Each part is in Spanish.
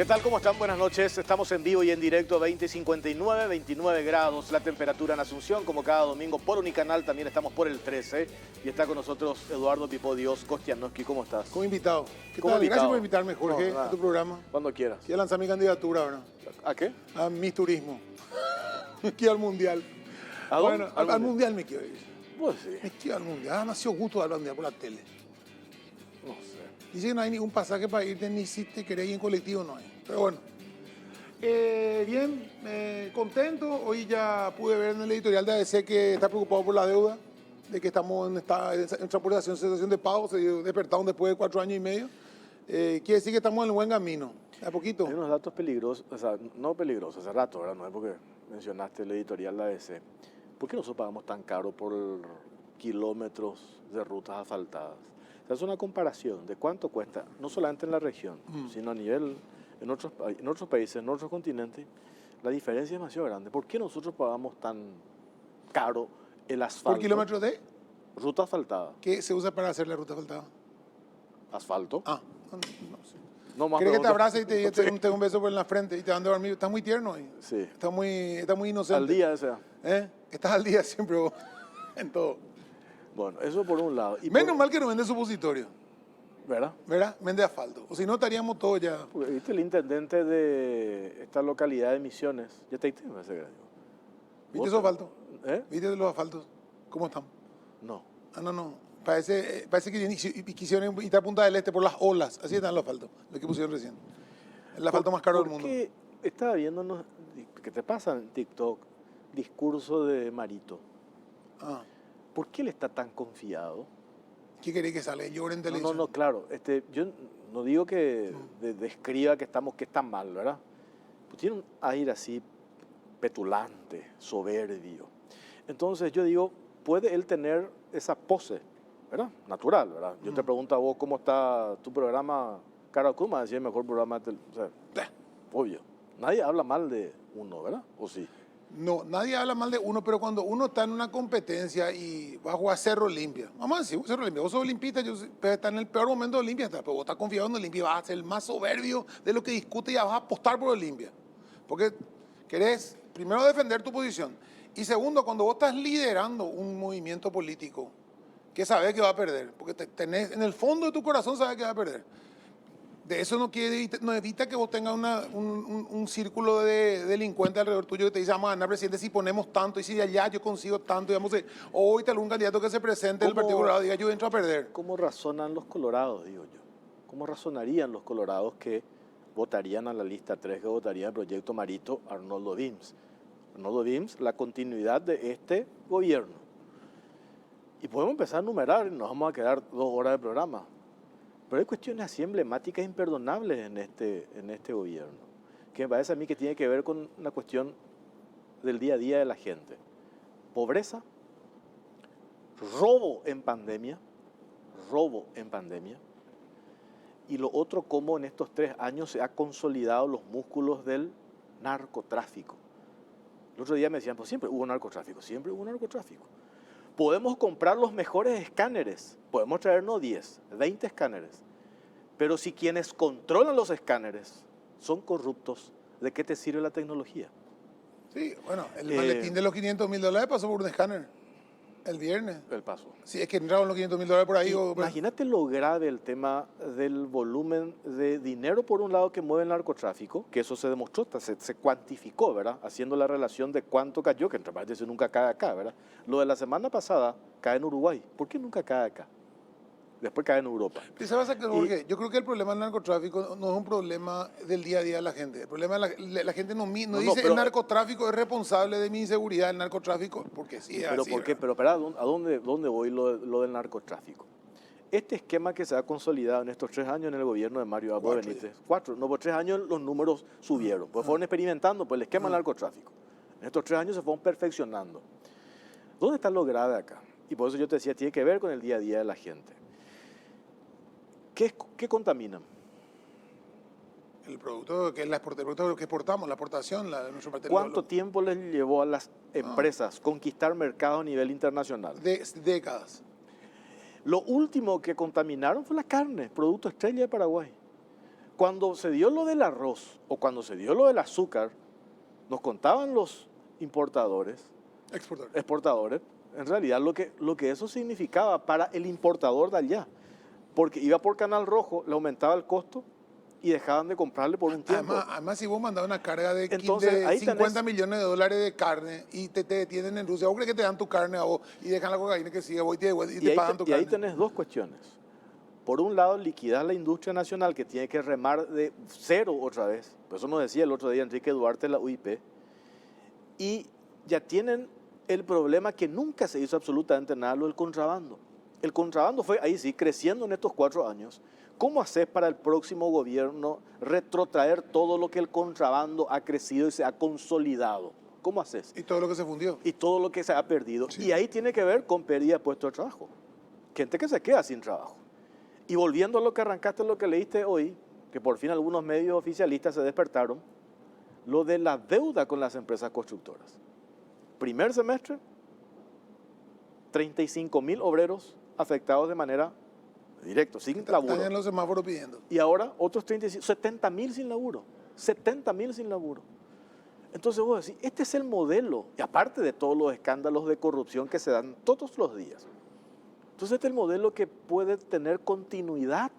¿Qué tal? ¿Cómo están? Buenas noches. Estamos en vivo y en directo, 20:59, 29 grados la temperatura en Asunción, como cada domingo por Unicanal. También estamos por el 13 y está con nosotros Eduardo Pipo Dios Kostianowski. ¿Cómo estás? Como invitado. ¿Qué Como tal? invitado. Gracias por invitarme, Jorge, No, a tu programa. Cuando quieras. Quiero lanzar mi candidatura ahora. ¿A qué? A Miss Turismo. Quiero al Mundial. ¿A dónde? Bueno, al mundial me quiero ir. Pues sí. Me quiero al Mundial. Ah, me ha sido gusto al Mundial por la tele. No sé. Dice que no hay ningún pasaje para irte ni si te querés ir en colectivo, no hay. Pero bueno. Bien, contento. Hoy ya pude ver en el editorial de ABC que está preocupado por la deuda, de que estamos en situación de pago, se despertaron después de 4 años y medio. Quiere decir que estamos en el buen camino, a poquito. Hay unos datos peligrosos, o sea, no peligrosos, hace rato, ¿verdad? No es porque mencionaste el editorial de ABC. ¿Por qué nosotros pagamos tan caro por kilómetros de rutas asfaltadas? O sea, es una comparación de cuánto cuesta, no solamente en la región, sino a nivel, en otros países, en otros continentes. La diferencia es demasiado grande. ¿Por qué nosotros pagamos tan caro el asfalto? ¿Por kilómetro de? Ruta asfaltada. ¿Qué se usa para hacer la ruta asfaltada? ¿Asfalto? Ah, no sé. No más ¿Quieres que te preguntas. abrace y te dé un beso por la frente y te dan de dormir? Estás muy tierno ahí. Sí. Estás muy inocente. Al día, o sea. Estás al día siempre vos, en todo. Bueno, eso por un lado. Y Menos mal que no vende supositorio, ¿verdad? ¿verdad? Vende asfalto. O si no, estaríamos todos ya. Porque, ¿viste el intendente de esta localidad de Misiones? Ya te diste ese grado. ¿Viste esos asfaltos? ¿Eh? ¿Viste los asfaltos? ¿Cómo están? No. Ah, no. Parece que quisieron ir a Punta del Este por las olas. Así están los asfaltos, lo que pusieron recién. El asfalto más caro del mundo. Porque estaba viendo, ¿qué te pasa en TikTok? Discurso de Marito. Ah, ¿Por qué él está tan confiado? ¿qué querés que sale? Llore en No, televisión. no, claro. Yo no digo que describa que está mal, ¿verdad? Pues tiene un aire así petulante, soberbio. Entonces yo digo, puede él tener esa pose, ¿verdad? Natural, ¿verdad? Yo te pregunto a vos cómo está tu programa, Cara Kuma, decía el mejor programa de televisión. O sea, obvio. Nadie habla mal de uno, ¿verdad? ¿O sí? No, nadie habla mal de uno, pero cuando uno está en una competencia y va a jugar Cerro Olimpia, vamos a decir, Cerro Olimpia, vos sos olimpista, está en el peor momento de Olimpia, pero vos estás confiado en Olimpia, vas a ser el más soberbio de lo que discute y ya vas a apostar por Olimpia. Porque querés, primero, defender tu posición. Y segundo, cuando vos estás liderando un movimiento político, que sabes que va a perder, porque tenés, en el fondo de tu corazón sabes que va a perder. De eso no evita que vos tengas un círculo de delincuentes alrededor tuyo que te dice, vamos a ganar, presidente, si ponemos tanto, y si de allá yo consigo tanto, digamos, o hoy algún candidato que se presente del Partido Colorado diga, yo entro a perder. ¿Cómo razonan los colorados, digo yo? ¿Cómo razonarían los colorados que votarían a la lista 3, que votarían el proyecto Marito Arnoldo Vims? Arnoldo Vims, la continuidad de este gobierno. Y podemos empezar a enumerar y nos vamos a quedar 2 horas de programa. Pero hay cuestiones así emblemáticas e imperdonables en este gobierno, que me parece a mí que tiene que ver con una cuestión del día a día de la gente. Pobreza, robo en pandemia, y lo otro, cómo en estos 3 años se ha consolidado los músculos del narcotráfico. El otro día me decían, pues siempre hubo narcotráfico. Podemos comprar los mejores escáneres, podemos traernos 10, 20 escáneres, pero si quienes controlan los escáneres son corruptos, ¿de qué te sirve la tecnología? Sí, bueno, el maletín de los $500.000 pasó por un escáner el viernes. El paso. Sí, es que entraron los $500.000 por ahí. Imagínate lo grave el tema del volumen de dinero, por un lado, que mueve el narcotráfico, que eso se demostró, se cuantificó, ¿verdad? Haciendo la relación de cuánto cayó, que entre paréntesis nunca cae acá, ¿verdad? Lo de la semana pasada cae en Uruguay. ¿Por qué nunca cae acá? Después cae en Europa. Yo creo que el problema del narcotráfico no es un problema del día a día de la gente. El problema es la gente no dice el narcotráfico es responsable de mi inseguridad, el narcotráfico, porque sí. Pero así, ¿por qué? Pero ¿a dónde voy lo del narcotráfico? Este esquema que se ha consolidado en estos 3 años en el gobierno de Mario Abdo Benítez, 4, no, por 3 años los números subieron, pues fueron experimentando pues, el esquema del narcotráfico. En estos 3 años se fueron perfeccionando. ¿Dónde está lo grave acá? Y por eso yo te decía, tiene que ver con el día a día de la gente. ¿Qué contaminan? El producto que exportamos, la exportación, nuestra parte. ¿Cuánto tiempo les llevó a las empresas conquistar mercado a nivel internacional? Décadas. Lo último que contaminaron fue la carne, producto estrella de Paraguay. Cuando se dio lo del arroz o cuando se dio lo del azúcar, nos contaban los importadores, exportadores, en realidad lo que eso significaba para el importador de allá. Porque iba por Canal Rojo, le aumentaba el costo y dejaban de comprarle por un tiempo. Además, si vos mandás una carga de, Entonces, ahí 50 tenés, millones de dólares de carne y te detienen en Rusia, ¿vos crees que te dan tu carne a vos y dejan la cocaína que sigue vos y te pagan tu y carne? ahí tenés dos cuestiones. Por un lado, liquidar la industria nacional que tiene que remar de cero otra vez. Por eso nos decía el otro día Enrique Duarte, la UIP. Y ya tienen el problema que nunca se hizo absolutamente nada, lo del contrabando. El contrabando fue, ahí sí, creciendo en estos 4 años. ¿Cómo haces para el próximo gobierno retrotraer todo lo que el contrabando ha crecido y se ha consolidado? ¿Cómo haces? Y todo lo que se fundió. Y todo lo que se ha perdido. Sí. Y ahí tiene que ver con pérdida de puestos de trabajo. Gente que se queda sin trabajo. Y volviendo a lo que arrancaste, lo que leíste hoy, que por fin algunos medios oficialistas se despertaron, lo de la deuda con las empresas constructoras. Primer semestre, 35.000 obreros afectados de manera directa, sin laburo. Están en los semáforos pidiendo. Y ahora otros 70.000 sin laburo. 70.000 sin laburo. Entonces vos decís, este es el modelo, y aparte de todos los escándalos de corrupción que se dan todos los días. Entonces este es el modelo que puede tener continuidad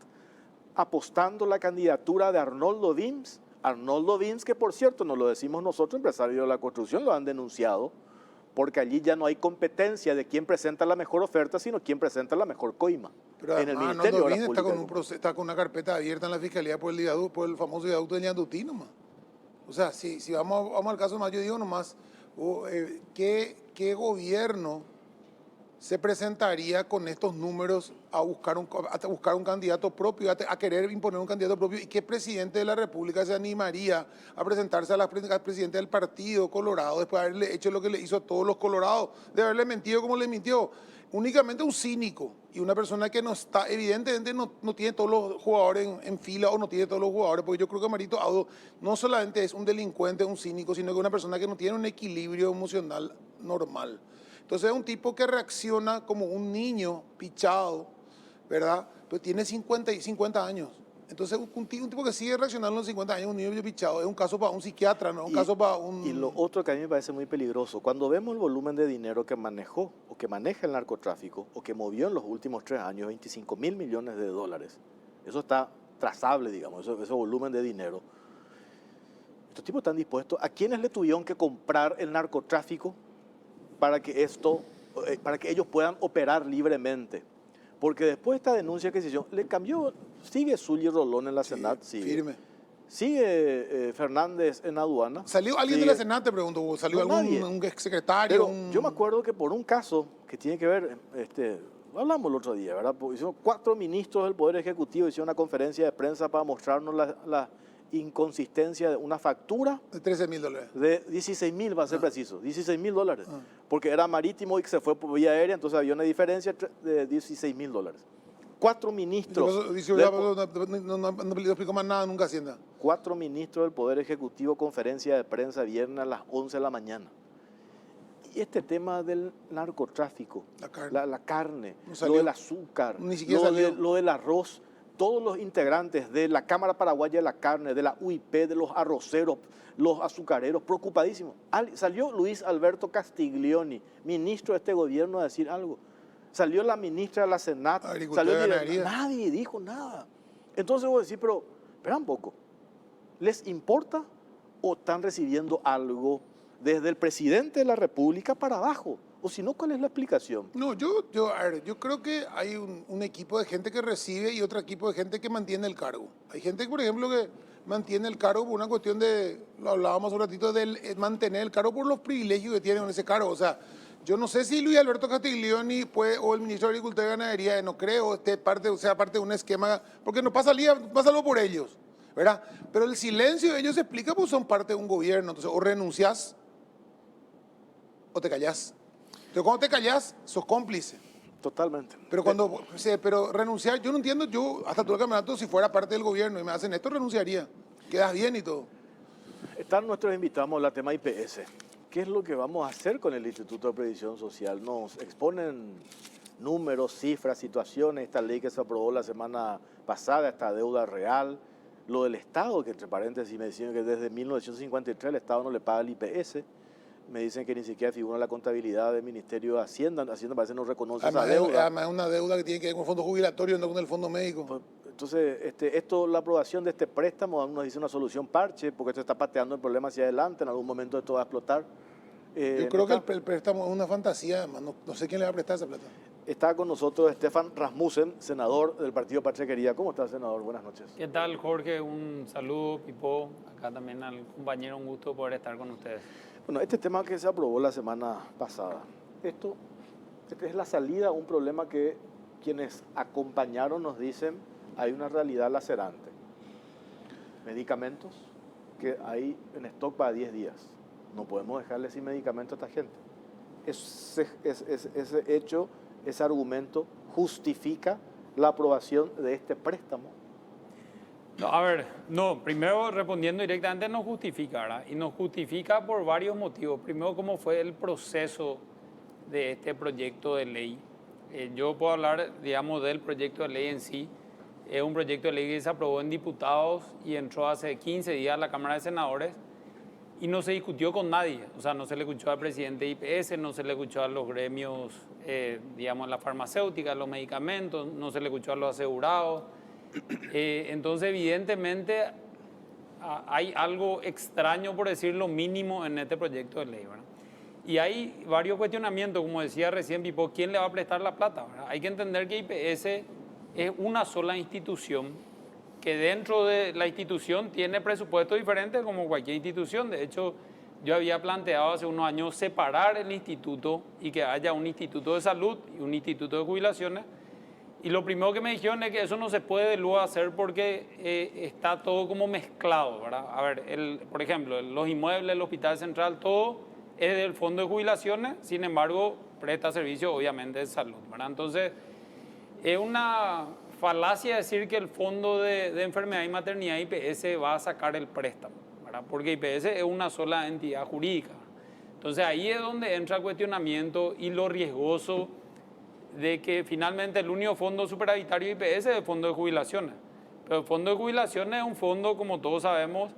apostando la candidatura de Arnoldo Wims. Arnoldo Wims, que por cierto, no lo decimos nosotros, empresarios de la construcción, lo han denunciado, porque allí ya no hay competencia de quién presenta la mejor oferta, sino quién presenta la mejor coima. Pero en el Ministerio de Obras Públicas. Está con una carpeta abierta en la Fiscalía por el famoso viaducto de Ñandutí nomás. O sea, si vamos al caso más, yo digo nomás, ¿qué gobierno se presentaría con estos números a buscar un candidato propio, a querer imponer un candidato propio? ¿Y qué presidente de la República se animaría a presentarse al presidente del Partido Colorado después de haberle hecho lo que le hizo a todos los colorados, de haberle mentido como le mintió? Únicamente un cínico y una persona que no está, evidentemente no tiene todos los jugadores en fila o no tiene todos los jugadores, porque yo creo que Marito Audo no solamente es un delincuente, un cínico, sino que es una persona que no tiene un equilibrio emocional normal. Entonces es un tipo que reacciona como un niño pichado, ¿verdad? Pero tiene 50 años. Entonces un tipo que sigue reaccionando a los 50 años, un niño pichado, es un caso para un psiquiatra, no es un caso para un... Y lo otro que a mí me parece muy peligroso, cuando vemos el volumen de dinero que manejó o que maneja el narcotráfico o que movió en los últimos 3 años, 25.000 millones de dólares, eso está trazable, digamos, ese volumen de dinero. Estos tipos están dispuestos, ¿a quiénes le tuvieron que comprar el narcotráfico para que ellos puedan operar libremente? Porque después de esta denuncia que se hizo, le cambió, sigue Zully Rolón en la Senat, firme. Sigue Fernández en aduana. ¿Salió alguien de la Senat, te pregunto? ¿Salió No, un exsecretario? Pero yo me acuerdo que por un caso que tiene que ver, hablamos el otro día, ¿verdad? Hicieron 4 ministros del Poder Ejecutivo, hicieron una conferencia de prensa para mostrarnos la inconsistencia de una factura De 13.000 dólares. de 16.000, va a ser preciso, 16.000 dólares, porque era marítimo y que se fue por vía aérea, entonces había una diferencia de 16.000 dólares. 4 ministros. No le explico más nada nunca Hacienda. 4 ministros del Poder Ejecutivo, conferencia de prensa viernes a las 11 de la mañana. Y este tema del narcotráfico, la carne, No lo del azúcar, Ni siquiera salió. lo del arroz, todos los integrantes de la Cámara Paraguaya de la Carne, de la UIP, de los arroceros, los azucareros, preocupadísimos. Salió Luis Alberto Castiglioni, ministro de este gobierno, a decir algo. Salió la ministra de la Senat, nadie dijo nada. Entonces vos decís, pero espera un poco, ¿les importa o están recibiendo algo desde el presidente de la República para abajo? O si no, ¿cuál es la explicación? No, yo creo que hay un equipo de gente que recibe y otro equipo de gente que mantiene el cargo. Hay gente, por ejemplo, que mantiene el cargo por una cuestión de, lo hablábamos un ratito, de mantener el cargo por los privilegios que tienen con ese cargo. O sea, yo no sé si Luis Alberto Castiglioni o el ministro de Agricultura y Ganadería, no creo, sea parte de un esquema, porque no pasa algo por ellos, ¿verdad? Pero el silencio de ellos se explica porque son parte de un gobierno. Entonces, o renunciás o te callás. Entonces, cuando te callás, sos cómplice. Totalmente. Pero renunciar, yo no entiendo, hasta todo el campeonato, si fuera parte del gobierno y me hacen esto, renunciaría. Quedas bien y todo. Están nuestros invitados a la tema IPS. ¿Qué es lo que vamos a hacer con el Instituto de Previsión Social? Nos exponen números, cifras, situaciones, esta ley que se aprobó la semana pasada, esta deuda real, Lo del Estado, que entre paréntesis me decían que desde 1953 el Estado no le paga el IPS. Me dicen que ni siquiera figura en la contabilidad del Ministerio de Hacienda. Hacienda parece no reconoce esa deuda. Además es una deuda que tiene que ver con el fondo jubilatorio, no con el fondo médico. Pues, entonces, la aprobación de este préstamo nos dice una solución parche, porque esto está pateando el problema hacia adelante, en algún momento esto va a explotar. Yo creo que el préstamo es una fantasía, además, no sé quién le va a prestar esa plata. Está con nosotros Stefan Rasmussen, senador del Partido Patria Querida. ¿Cómo está, senador? Buenas noches. ¿Qué tal, Jorge? Un saludo, Pipo. Acá también al compañero, un gusto poder estar con ustedes. Bueno, este tema que se aprobó la semana pasada, esto es la salida a un problema que quienes acompañaron nos dicen hay una realidad lacerante. Medicamentos que hay en stock para 10 días. No podemos dejarle sin medicamento a esta gente. Ese hecho, ese argumento justifica la aprobación de este préstamo. No, a ver, no, primero respondiendo directamente no justifica, ¿verdad? Y nos justifica por varios motivos. Primero, cómo fue el proceso de este proyecto de ley. Yo puedo hablar, digamos, del proyecto de ley en sí. Es un proyecto de ley que se aprobó en diputados y entró hace 15 días a la Cámara de Senadores y no se discutió con nadie. O sea, no se le escuchó al presidente de IPS, no se le escuchó a los gremios, digamos, la farmacéutica, los medicamentos, no se le escuchó a los asegurados. Entonces, evidentemente, hay algo extraño, por decirlo mínimo, en este proyecto de ley, ¿verdad? Y hay varios cuestionamientos, como decía recién Pipo, ¿quién le va a prestar la plata, ¿verdad? Hay que entender que IPS es una sola institución, que dentro de la institución tiene presupuestos diferentes como cualquier institución. De hecho, yo había planteado hace unos años separar el instituto y que haya un instituto de salud y un instituto de jubilaciones. Y lo primero que me dijeron es que eso no se puede luego hacer porque está todo como mezclado, ¿verdad? A ver, por ejemplo, los inmuebles, el Hospital Central, todo es del Fondo de Jubilaciones, sin embargo, presta servicio obviamente de salud, ¿verdad? Entonces, es una falacia decir que el Fondo de Enfermedad y Maternidad IPS va a sacar el préstamo, ¿verdad? Porque IPS es una sola entidad jurídica. Entonces, ahí es donde entra el cuestionamiento y lo riesgoso de que finalmente el único fondo superavitario IPS es el fondo de jubilaciones. Pero el fondo de jubilaciones es un fondo, como todos sabemos,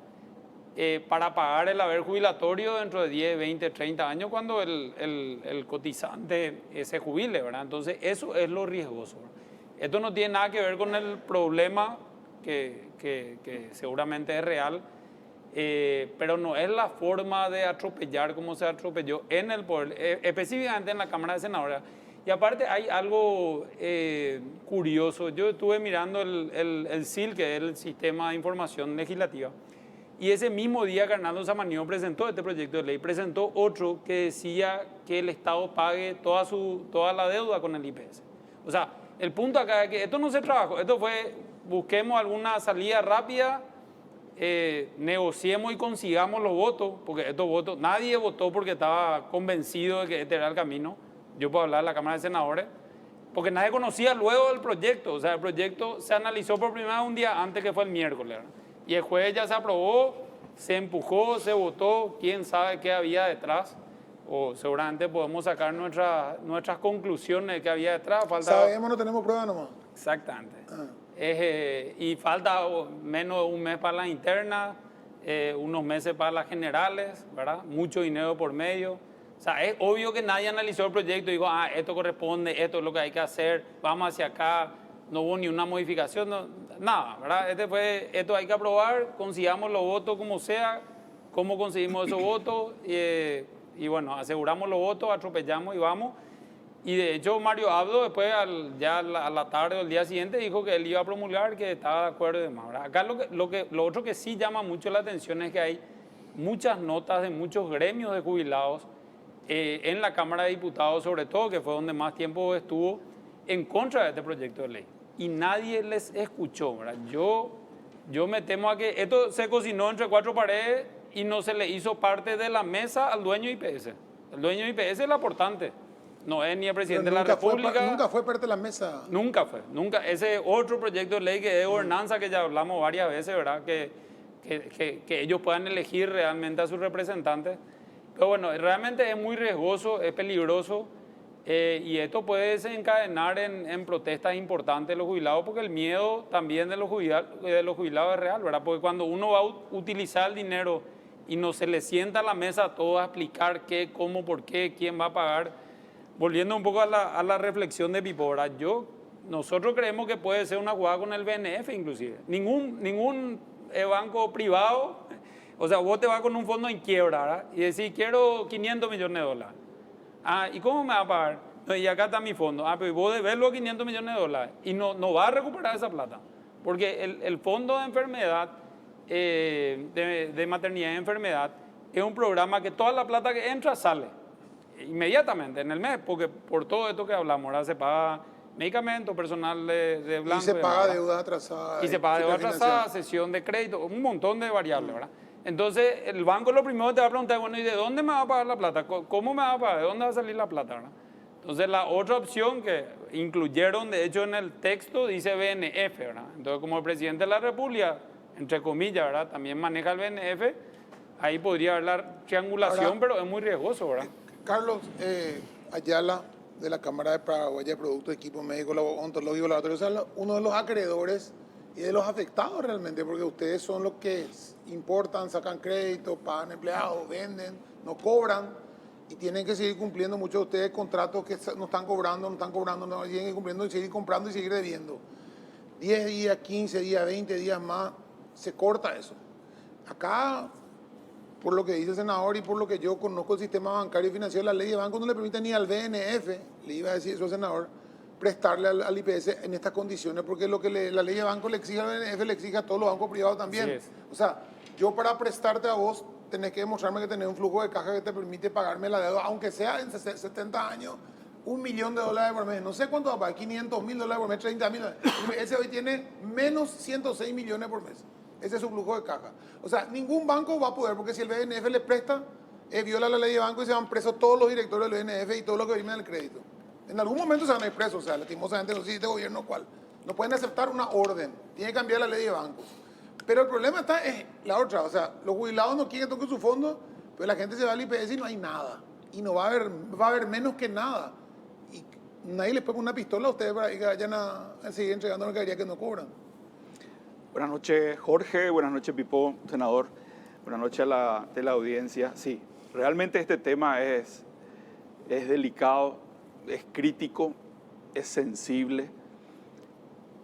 para pagar el haber jubilatorio dentro de 10, 20, 30 años cuando el cotizante se jubile, ¿verdad? Entonces, eso es lo riesgoso, ¿verdad? Esto no tiene nada que ver con el problema que seguramente es real, pero no es la forma de atropellar como se atropelló en el poder, específicamente en la Cámara de Senadores. Y aparte hay algo curioso. Yo estuve mirando el SIL, que es el Sistema de Información Legislativa, y ese mismo día que Arnaldo Samaniego presentó este proyecto de ley, presentó otro que decía que el Estado pague toda la deuda con el IPS. O sea, el punto acá es que esto no se trabajó, esto fue, busquemos alguna salida rápida, negociemos y consigamos los votos, porque estos votos, nadie votó porque estaba convencido de que este era el camino. Yo puedo hablar de la Cámara de Senadores, porque nadie conocía luego el proyecto. O sea, el proyecto se analizó por primera vez un día antes, que fue el miércoles, ¿verdad? Y el jueves ya se aprobó, se empujó, se votó, quién sabe qué había detrás. O seguramente podemos sacar nuestras conclusiones de qué había detrás. Sabemos, no tenemos pruebas nomás. Exactamente. Y falta menos de un mes para las internas, unos meses para las generales, ¿verdad? Mucho dinero por medio. O sea, es obvio que nadie analizó el proyecto y dijo, esto corresponde, esto es lo que hay que hacer, vamos hacia acá, no hubo ni una modificación, nada, ¿verdad? Esto hay que aprobar, consigamos los votos como sea, cómo conseguimos esos votos, y bueno, aseguramos los votos, atropellamos y vamos. Y de hecho Mario Abdo después, ya a la tarde o el día siguiente, dijo que él iba a promulgar, que estaba de acuerdo y demás, ¿verdad? Acá lo otro que sí llama mucho la atención es que hay muchas notas de muchos gremios de jubilados en la Cámara de Diputados, sobre todo, que fue donde más tiempo estuvo, en contra de este proyecto de ley. Y nadie les escuchó, ¿verdad? Yo me temo a que esto se cocinó entre cuatro paredes y no se le hizo parte de la mesa al dueño de IPS. El dueño de IPS es el aportante, no es ni el presidente de la República. Nunca fue parte de la mesa. Nunca. Ese otro proyecto de ley que es de gobernanza, que ya hablamos varias veces, ¿verdad? Que ellos puedan elegir realmente a sus representantes. Pero bueno, realmente es muy riesgoso, es peligroso. Y esto puede desencadenar en protestas importantes de los jubilados, porque el miedo también de los jubilados es real, ¿verdad? Porque cuando uno va a utilizar el dinero y no se le sienta a la mesa a todos a explicar qué, cómo, por qué, quién va a pagar, volviendo un poco a la reflexión de Pipo, ¿verdad? Nosotros creemos que puede ser una jugada con el BNF inclusive. Ningún banco privado, o sea, vos te vas con un fondo en quiebra, ¿verdad? Y decís, quiero 500 millones de dólares. Ah, ¿y cómo me va a pagar? No, y acá está mi fondo. Ah, pero vos debes los 500 millones de dólares y no vas a recuperar esa plata. Porque el fondo de enfermedad, de maternidad y enfermedad, es un programa que toda la plata que entra sale inmediatamente en el mes, porque por todo esto que hablamos, ahora se paga medicamento, personal de blanco. Y se paga deuda atrasada. Y se paga deuda atrasada, cesión de crédito, un montón de variables, ¿verdad? Entonces, el banco lo primero que te va a preguntar, bueno, ¿y de dónde me va a pagar la plata? ¿Cómo me va a pagar? ¿De dónde va a salir la plata? ¿Verdad? Entonces, la otra opción que incluyeron, de hecho, en el texto dice BNF, ¿verdad? Entonces, como el presidente de la República, entre comillas, ¿verdad? También maneja el BNF, ahí podría haber la triangulación, ahora, pero es muy riesgoso, ¿verdad? Carlos Ayala, de la Cámara de Paraguay de Productos de Equipo Médico Odontológico Laboratorio, es uno de los acreedores y de los afectados realmente, porque ustedes son los que importan, sacan crédito, pagan empleados, venden, no cobran y tienen que seguir cumpliendo muchos de ustedes contratos que no están cobrando, no siguen cumpliendo y seguir comprando y seguir debiendo. 10 días, 15 días, 20 días más, se corta eso. Acá, por lo que dice el senador y por lo que yo conozco el sistema bancario y financiero, la ley de banco no le permite ni al BNF, le iba a decir eso al senador, prestarle al IPS en estas condiciones, porque lo que la ley de banco le exige al BNF le exige a todos los bancos privados también. O sea, yo para prestarte a vos tenés que demostrarme que tenés un flujo de caja que te permite pagarme la deuda, aunque sea en 70 años, $1 millón por mes. No sé cuánto va a pagar, $500,000 por mes, $30,000. Ese hoy tiene menos 106 millones por mes. Ese es su flujo de caja. O sea, ningún banco va a poder, porque si el BNF le presta, viola la ley de banco y se van presos todos los directores del BNF y todos los que viven del crédito. En algún momento se van a ir presos, o sea, lastimosamente no sé si este gobierno cuál. No pueden aceptar una orden, tiene que cambiar la ley de bancos. Pero el problema es la otra, o sea, los jubilados no quieren que toquen su fondo, pero la gente se va al IPS y no hay nada. Y no va a haber menos que nada. Y nadie les pone una pistola a ustedes para que vayan a seguir entregando mercadería que no cobran. Buenas noches, Jorge. Buenas noches, Pipo, senador. Buenas noches a la audiencia. Sí, realmente este tema es delicado, es crítico, es sensible.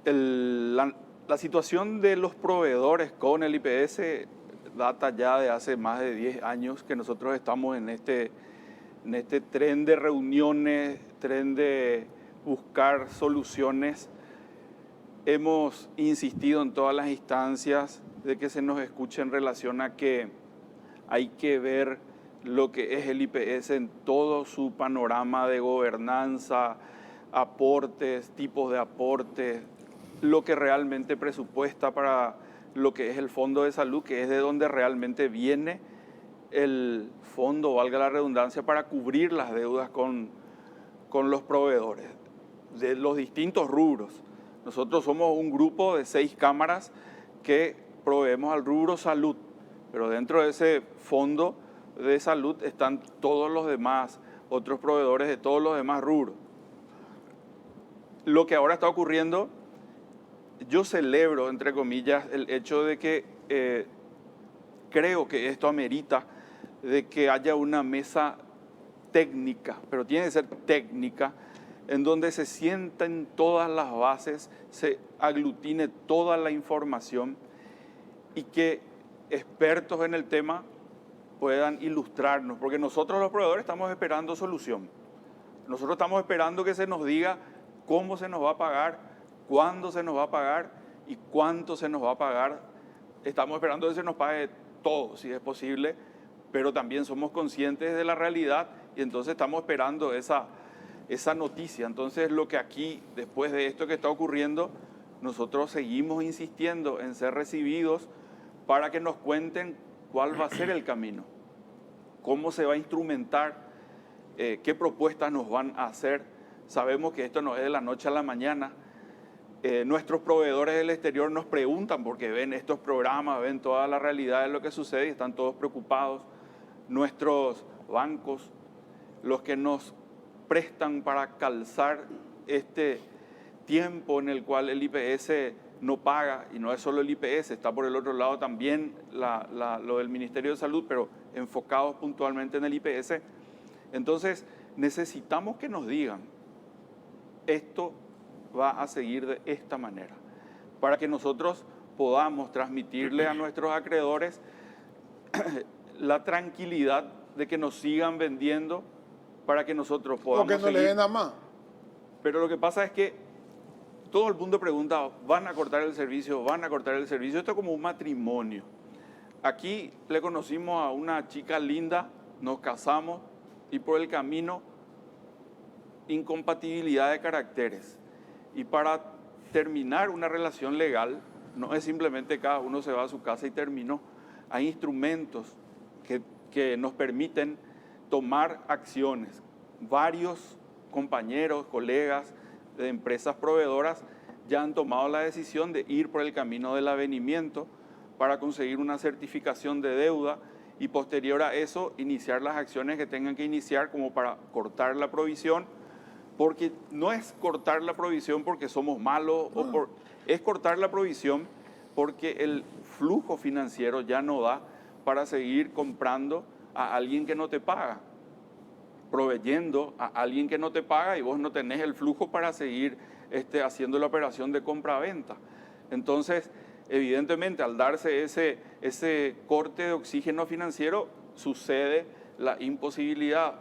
La situación de los proveedores con el IPS data ya de hace más de 10 años que nosotros estamos en este tren de reuniones, tren de buscar soluciones. Hemos insistido en todas las instancias de que se nos escuche en relación a que hay que ver lo que es el IPS en todo su panorama de gobernanza, aportes, tipos de aportes, lo que realmente presupuesta para lo que es el fondo de salud, que es de donde realmente viene el fondo, valga la redundancia, para cubrir las deudas con los proveedores de los distintos rubros. Nosotros somos un grupo de 6 cámaras que proveemos al rubro salud, pero dentro de ese fondo de salud están todos los demás, otros proveedores de todos los demás rubros. Lo que ahora está ocurriendo, yo celebro, entre comillas, el hecho de que creo que esto amerita de que haya una mesa técnica, pero tiene que ser técnica, en donde se sienten todas las bases, se aglutine toda la información y que expertos en el tema puedan ilustrarnos, porque nosotros los proveedores estamos esperando solución. Nosotros estamos esperando que se nos diga cómo se nos va a pagar, cuándo se nos va a pagar y cuánto se nos va a pagar. Estamos esperando que se nos pague todo, si es posible, pero también somos conscientes de la realidad y entonces estamos esperando esa noticia. Entonces, lo que aquí, después de esto que está ocurriendo, nosotros seguimos insistiendo en ser recibidos para que nos cuenten cuál va a ser el camino, cómo se va a instrumentar, qué propuestas nos van a hacer. Sabemos que esto no es de la noche a la mañana. Nuestros proveedores del exterior nos preguntan porque ven estos programas, ven toda la realidad de lo que sucede y están todos preocupados. Nuestros bancos, los que nos prestan para calzar este tiempo en el cual el IPS no paga, y no es solo el IPS, está por el otro lado también lo del Ministerio de Salud, pero enfocados puntualmente en el IPS. Entonces, necesitamos que nos digan, esto va a seguir de esta manera, para que nosotros podamos transmitirle a nuestros acreedores la tranquilidad de que nos sigan vendiendo, para que nosotros podamos O que no seguir. le vendan más. Pero lo que pasa es que todo el mundo pregunta, ¿van a cortar el servicio? ¿Van a cortar el servicio? Esto es como un matrimonio. Aquí le conocimos a una chica linda, nos casamos y por el camino incompatibilidad de caracteres. Y para terminar una relación legal, no es simplemente cada uno se va a su casa y terminó. Hay instrumentos que nos permiten tomar acciones. Varios compañeros, colegas de empresas proveedoras ya han tomado la decisión de ir por el camino del avenimiento para conseguir una certificación de deuda y posterior a eso iniciar las acciones que tengan que iniciar como para cortar la provisión, porque no es cortar la provisión porque somos malos, es cortar la provisión porque el flujo financiero ya no da para seguir comprando a alguien que no te paga, proveyendo a alguien que no te paga y vos no tenés el flujo para seguir haciendo la operación de compra-venta. Entonces, evidentemente, al darse ese corte de oxígeno financiero, sucede la imposibilidad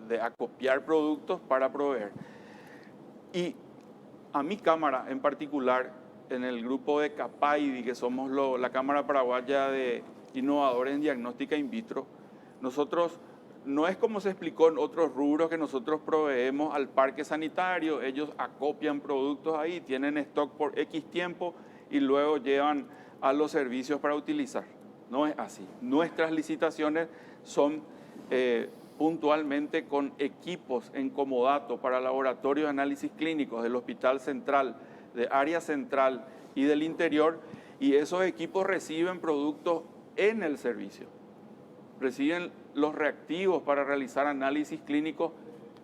de acopiar productos para proveer. Y a mi cámara en particular, en el grupo de CAPAIDI, que somos la Cámara Paraguaya de Innovadores en Diagnóstica In Vitro, nosotros, no es como se explicó en otros rubros que nosotros proveemos al parque sanitario, ellos acopian productos ahí, tienen stock por X tiempo y luego llevan a los servicios para utilizar. No es así. Nuestras licitaciones son puntualmente con equipos en comodato para laboratorios de análisis clínicos del Hospital Central, de área central y del interior, y esos equipos reciben productos en el servicio. Reciben los reactivos para realizar análisis clínicos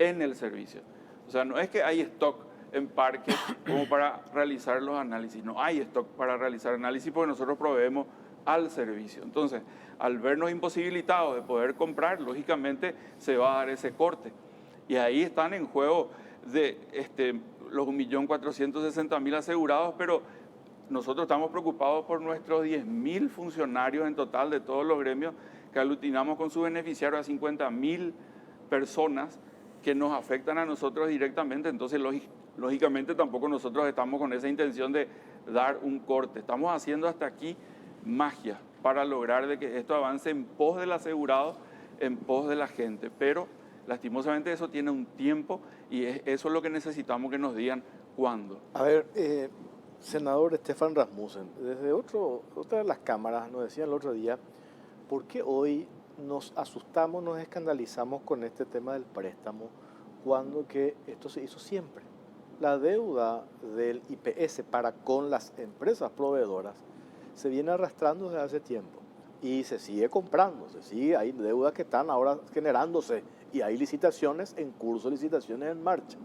en el servicio. O sea, no es que hay stock en parque como para realizar los análisis, no hay stock para realizar análisis porque nosotros proveemos al servicio. Entonces, al vernos imposibilitados de poder comprar, lógicamente se va a dar ese corte. Y ahí están en juego de los 1.460.000 asegurados, pero nosotros estamos preocupados por nuestros 10.000 funcionarios en total de todos los gremios, que aglutinamos con su beneficiario a 50.000 personas que nos afectan a nosotros directamente. Entonces, lógicamente tampoco nosotros estamos con esa intención de dar un corte. Estamos haciendo hasta aquí magia para lograr de que esto avance en pos del asegurado, en pos de la gente. Pero lastimosamente eso tiene un tiempo y eso es lo que necesitamos que nos digan cuándo. A ver, senador Stefan Rasmussen, desde otra de las cámaras nos decía el otro día, ¿por qué hoy nos asustamos, nos escandalizamos con este tema del préstamo cuando que esto se hizo siempre? La deuda del IPS para con las empresas proveedoras se viene arrastrando desde hace tiempo y se sigue comprando, hay deudas que están ahora generándose y hay licitaciones en curso, licitaciones en marcha.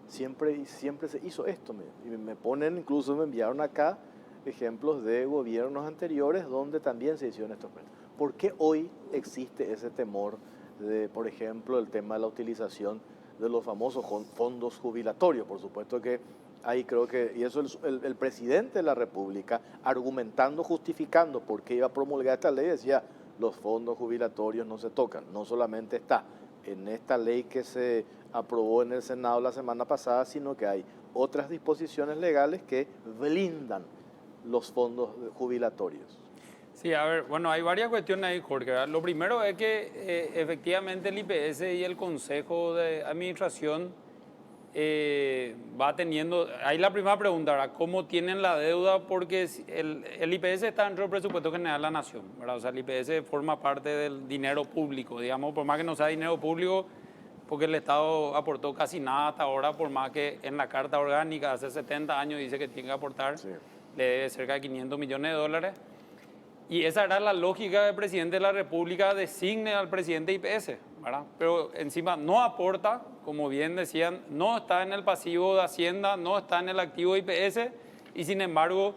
Siempre se hizo esto. Me ponen, incluso me enviaron acá ejemplos de gobiernos anteriores donde también se hicieron estos préstamos. ¿Por qué hoy existe ese temor de, por ejemplo, el tema de la utilización de los famosos fondos jubilatorios? Por supuesto que ahí creo que, y eso el presidente de la República, argumentando, justificando por qué iba a promulgar esta ley, decía, los fondos jubilatorios no se tocan. No solamente está en esta ley que se aprobó en el Senado la semana pasada, sino que hay otras disposiciones legales que blindan los fondos jubilatorios. Sí, a ver, bueno, hay varias cuestiones ahí, Jorge, ¿verdad? Lo primero es que efectivamente el IPS y el Consejo de Administración va teniendo, ahí la primera pregunta, ¿verdad? ¿Cómo tienen la deuda? Porque el IPS está dentro del presupuesto general de la Nación, ¿verdad? O sea, el IPS forma parte del dinero público, digamos, por más que no sea dinero público, porque el Estado aportó casi nada hasta ahora, por más que en la Carta Orgánica hace 70 años dice que tiene que aportar, sí, le debe cerca de $500 millones. Y esa era la lógica del presidente de la República, designe al presidente de IPS, ¿verdad? Pero encima no aporta, como bien decían, no está en el pasivo de Hacienda, no está en el activo de IPS, y sin embargo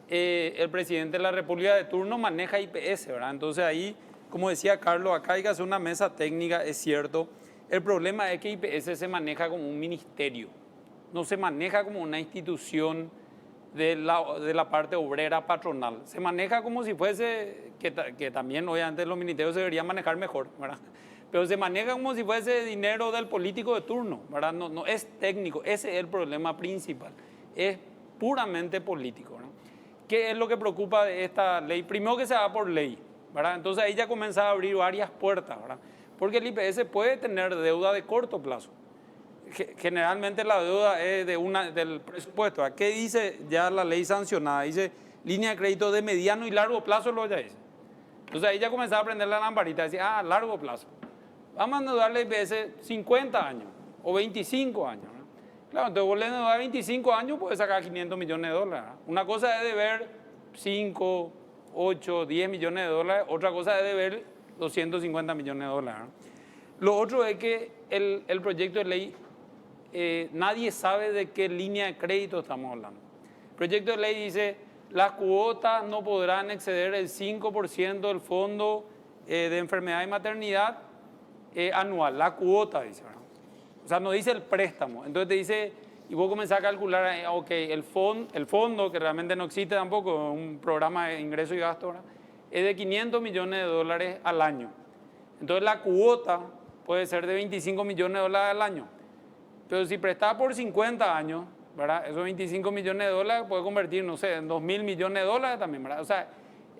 el presidente de la República de turno maneja IPS, ¿verdad? Entonces ahí, como decía Carlos, acá hay que hacer una mesa técnica, es cierto. El problema es que IPS se maneja como un ministerio, no se maneja como una institución de la parte obrera patronal. Se maneja como si fuese, que también obviamente los ministerios se deberían manejar mejor, ¿verdad? Pero se maneja como si fuese dinero del político de turno, ¿verdad? No es técnico, ese es el problema principal, es puramente político, ¿verdad? ¿Qué es lo que preocupa de esta ley? Primero que se haga por ley, ¿verdad? Entonces ahí ya comienza a abrir varias puertas, ¿verdad? Porque el IPS puede tener deuda de corto plazo. Generalmente la deuda es del presupuesto. ¿Qué dice ya la ley sancionada? Dice línea de crédito de mediano y largo plazo, lo ya dice. Entonces ahí ya comenzaba a aprender la lamparita, decir, largo plazo. Vamos a endeudarle IPS 50 años o 25 años, ¿no? Claro, entonces vos le endeudas 25 años, puedes sacar 500 millones de dólares, ¿no? Una cosa es deber 5, 8, 10 millones de dólares, otra cosa es deber 250 millones de dólares, ¿no? Lo otro es que el proyecto de ley, nadie sabe de qué línea de crédito estamos hablando. El proyecto de ley dice, las cuotas no podrán exceder el 5% del fondo de enfermedad y maternidad anual, la cuota, dice, ¿verdad? O sea, no dice el préstamo. Entonces te dice, y vos comenzás a calcular, ok, el fondo, que realmente no existe tampoco, un programa de ingreso y gasto, ¿verdad?, es de 500 millones de dólares al año. Entonces la cuota puede ser de 25 millones de dólares al año. Pero si prestás por 50 años, ¿verdad?, esos 25 millones de dólares puede convertir, no sé, en 2.000 millones de dólares también, ¿verdad? O sea,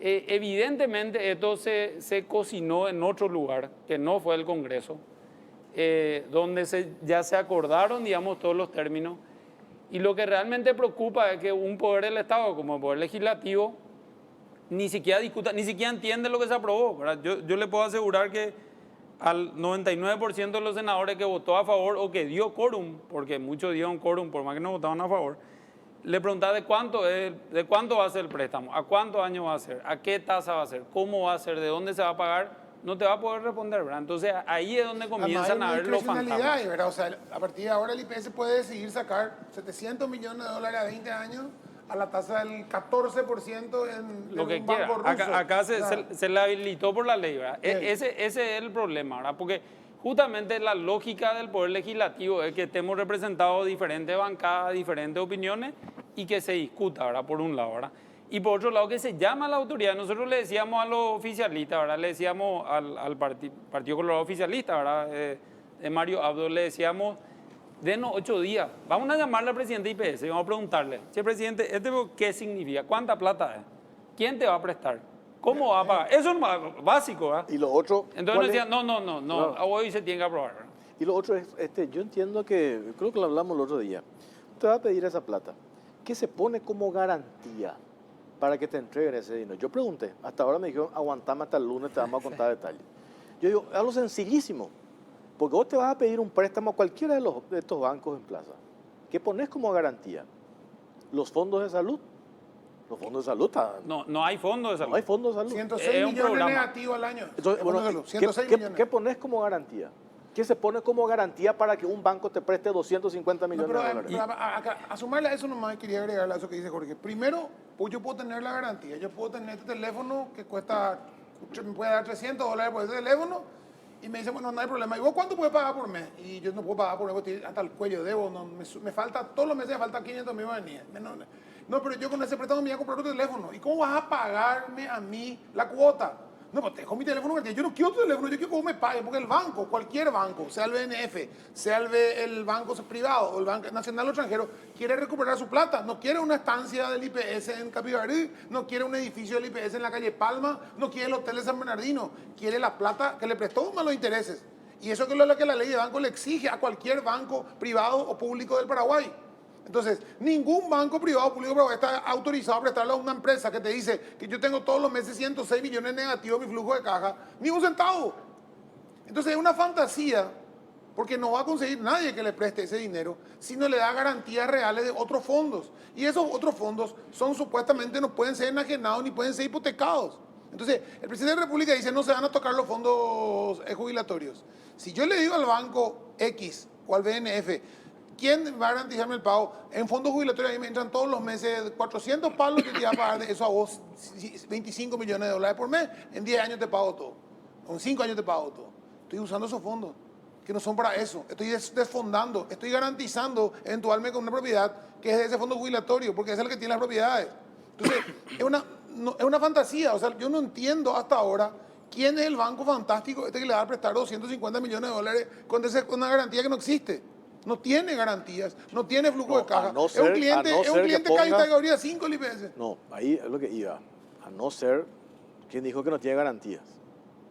evidentemente esto se cocinó en otro lugar, que no fue el Congreso, donde ya se acordaron, digamos, todos los términos. Y lo que realmente preocupa es que un poder del Estado, como el poder legislativo, ni siquiera discuta, ni siquiera entiende lo que se aprobó, ¿verdad? Yo le puedo asegurar que al 99% de los senadores que votó a favor o que dio quórum, porque muchos dieron quórum, por más que no votaban a favor, le preguntaba de cuánto va a ser el préstamo, a cuántos años va a ser, a qué tasa va a ser, cómo va a ser, de dónde se va a pagar, no te va a poder responder, ¿verdad? Entonces ahí es donde comienzan a ver los fantasmas. ¿Verdad? O sea, a partir de ahora el IPS puede decidir sacar 700 millones de dólares a 20 años a la tasa del 14% en lo que un quiera. banco ruso. Acá se le habilitó por la ley, ¿verdad? Ese es el problema, ¿verdad? Porque justamente la lógica del poder legislativo es que estemos representados diferentes bancadas, diferentes opiniones y que se discuta, ¿verdad? Por un lado, ¿verdad? Y por otro lado, que se llama a la autoridad. Nosotros le decíamos a los oficialistas, ¿verdad? Le decíamos al Partido Colorado Oficialista, ¿verdad? De Mario Abdo, le decíamos, denos 8 días. Vamos a llamarle al presidente IPS y vamos a preguntarle, che, presidente, ¿qué significa? ¿Cuánta plata es? ¿Quién te va a prestar? ¿Cómo va a pagar? Eso es básico, ¿verdad? Y lo otro... Entonces nos decían, no, hoy se tiene que aprobar, ¿verdad? Y lo otro es, yo entiendo que, creo que lo hablamos el otro día, te va a pedir esa plata. ¿Qué se pone como garantía para que te entreguen ese dinero? Yo pregunté, hasta ahora me dijeron, aguantame hasta el lunes, te vamos a contar detalles. Yo digo, algo sencillísimo, porque vos te vas a pedir un préstamo a cualquiera de estos bancos en plaza. ¿Qué pones como garantía? ¿Los fondos de salud? Los fondos de salud están... No hay fondos de salud. No hay fondos de salud. 106 millones negativos al año. Entonces, bueno, 106 millones. ¿qué pones como garantía? ¿Qué se pone como garantía para que un banco te preste 250 millones de dólares? Pero a sumarle a eso nomás quería agregarle a eso que dice Jorge. Primero, pues yo puedo tener la garantía. Yo puedo tener este teléfono que me puede dar 300 dólares por ese teléfono y me dice, bueno, no hay problema. ¿Y vos cuánto puedes pagar por mes? Y yo no puedo pagar por mes, hasta el cuello debo. No, me falta, todos los meses me falta 500 mil guaraníes. No, pero yo con ese préstamo me voy a comprar otro teléfono. ¿Y cómo vas a pagarme a mí la cuota? No, pues te dejo mi teléfono, yo no quiero tu teléfono, yo quiero que vos me pagues, porque el banco, cualquier banco, sea el BNF, sea el banco privado o el Banco Nacional o extranjero, quiere recuperar su plata, no quiere una estancia del IPS en Capibarí, no quiere un edificio del IPS en la calle Palma, no quiere el hotel de San Bernardino, quiere la plata que le prestó más los intereses. Y eso es lo que la ley de banco le exige a cualquier banco privado o público del Paraguay. Entonces, ningún banco privado o público Paraguay está autorizado a prestarle a una empresa que te dice que yo tengo todos los meses 106 millones negativos en mi flujo de caja, ni un centavo. Entonces, es una fantasía, porque no va a conseguir nadie que le preste ese dinero si no le da garantías reales de otros fondos. Y esos otros fondos son supuestamente, no pueden ser enajenados ni pueden ser hipotecados. Entonces, el presidente de la República dice, no se van a tocar los fondos jubilatorios. Si yo le digo al banco X o al BNF, ¿quién va a garantizarme el pago? En fondos jubilatorios a mí me entran todos los meses 400 palos que te iba a pagar de eso a vos, 25 millones de dólares por mes, en 10 años te pago todo. En 5 años te pago todo. Estoy usando esos fondos, que no son para eso. Estoy desfondando, estoy garantizando eventualmente con una propiedad que es de ese fondo jubilatorio, porque ese es el que tiene las propiedades. Entonces, es una fantasía. O sea, yo no entiendo hasta ahora quién es el banco fantástico que le va a prestar 250 millones de dólares con una garantía que no existe. No tiene garantías, no tiene flujo de caja. No ser, es un cliente categoría 5 el IPS. No, ahí es lo que iba. A no ser, ¿quién dijo que no tiene garantías?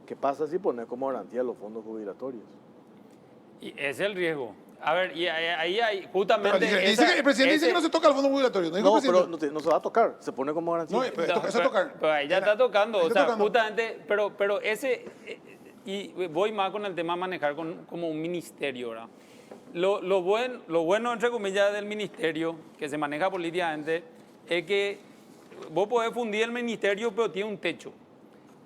¿Qué pasa si pones como garantía los fondos jubilatorios? Y ese es el riesgo. A ver, y ahí hay justamente... El presidente dice que no se toca el fondo jubilatorio. No, pero no se va a tocar, se pone como garantía. No, eso tocar. Pero ahí ya está tocando, o sea, tocando. justamente, pero ese... Y voy más con el tema de manejar como un ministerio, ¿verdad? Lo bueno, entre comillas, del ministerio, que se maneja políticamente, es que vos podés fundir el ministerio, pero tiene un techo.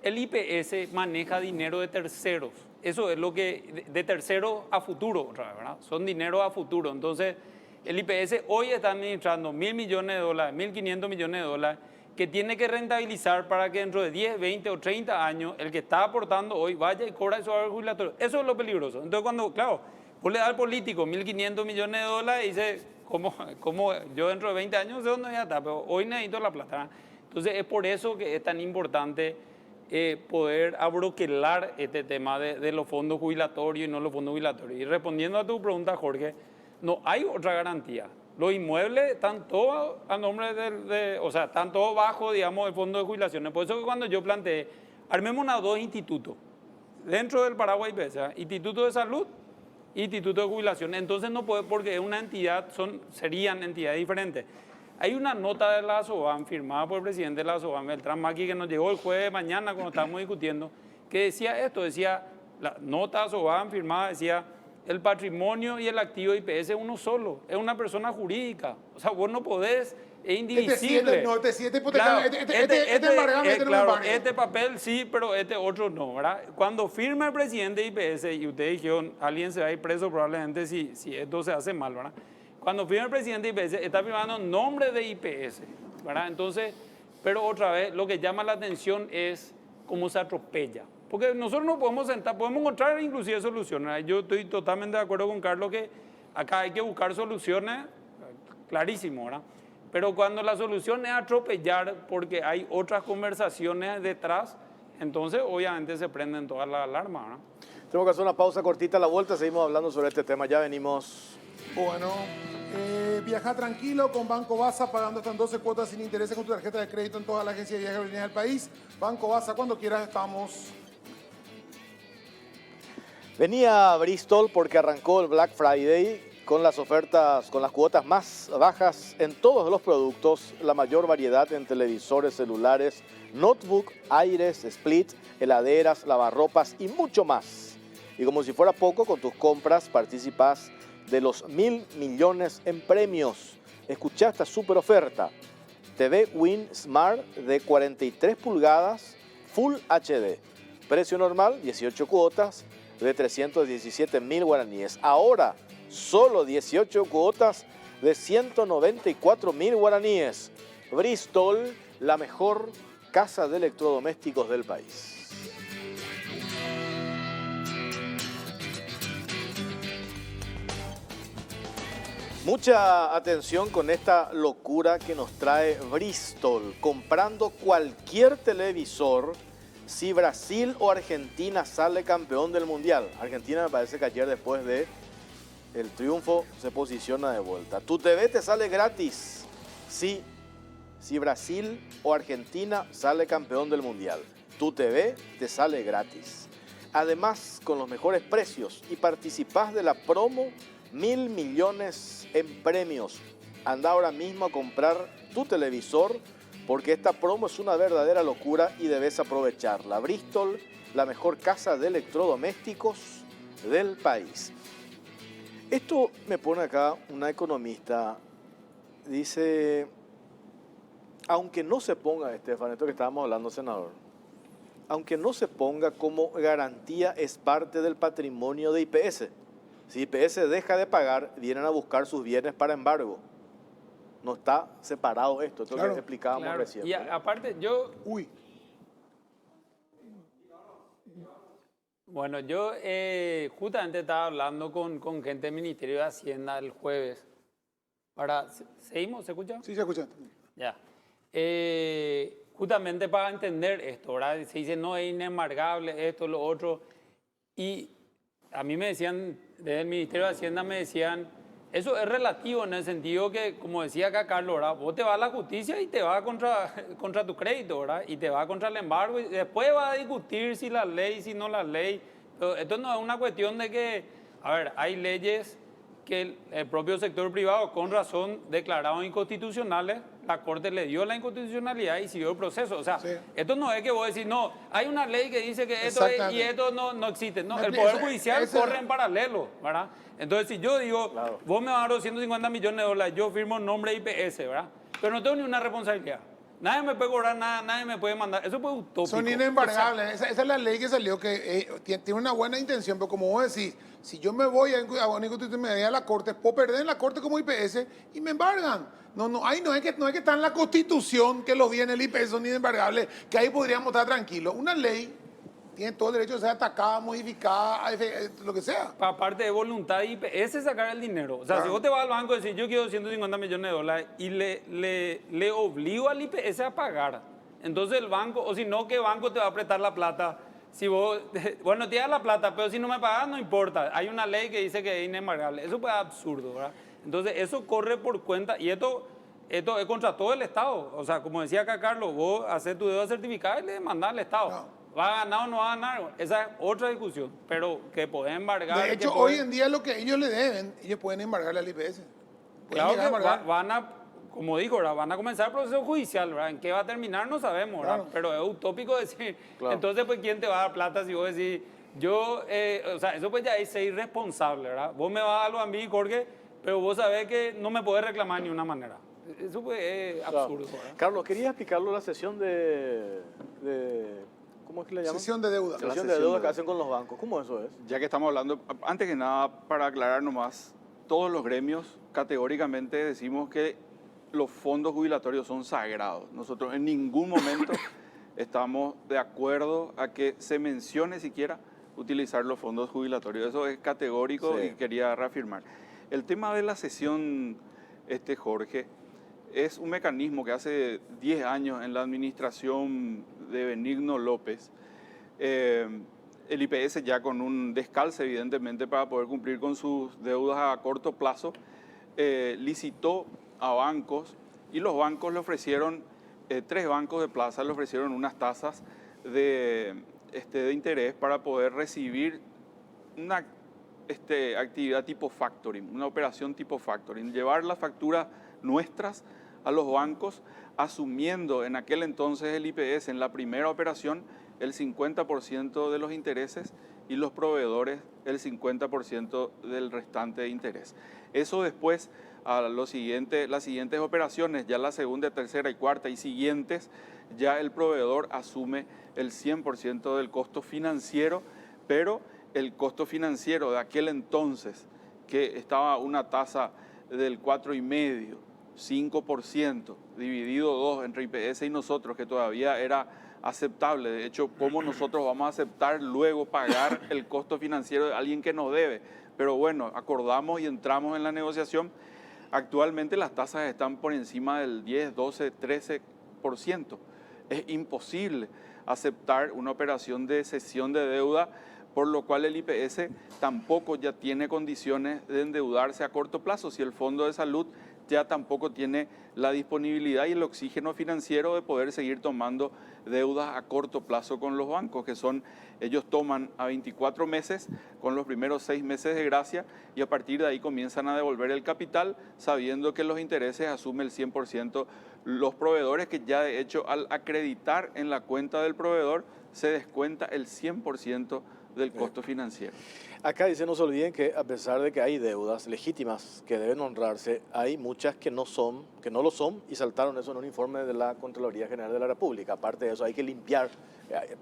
El IPS maneja dinero de terceros. Eso es lo que, de terceros a futuro, ¿verdad? Son dinero a futuro. Entonces, el IPS hoy está administrando 1.000 millones de dólares, 1.500 millones de dólares, que tiene que rentabilizar para que dentro de 10, 20 o 30 años, el que está aportando hoy vaya y cobra su haber jubilatorio. Eso es lo peligroso. Entonces, cuando, claro, vos le das al político 1.500 millones de dólares y dice, ¿cómo yo dentro de 20 años sé dónde voy a estar? Pero hoy necesito la plata, ¿verdad? Entonces, es por eso que es tan importante poder abroquelar este tema de los fondos jubilatorios y no los fondos jubilatorios. Y respondiendo a tu pregunta, Jorge, no hay otra garantía. Los inmuebles están todos a nombre o sea, están todos bajo, digamos, el fondo de jubilaciones. Por eso que cuando yo planteé, armemos dos institutos dentro del Paraguay IPS, Instituto de Salud e Instituto de Jubilación. Entonces no puede, porque es una entidad, serían entidades diferentes. Hay una nota de la ASOBAN firmada por el presidente de la ASOBAN, Beltrán Maqui, que nos llegó el jueves de mañana cuando estábamos discutiendo, que decía esto, decía, la nota ASOBAN firmada decía, el patrimonio y el activo de IPS es uno solo, es una persona jurídica. O sea, vos no podés, es indivisible. Este papel sí, pero este otro no, ¿verdad? Cuando firma el presidente de IPS, y ustedes dijeron, alguien se va a ir preso probablemente si esto se hace mal, ¿verdad? Cuando firma el presidente de IPS, está firmando en nombre de IPS, ¿verdad? Entonces, pero otra vez, lo que llama la atención es cómo se atropella. Porque nosotros no podemos sentar, podemos encontrar inclusive soluciones. Yo estoy totalmente de acuerdo con Carlos que acá hay que buscar soluciones, clarísimo, ¿verdad? Pero cuando la solución es atropellar porque hay otras conversaciones detrás, entonces obviamente se prenden todas las alarmas, ¿verdad? Tengo que hacer una pausa cortita a la vuelta, seguimos hablando sobre este tema, ya venimos. Bueno, viaja tranquilo con Banco Baza, pagando hasta en 12 cuotas sin intereses con tu tarjeta de crédito en toda la agencia de viajes del país. Banco Baza, cuando quieras estamos. Venía a Bristol porque arrancó el Black Friday con las ofertas, con las cuotas más bajas en todos los productos, la mayor variedad en televisores, celulares, notebook, aires, split, heladeras, lavarropas y mucho más. Y como si fuera poco, con tus compras participas de los 1.000 millones en premios. Escucha esta super oferta. TV Win Smart de 43 pulgadas Full HD. Precio normal, 18 cuotas de 317.000 guaraníes. Ahora, solo 18 cuotas de 194.000 guaraníes. Bristol, la mejor casa de electrodomésticos del país. Mucha atención con esta locura que nos trae Bristol, comprando cualquier televisor si Brasil o Argentina sale campeón del Mundial. Argentina me parece que ayer después de el triunfo se posiciona de vuelta. Tu TV te sale gratis si Brasil o Argentina sale campeón del Mundial. Tu TV te sale gratis. Además, con los mejores precios y participás de la promo 1.000 millones en premios. Anda ahora mismo a comprar tu televisor porque esta promo es una verdadera locura y debes aprovecharla. Bristol, la mejor casa de electrodomésticos del país. Esto me pone acá una economista, dice, aunque no se ponga, Estefan, esto que estábamos hablando, senador, aunque no se ponga como garantía, es parte del patrimonio de IPS. Si IPS deja de pagar, vienen a buscar sus bienes para embargo. No está separado esto, esto Claro, que explicábamos Claro. recién. Y aparte, yo Uy, Bueno, yo justamente estaba hablando con gente del Ministerio de Hacienda el jueves. ¿Seguimos? ¿Se escucha? sí, se escucha. Ya. Justamente para entender esto, ¿verdad? Se dice, no, es inembargable, esto, lo otro. Y a mí me decían, desde el Ministerio de Hacienda me decían, eso es relativo en el sentido que, como decía acá Carlos, ¿verdad? Vos te vas a la justicia y te vas contra tu crédito, ¿verdad? Y te vas contra el embargo y después vas a discutir si la ley, si no la ley. Pero esto no es una cuestión de que, a ver, hay leyes que el propio sector privado, con razón, declararon inconstitucionales, la Corte le dio la inconstitucionalidad y siguió el proceso. O sea, Sí. esto no es que vos decís, no, hay una ley que dice que esto es, y Exactamente. esto no existe. No, Me el expli- Poder ese- Judicial ese- corre en paralelo, ¿verdad? Entonces, si yo digo, Claro. vos me vas a dar 250 millones de dólares, yo firmo en nombre de IPS, ¿verdad? Pero no tengo ni una responsabilidad. Nadie me puede cobrar nada, nadie me puede mandar. Eso es utópico. Son inembargables. Esa es la ley que salió que tiene una buena intención, pero como vos decís, si yo me voy a una inconstitucionalidad a la Corte, puedo perder en la Corte como IPS y me embargan. No es que está en la Constitución que los bienes del IPS son inembargables, que ahí podríamos estar tranquilos. Una ley tiene todo el derecho de ser atacada, modificada, lo que sea. Aparte de voluntad de IPS sacar el dinero. O sea, si vos te vas al banco y decís, yo quiero 150 millones de dólares y le obligo al IPS a pagar, entonces el banco, o si no, ¿qué banco te va a prestar la plata? Si vos, bueno, te da la plata, pero si no me pagas, no importa. Hay una ley que dice que es inembargable. Eso es absurdo, ¿verdad? Entonces, eso corre por cuenta, y esto es contra todo el Estado. O sea, como decía acá Carlos, vos haces tu deuda certificada y le mandás al Estado. No. ¿Va a ganar o no va a ganar? Esa es otra discusión. Pero que podés embargar. De que hecho, podés- hoy en día lo que ellos le deben, ellos pueden embargarle al IPS. Pueden Claro llegar a que embargar. van a, como dijo, ¿verdad? Van a comenzar el proceso judicial, ¿verdad? ¿En qué va a terminar? No sabemos, ¿verdad? Claro. Pero es utópico decir, Claro. entonces, pues, ¿quién te va a dar plata si vos decís, yo, o sea, eso pues ya es ser irresponsable, ¿verdad? Vos me vas a dar algo a mí, Jorge, pero vos sabés que no me podés reclamar de ni una manera. Eso pues es Claro. absurdo, ¿verdad? Carlos, ¿querías explicarlo la sesión de ¿cómo es que le llaman? Sesión de deuda. Sesión de sesión deuda de que hacen con los bancos. ¿Cómo eso es? Ya que estamos hablando, antes que nada, para aclarar nomás, todos los gremios categóricamente decimos que los fondos jubilatorios son sagrados. Nosotros en ningún momento estamos de acuerdo a que se mencione siquiera utilizar los fondos jubilatorios. Eso es categórico Sí. y quería reafirmar. El tema de la sesión, Jorge, es un mecanismo que hace 10 años en la administración de Benigno López, el IPS ya con un descalce evidentemente para poder cumplir con sus deudas a corto plazo, licitó a bancos y los bancos le ofrecieron, 3 bancos de plaza le ofrecieron unas tasas de interés para poder recibir una actividad tipo factoring, una operación tipo factoring, llevar las facturas nuestras a los bancos, asumiendo en aquel entonces el IPS en la primera operación el 50% de los intereses y los proveedores el 50% del restante de interés. Eso después, a las siguientes operaciones, ya la segunda, tercera y cuarta y siguientes, ya el proveedor asume el 100% del costo financiero, pero el costo financiero de aquel entonces, que estaba una tasa del 4,5%, 5%, dividido 2 entre IPS y nosotros, que todavía era aceptable. De hecho, ¿cómo nosotros vamos a aceptar luego pagar el costo financiero de alguien que nos debe? Pero bueno, acordamos y entramos en la negociación. Actualmente las tasas están por encima del 10, 12, 13%. Es imposible aceptar una operación de cesión de deuda, por lo cual el IPS tampoco ya tiene condiciones de endeudarse a corto plazo. Si el Fondo de Salud ya tampoco tiene la disponibilidad y el oxígeno financiero de poder seguir tomando deudas a corto plazo con los bancos, que son, ellos toman a 24 meses con los primeros 6 meses de gracia y a partir de ahí comienzan a devolver el capital sabiendo que los intereses asume el 100% los proveedores, que ya de hecho al acreditar en la cuenta del proveedor se descuenta el 100% del costo financiero. Acá dice, no se olviden que a pesar de que hay deudas legítimas que deben honrarse, hay muchas que no lo son y saltaron eso en un informe de la Contraloría General de la República. Aparte de eso, hay que limpiar,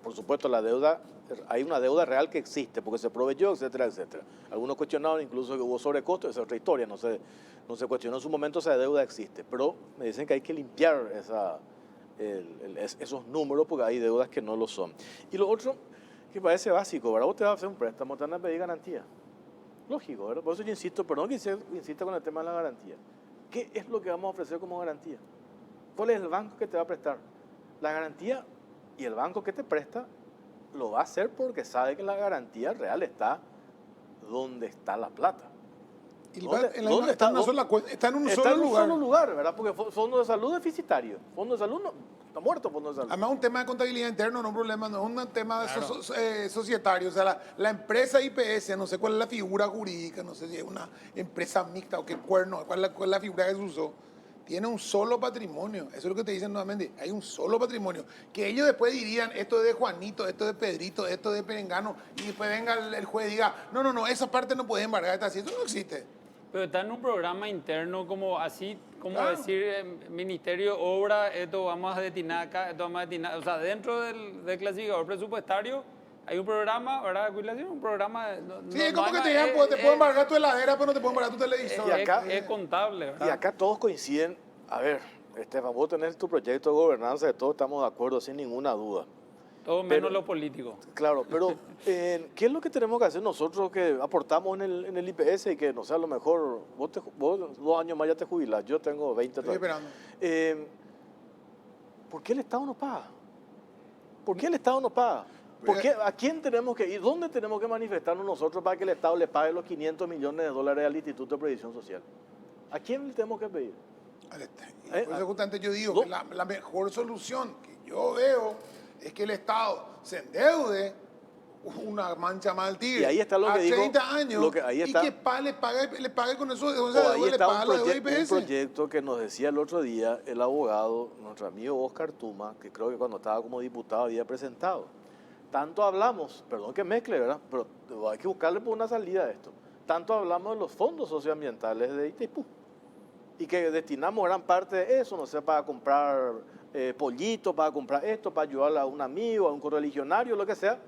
por supuesto, la deuda, hay una deuda real que existe porque se proveyó, etcétera, etcétera. Algunos cuestionaron incluso que hubo sobrecosto, esa es otra historia, no se cuestionó en su momento, esa deuda existe, pero me dicen que hay que limpiar esos números porque hay deudas que no lo son. Y lo otro que parece básico, ¿verdad? Vos te vas a hacer un préstamo, te van a pedir garantía. Lógico, ¿verdad? Por eso yo insisto, perdón que insista con el tema de la garantía. ¿Qué es lo que vamos a ofrecer como garantía? ¿Cuál es el banco que te va a prestar? La garantía y el banco que te presta lo va a hacer porque sabe que la garantía real está donde está la plata. Está en un solo lugar, ¿verdad? Porque fondo de salud deficitario. Fondo de salud no, está muerto fondo de salud. Además, un tema de contabilidad interna no es un problema, no es un tema societario. O sea, la empresa IPS, no sé cuál es la figura jurídica, no sé si es una empresa mixta o qué cuerno, cuál es la figura que se usó. Tiene un solo patrimonio. Eso es lo que te dicen nuevamente. Hay un solo patrimonio. Que ellos después dirían, esto es de Juanito, esto es de Pedrito, esto es de Perengano, y después venga el juez y diga, no, esa parte no puede embargar, eso no existe. Pero está en un programa interno como así, como Claro. decir, Ministerio Obra, esto vamos a destinar acá, esto vamos a destinar. O sea, dentro del clasificador presupuestario hay un programa, ¿verdad? Un programa. Sí, es como que te digan, te puedo embargar tu heladera, pero no te puedo embargar tu televisor. Y acá- es contable, ¿verdad? Y acá todos coinciden, a ver, Estefan, vos tenés tu proyecto de gobernanza, de todos estamos de acuerdo, sin ninguna duda. Todo menos lo político. Claro, pero ¿qué es lo que tenemos que hacer nosotros que aportamos en el IPS y que, no sé, a lo mejor vos 2 años más ya te jubilás, yo tengo 20 Estoy todavía. esperando. ¿Por qué el Estado no paga? ¿Por qué el Estado no paga? ¿A quién tenemos que ir? ¿Dónde tenemos que manifestarnos nosotros para que el Estado le pague los 500 millones de dólares al Instituto de Previsión Social? ¿A quién le tenemos que pedir? Por eso justamente yo digo que la mejor solución que yo veo es que el Estado se endeude una mancha más al tigre Y ahí está lo que a digo, 30 años ahí está. y que le pague con eso, O ahí le está paga la deuda un IPS. proyecto que nos decía el otro día el abogado, nuestro amigo Oscar Tuma, que creo que cuando estaba como diputado había presentado. Tanto hablamos, perdón que mezcle, ¿verdad? Pero hay que buscarle por una salida a esto. Tanto hablamos de los fondos socioambientales de Itaipú y que destinamos gran parte de eso, no sé, para comprar pollitos, para comprar esto, para ayudar a un amigo, a un correligionario, lo que sea.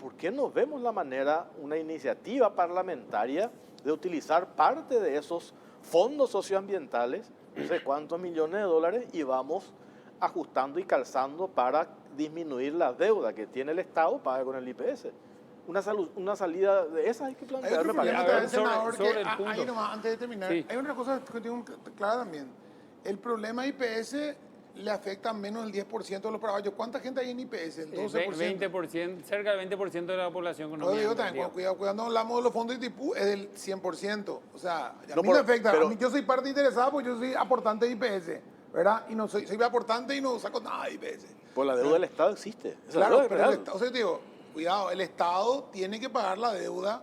¿Por qué no vemos la manera, una iniciativa parlamentaria de utilizar parte de esos fondos socioambientales, no sé cuántos millones de dólares, y vamos ajustando y calzando para disminuir la deuda que tiene el Estado paga con el IPS? Una salida de esas hay que Hay plantear, otro me parece. A problema ver, también, senador, sobre que el punto. ahí nomás, antes de terminar, Sí. hay una cosa que tengo clara también. El problema IPS le afecta menos del 10% de los paraguayos. ¿Cuánta gente hay en IPS? El 12%. 20%, cerca del 20% de la población con Yo digo también, cuando hablamos de los fondos de ITIPU, es del 100%. O sea, a No, mí me afecta. pero- A mí, yo soy parte interesada porque yo soy aportante de IPS, ¿verdad? Y no soy aportante y no saco nada de IPS. Pues la deuda del Estado existe. Esa Claro, deuda es pero real. o sea, yo te digo, cuidado, el Estado tiene que pagar la deuda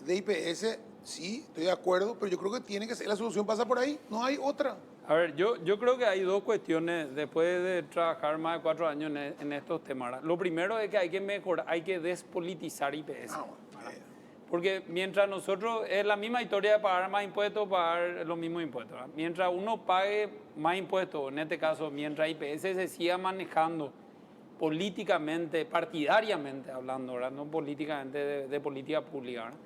de IPS, sí, estoy de acuerdo, pero yo creo que tiene que ser, la solución pasa por ahí, no hay otra. A ver, yo creo que hay dos cuestiones después de trabajar más de 4 años en estos temas. ¿Verdad? Lo primero es que hay que mejorar, hay que despolitizar IPS. Ah, bueno, Porque mientras nosotros, es la misma historia de pagar más impuestos, pagar los mismos impuestos. ¿Verdad? Mientras uno pague más impuestos, en este caso, mientras IPS se siga manejando políticamente, partidariamente hablando, ¿verdad? No políticamente de política pública, ¿verdad?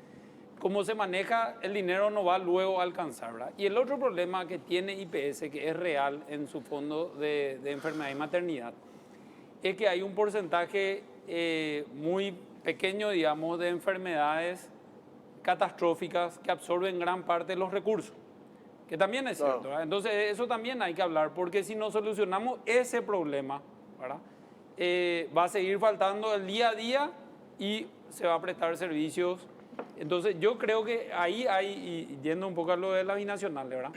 Como se maneja, el dinero no va luego a alcanzar, ¿verdad? Y el otro problema que tiene IPS, que es real en su fondo de enfermedad y maternidad, es que hay un porcentaje muy pequeño, digamos, de enfermedades catastróficas que absorben gran parte de los recursos, que también es cierto, ¿verdad? Entonces eso también hay que hablar, porque si no solucionamos ese problema, ¿verdad? Va a seguir faltando el día a día y se va a prestar servicios. Entonces yo creo que ahí hay, y yendo un poco a lo de las binacionales, ¿verdad?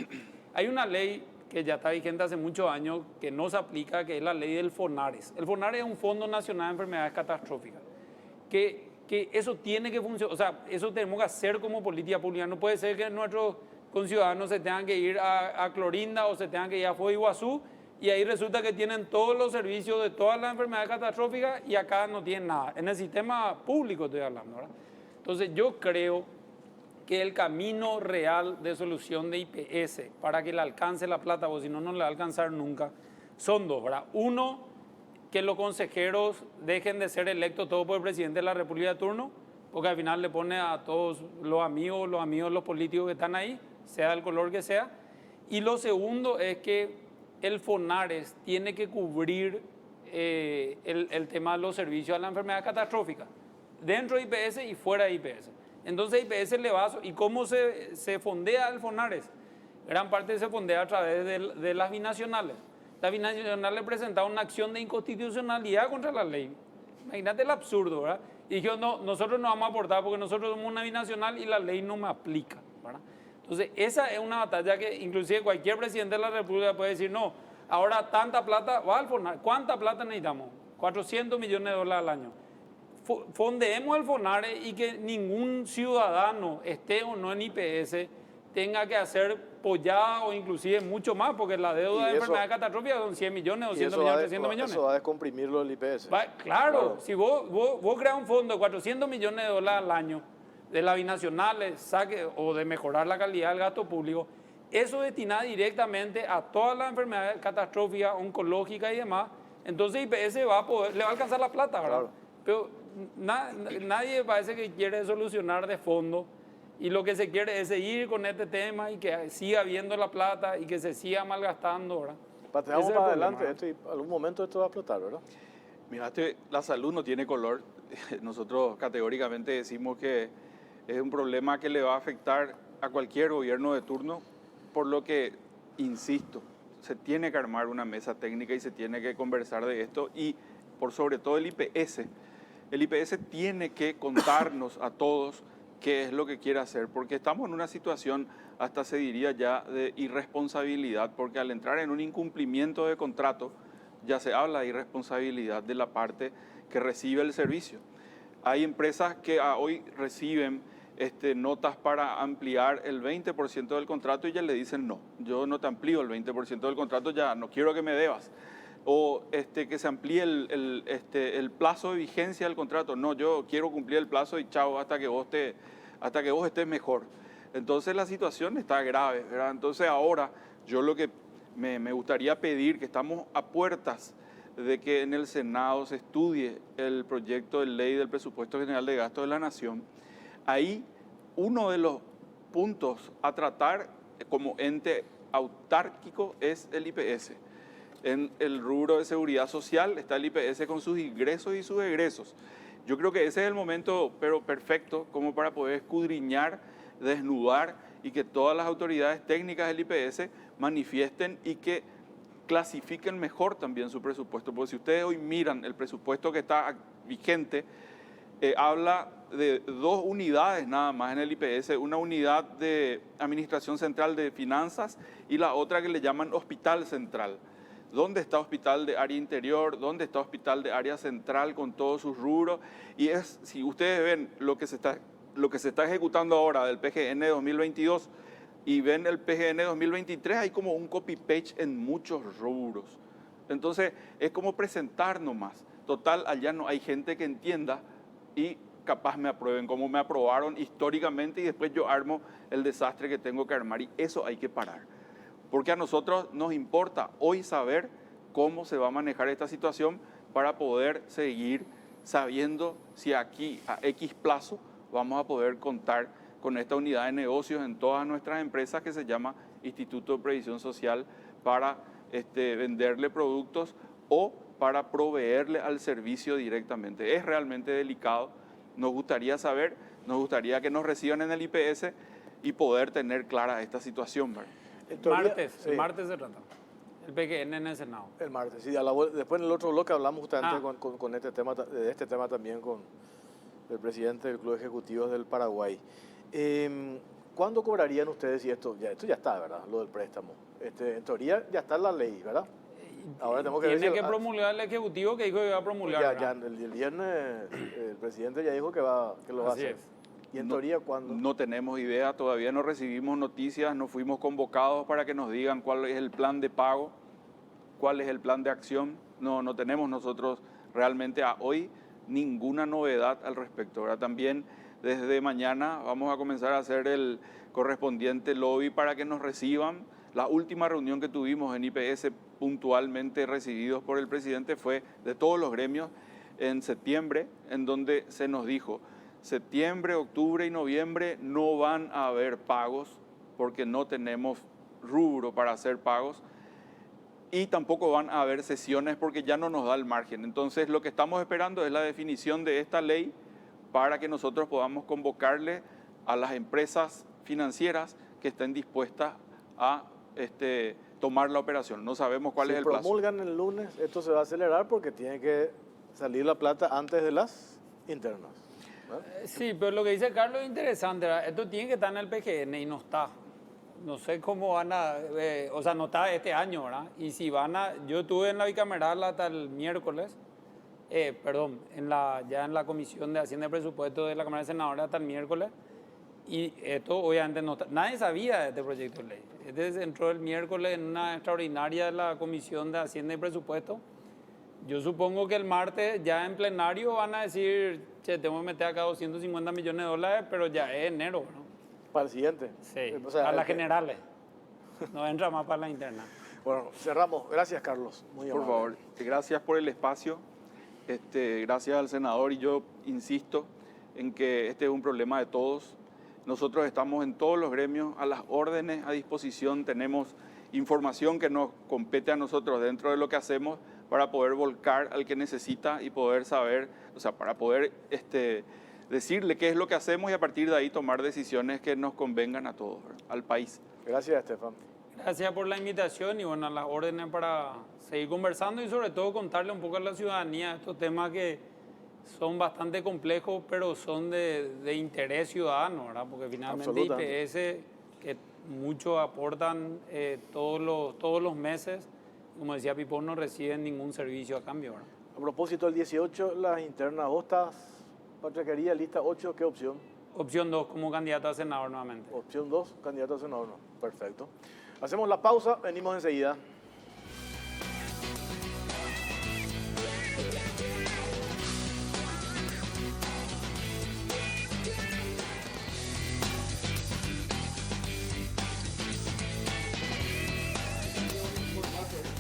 Hay una ley que ya está vigente hace muchos años que no se aplica, que es la ley del FONARES. El FONARES es un Fondo Nacional de Enfermedades Catastróficas, que eso tiene que funcionar, o sea, eso tenemos que hacer como política pública. No puede ser que nuestros conciudadanos se tengan que ir a Clorinda o se tengan que ir a Foz de Iguazú y ahí resulta que tienen todos los servicios de todas las enfermedades catastróficas y acá no tienen nada. En el sistema público estoy hablando, ¿verdad? Entonces yo creo que el camino real de solución de IPS para que le alcance la plata, porque si no, no le va a alcanzar nunca, son dos, ¿verdad? Uno, que los consejeros dejen de ser electos todos por el presidente de la República de turno, porque al final le pone a todos los amigos de los políticos que están ahí, sea del color que sea. Y lo segundo es que el FONARES tiene que cubrir el tema de los servicios a la enfermedad catastrófica, dentro de IPS y fuera de IPS. Entonces IPS le va, ¿y cómo se fondea el FONARES? Gran parte se fondea a través de las binacionales. Las binacionales presentaron una acción de inconstitucionalidad contra la ley. Imagínate el absurdo, ¿verdad? Y dijeron, no, nosotros no vamos a aportar porque nosotros somos una binacional y la ley no me aplica, ¿verdad? Entonces esa es una batalla que inclusive cualquier presidente de la República puede decir, no, ahora tanta plata va al FONARES. ¿Cuánta plata necesitamos? 400 millones de dólares al año. Fondeemos el FONARES y que ningún ciudadano, esté o no en IPS, tenga que hacer pollada o inclusive mucho más, porque la deuda de enfermedad catastrófica son 100 millones, 200 millones, 300 millones. Eso va a descomprimirlo el IPS. Claro, si vos creas un fondo de 400 millones de dólares al año, de las binacionales, o de mejorar la calidad del gasto público, eso destinado directamente a todas las enfermedades catastróficas, oncológicas y demás, entonces IPS le va a alcanzar la plata, ¿verdad? Claro. Pero nadie parece que quiere solucionar de fondo y lo que se quiere es seguir con este tema y que siga habiendo la plata y que se siga malgastando, ¿verdad? Pateamos para adelante, algún momento esto va a explotar, ¿verdad? Mira, la salud no tiene color. Nosotros categóricamente decimos que es un problema que le va a afectar a cualquier gobierno de turno, por lo que, insisto, se tiene que armar una mesa técnica y se tiene que conversar de esto y por sobre todo el IPS. El IPS tiene que contarnos a todos qué es lo que quiere hacer, porque estamos en una situación, hasta se diría ya, de irresponsabilidad, porque al entrar en un incumplimiento de contrato, ya se habla de irresponsabilidad de la parte que recibe el servicio. Hay empresas que hoy reciben notas para ampliar el 20% del contrato y ya le dicen no, yo no te amplío el 20% del contrato, ya no quiero que me debas. O que se amplíe el plazo de vigencia del contrato. No, yo quiero cumplir el plazo y chao, hasta que vos estés mejor. Entonces la situación está grave, ¿verdad? Entonces ahora yo lo que me gustaría pedir, que estamos a puertas de que en el Senado se estudie el proyecto de ley del Presupuesto General de Gasto de la Nación. Ahí uno de los puntos a tratar como ente autárquico es el IPS. En el rubro de seguridad social está el IPS con sus ingresos y sus egresos. Yo creo que ese es el momento, pero perfecto, como para poder escudriñar, desnudar y que todas las autoridades técnicas del IPS manifiesten y que clasifiquen mejor también su presupuesto. Porque si ustedes hoy miran el presupuesto que está vigente, habla de 2 unidades nada más en el IPS, una unidad de Administración Central de Finanzas y la otra que le llaman Hospital Central. ¿Dónde está Hospital de Área Interior? ¿Dónde está Hospital de Área Central con todos sus rubros? Y si ustedes ven lo que se está ejecutando ahora del PGN 2022 y ven el PGN 2023, hay como un copy-paste en muchos rubros. Entonces, es como presentar nomás. Total, allá no hay gente que entienda y capaz me aprueben como me aprobaron históricamente y después yo armo el desastre que tengo que armar y eso hay que parar. Porque a nosotros nos importa hoy saber cómo se va a manejar esta situación para poder seguir sabiendo si aquí a X plazo vamos a poder contar con esta unidad de negocios en todas nuestras empresas que se llama Instituto de Previsión Social para venderle productos o para proveerle al servicio directamente. Es realmente delicado. Nos gustaría saber, nos gustaría que nos reciban en el IPS y poder tener clara esta situación, ¿verdad? El martes se trata. El PGN en el Senado. El martes, sí. Después en el otro bloque hablamos justamente con de este tema también con el presidente del Club de Ejecutivos del Paraguay. ¿Cuándo cobrarían ustedes? Y esto ya está, ¿verdad? Lo del préstamo. En teoría ya está en la ley, ¿verdad? Ahora tenemos que ver Tiene que promulgar el Ejecutivo que dijo que iba a promulgar. Ya el viernes el presidente ya dijo que lo va a hacer. Es. ¿Y en teoría cuándo? No tenemos idea, todavía no recibimos noticias, no fuimos convocados para que nos digan cuál es el plan de pago. cuál es el plan de acción. No tenemos nosotros realmente a hoy ninguna novedad al respecto. Ahora también desde mañana vamos a comenzar a hacer el correspondiente lobby para que nos reciban. La última reunión que tuvimos en IPS puntualmente recibidos por el presidente fue de todos los gremios en septiembre, en donde se nos dijo, septiembre, octubre y noviembre no van a haber pagos porque no tenemos rubro para hacer pagos y tampoco van a haber sesiones porque ya no nos da el margen. Entonces lo que estamos esperando es la definición de esta ley para que nosotros podamos convocarle a las empresas financieras que estén dispuestas a tomar la operación. No sabemos cuál es el plazo. Si promulgan el lunes, esto se va a acelerar porque tiene que salir la plata antes de las internas. Sí, pero lo que dice Carlos es interesante, ¿verdad? Esto tiene que estar en el PGN y no está. No sé cómo van a, o sea, no está este año, ¿verdad? Y si van a, yo estuve en la bicameral hasta el miércoles, ya en la Comisión de Hacienda y Presupuesto de la Cámara de Senadores hasta el miércoles, y esto obviamente no está, nadie sabía de este proyecto de ley. Este entró el miércoles en una extraordinaria de la Comisión de Hacienda y Presupuesto. Yo supongo que el martes ya en plenario van a decir, che, tengo que meter acá 250 millones de dólares, pero ya es enero, ¿no? Para el siguiente. Sí, O sea, para las generales. No entra más para la interna. Bueno, cerramos. Gracias, Carlos. Muy Por amable. favor, gracias por el espacio. Gracias al senador y yo insisto en que este es un problema de todos. Nosotros estamos en todos los gremios a las órdenes, a disposición. Tenemos información que nos compete a nosotros dentro de lo que hacemos para poder volcar al que necesita y poder saber, o sea, para poder decirle qué es lo que hacemos y a partir de ahí tomar decisiones que nos convengan a todos, ¿verdad? Al país. Gracias, Estefan. Gracias por la invitación y bueno, a las órdenes para seguir conversando y sobre todo contarle un poco a la ciudadanía estos temas que son bastante complejos, pero son de interés ciudadano, ¿verdad? Porque finalmente IPS, que muchos aportan todos los meses, como decía Pipón, no reciben ningún servicio a cambio, ¿verdad? A propósito del 18, las internas, vos estás, Patriquería, lista 8, ¿qué opción? Opción 2, como candidato a senador nuevamente. Opción 2, candidato a senador, no. Perfecto. Hacemos la pausa, venimos enseguida.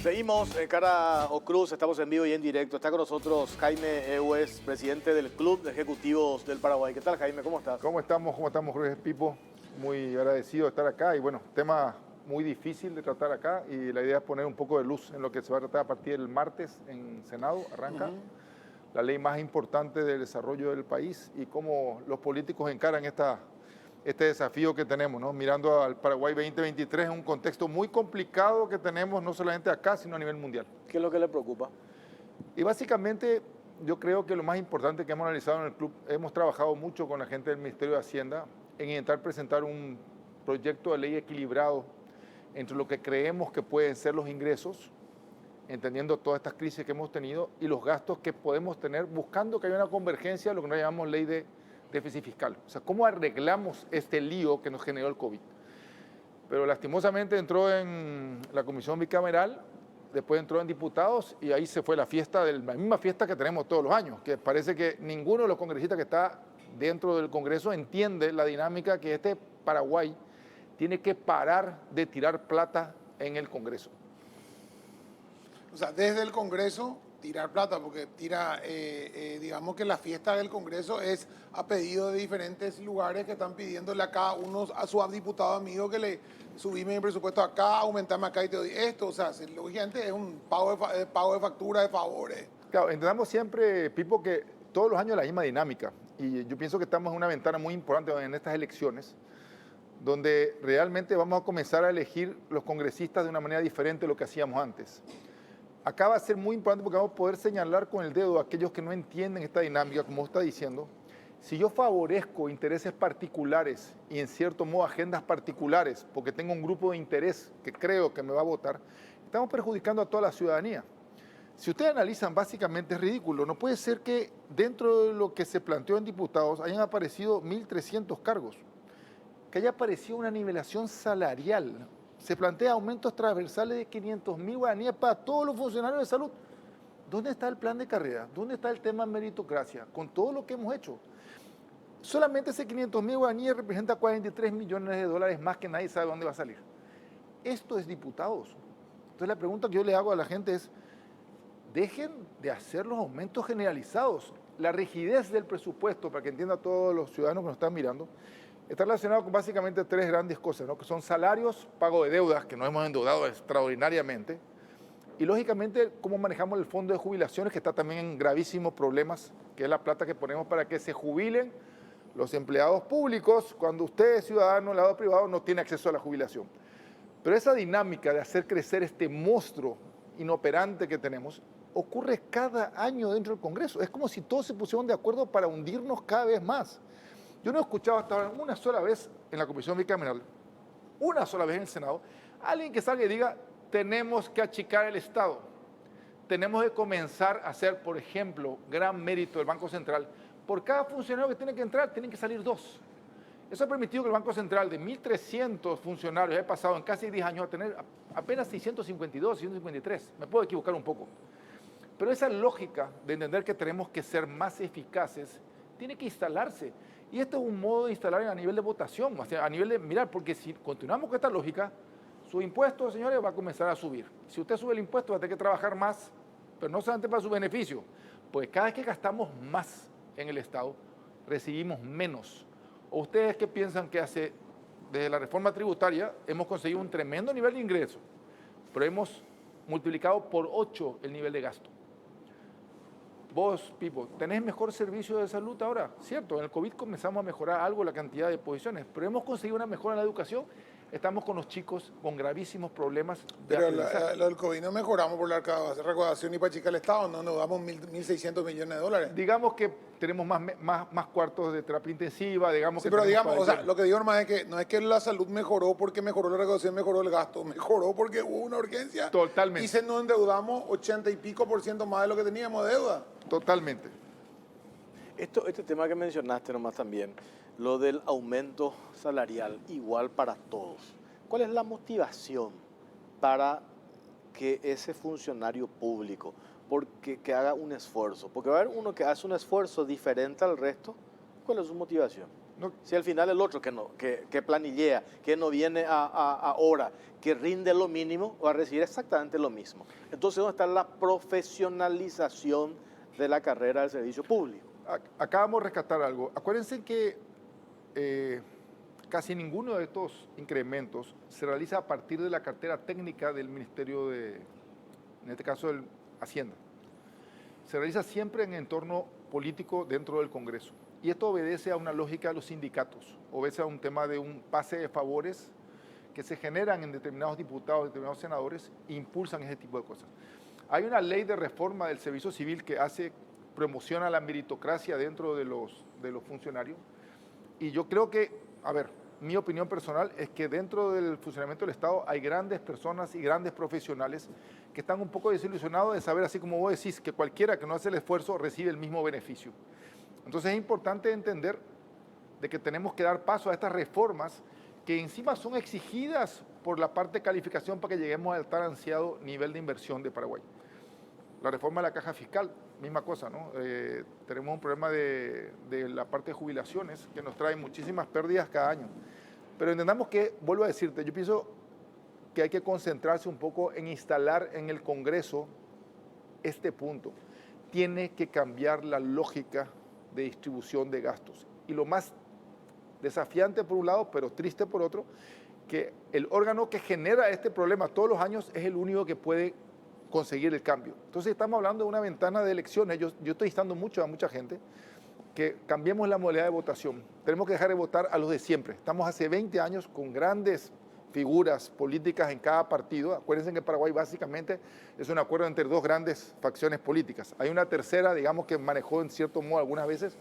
Seguimos en Cara o Cruz, estamos en vivo y en directo. Está con nosotros Jaime Egues, presidente del Club de Ejecutivos del Paraguay. ¿Qué tal, Jaime? ¿Cómo estás? ¿Cómo estamos? ¿Cómo estamos, Jorge Pipo? Muy agradecido de estar acá y bueno, tema muy difícil de tratar acá y la idea es poner un poco de luz en lo que se va a tratar a partir del martes en Senado, arranca la ley más importante del desarrollo del país y cómo los políticos encaran este desafío que tenemos, ¿no? Mirando al Paraguay 2023 en un contexto muy complicado que tenemos no solamente acá, sino a nivel mundial. ¿Qué es lo que le preocupa? Y básicamente yo creo que lo más importante que hemos analizado en el club, hemos trabajado mucho con la gente del Ministerio de Hacienda en intentar presentar un proyecto de ley equilibrado entre lo que creemos que pueden ser los ingresos, entendiendo todas estas crisis que hemos tenido, y los gastos que podemos tener, buscando que haya una convergencia de lo que nos llamamos ley de déficit fiscal. O sea, ¿cómo arreglamos este lío que nos generó el COVID? Pero lastimosamente entró en la comisión bicameral, después entró en diputados y ahí se fue la misma fiesta que tenemos todos los años, que parece que ninguno de los congresistas que está dentro del Congreso entiende la dinámica que este Paraguay tiene que parar de tirar plata en el Congreso. O sea, desde el Congreso tirar plata, porque digamos que la fiesta del Congreso es a pedido de diferentes lugares que están pidiéndole a cada uno, a su diputado amigo, que le subime el presupuesto acá, aumentame acá y te doy esto. O sea, lógicamente es un pago de factura, de favores. Claro, entendamos siempre, Pipo, que todos los años la misma dinámica. Y yo pienso que estamos en una ventana muy importante en estas elecciones, donde realmente vamos a comenzar a elegir los congresistas de una manera diferente de lo que hacíamos antes. Acá va a ser muy importante porque vamos a poder señalar con el dedo a aquellos que no entienden esta dinámica, como está diciendo. Si yo favorezco intereses particulares y en cierto modo agendas particulares, porque tengo un grupo de interés que creo que me va a votar, estamos perjudicando a toda la ciudadanía. Si ustedes analizan, básicamente es ridículo. No puede ser que dentro de lo que se planteó en diputados hayan aparecido 1.300 cargos, que haya aparecido una nivelación salarial se plantea aumentos transversales de 500.000 guaraníes para todos los funcionarios de salud. ¿Dónde está el plan de carrera? ¿Dónde está el tema meritocracia? Con todo lo que hemos hecho. Solamente ese 500.000 guaraníes representa 43 millones de dólares más que nadie sabe dónde va a salir. Esto es diputados. Entonces la pregunta que yo le hago a la gente es, dejen de hacer los aumentos generalizados. La rigidez del presupuesto, para que entienda todos los ciudadanos que nos están mirando, está relacionado con básicamente tres grandes cosas, ¿no? Que son salarios, pago de deudas, que nos hemos endeudado extraordinariamente, y lógicamente cómo manejamos el fondo de jubilaciones, que está también en gravísimos problemas, que es la plata que ponemos para que se jubilen los empleados públicos cuando usted, ciudadano, del lado privado, no tiene acceso a la jubilación. Pero esa dinámica de hacer crecer este monstruo inoperante que tenemos ocurre cada año dentro del Congreso. Es como si todos se pusieran de acuerdo para hundirnos cada vez más. Yo no he escuchado hasta ahora una sola vez en la Comisión Bicameral, una sola vez en el Senado, alguien que salga y diga, tenemos que achicar el Estado. Tenemos que comenzar a hacer, por ejemplo, gran mérito del Banco Central. Por cada funcionario que tiene que entrar, tienen que salir 2. Eso ha permitido que el Banco Central, de 1.300 funcionarios, haya pasado en casi 10 años a tener apenas 652, 653. Me puedo equivocar un poco. Pero esa lógica de entender que tenemos que ser más eficaces tiene que instalarse. Y este es un modo de instalar a nivel de votación, o sea, a nivel de mirar, porque si continuamos con esta lógica, su impuesto, señores, va a comenzar a subir. Si usted sube el impuesto, va a tener que trabajar más, pero no solamente para su beneficio, pues cada vez que gastamos más en el Estado, recibimos menos. ¿O ustedes qué piensan que desde la reforma tributaria hemos conseguido un tremendo nivel de ingreso, pero hemos multiplicado por 8 el nivel de gasto? Vos, Pipo, tenés mejor servicio de salud ahora, cierto, en el COVID comenzamos a mejorar algo la cantidad de posiciones, pero hemos conseguido una mejora en la educación. Estamos con los chicos con gravísimos problemas de aprendizaje. Lo del COVID no mejoramos por la recaudación y para achicar el Estado, no nos damos 1.600 millones de dólares. Digamos que tenemos más cuartos de terapia intensiva, digamos Sí, que pero tenemos digamos, o para sea, lo que digo nomás es que no es que la salud mejoró porque mejoró la recaudación, mejoró el gasto, mejoró porque hubo una urgencia. Totalmente. Y se nos endeudamos 80 y pico % más de lo que teníamos de deuda. Totalmente. Este tema que mencionaste nomás también, lo del aumento salarial igual para todos. ¿Cuál es la motivación para que ese funcionario público, que haga un esfuerzo? Porque va a haber uno que hace un esfuerzo diferente al resto. ¿Cuál es su motivación? No, Si al final el otro que planillea, que no viene a hora, que rinde lo mínimo, va a recibir exactamente lo mismo. Entonces, ¿dónde está la profesionalización de la carrera del servicio público? acá vamos a rescatar algo. Acuérdense que casi ninguno de estos incrementos se realiza a partir de la cartera técnica del Ministerio en este caso, del Hacienda. Se realiza siempre en entorno político dentro del Congreso. Y esto obedece a una lógica de los sindicatos, obedece a un tema de un pase de favores que se generan en determinados diputados, determinados senadores, e impulsan ese tipo de cosas. Hay una ley de reforma del servicio civil que promociona la meritocracia dentro de los funcionarios. Y yo creo que, a ver, mi opinión personal es que dentro del funcionamiento del Estado hay grandes personas y grandes profesionales que están un poco desilusionados de saber, así como vos decís, que cualquiera que no hace el esfuerzo recibe el mismo beneficio. Entonces es importante entender de que tenemos que dar paso a estas reformas que encima son exigidas por la parte de calificación para que lleguemos al tan ansiado nivel de inversión de Paraguay. La reforma de la caja fiscal, misma cosa, ¿no? Tenemos un problema de la parte de jubilaciones que nos trae muchísimas pérdidas cada año. Pero entendamos que, vuelvo a decirte, yo pienso que hay que concentrarse un poco en instalar en el Congreso este punto. Tiene que cambiar la lógica de distribución de gastos. Y lo más desafiante por un lado, pero triste por otro, que el órgano que genera este problema todos los años es el único que puede conseguir el cambio. Entonces estamos hablando de una ventana de elecciones. Yo estoy instando mucho a mucha gente que cambiemos la modalidad de votación. Tenemos que dejar de votar a los de siempre. Estamos hace 20 años con grandes figuras políticas en cada partido. Acuérdense que Paraguay básicamente es un acuerdo entre dos grandes facciones políticas. Hay una tercera, digamos, que manejó en cierto modo algunas veces,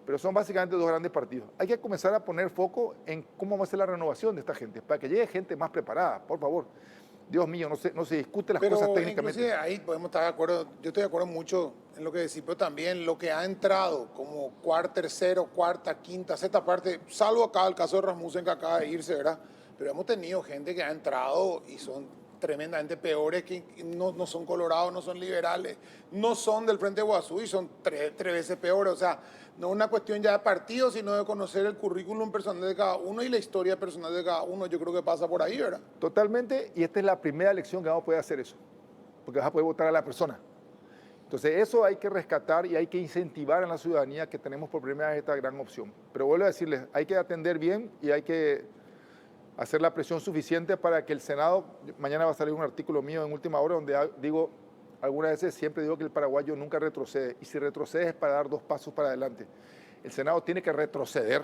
pero son básicamente dos grandes partidos. Hay que comenzar a poner foco en cómo va a ser la renovación de esta gente, para que llegue gente más preparada, por favor. Dios mío, no se discute las Pero cosas técnicamente. inclusive ahí podemos estar de acuerdo, yo estoy de acuerdo mucho en lo que decís, pero también lo que ha entrado como tercero, cuarta, quinta, sexta parte, salvo acá el caso de Rasmussen que acaba de irse, ¿verdad? Pero hemos tenido gente que ha entrado y son tremendamente peores, que no son colorados, no son liberales, no son del Frente Guazú y son tres veces peores. O sea, no es una cuestión ya de partido, sino de conocer el currículum personal de cada uno y la historia personal de cada uno. Yo creo que pasa por ahí, ¿verdad? Totalmente, y esta es la primera elección que vamos a poder hacer eso, porque vas a poder votar a la persona. Entonces eso hay que rescatar y hay que incentivar a la ciudadanía que tenemos por primera vez esta gran opción. Pero vuelvo a decirles, hay que atender bien y hay que hacer la presión suficiente para que el Senado, mañana va a salir un artículo mío en Última Hora donde digo, algunas veces siempre digo que el paraguayo nunca retrocede, y si retrocede es para dar 2 pasos para adelante. El Senado tiene que retroceder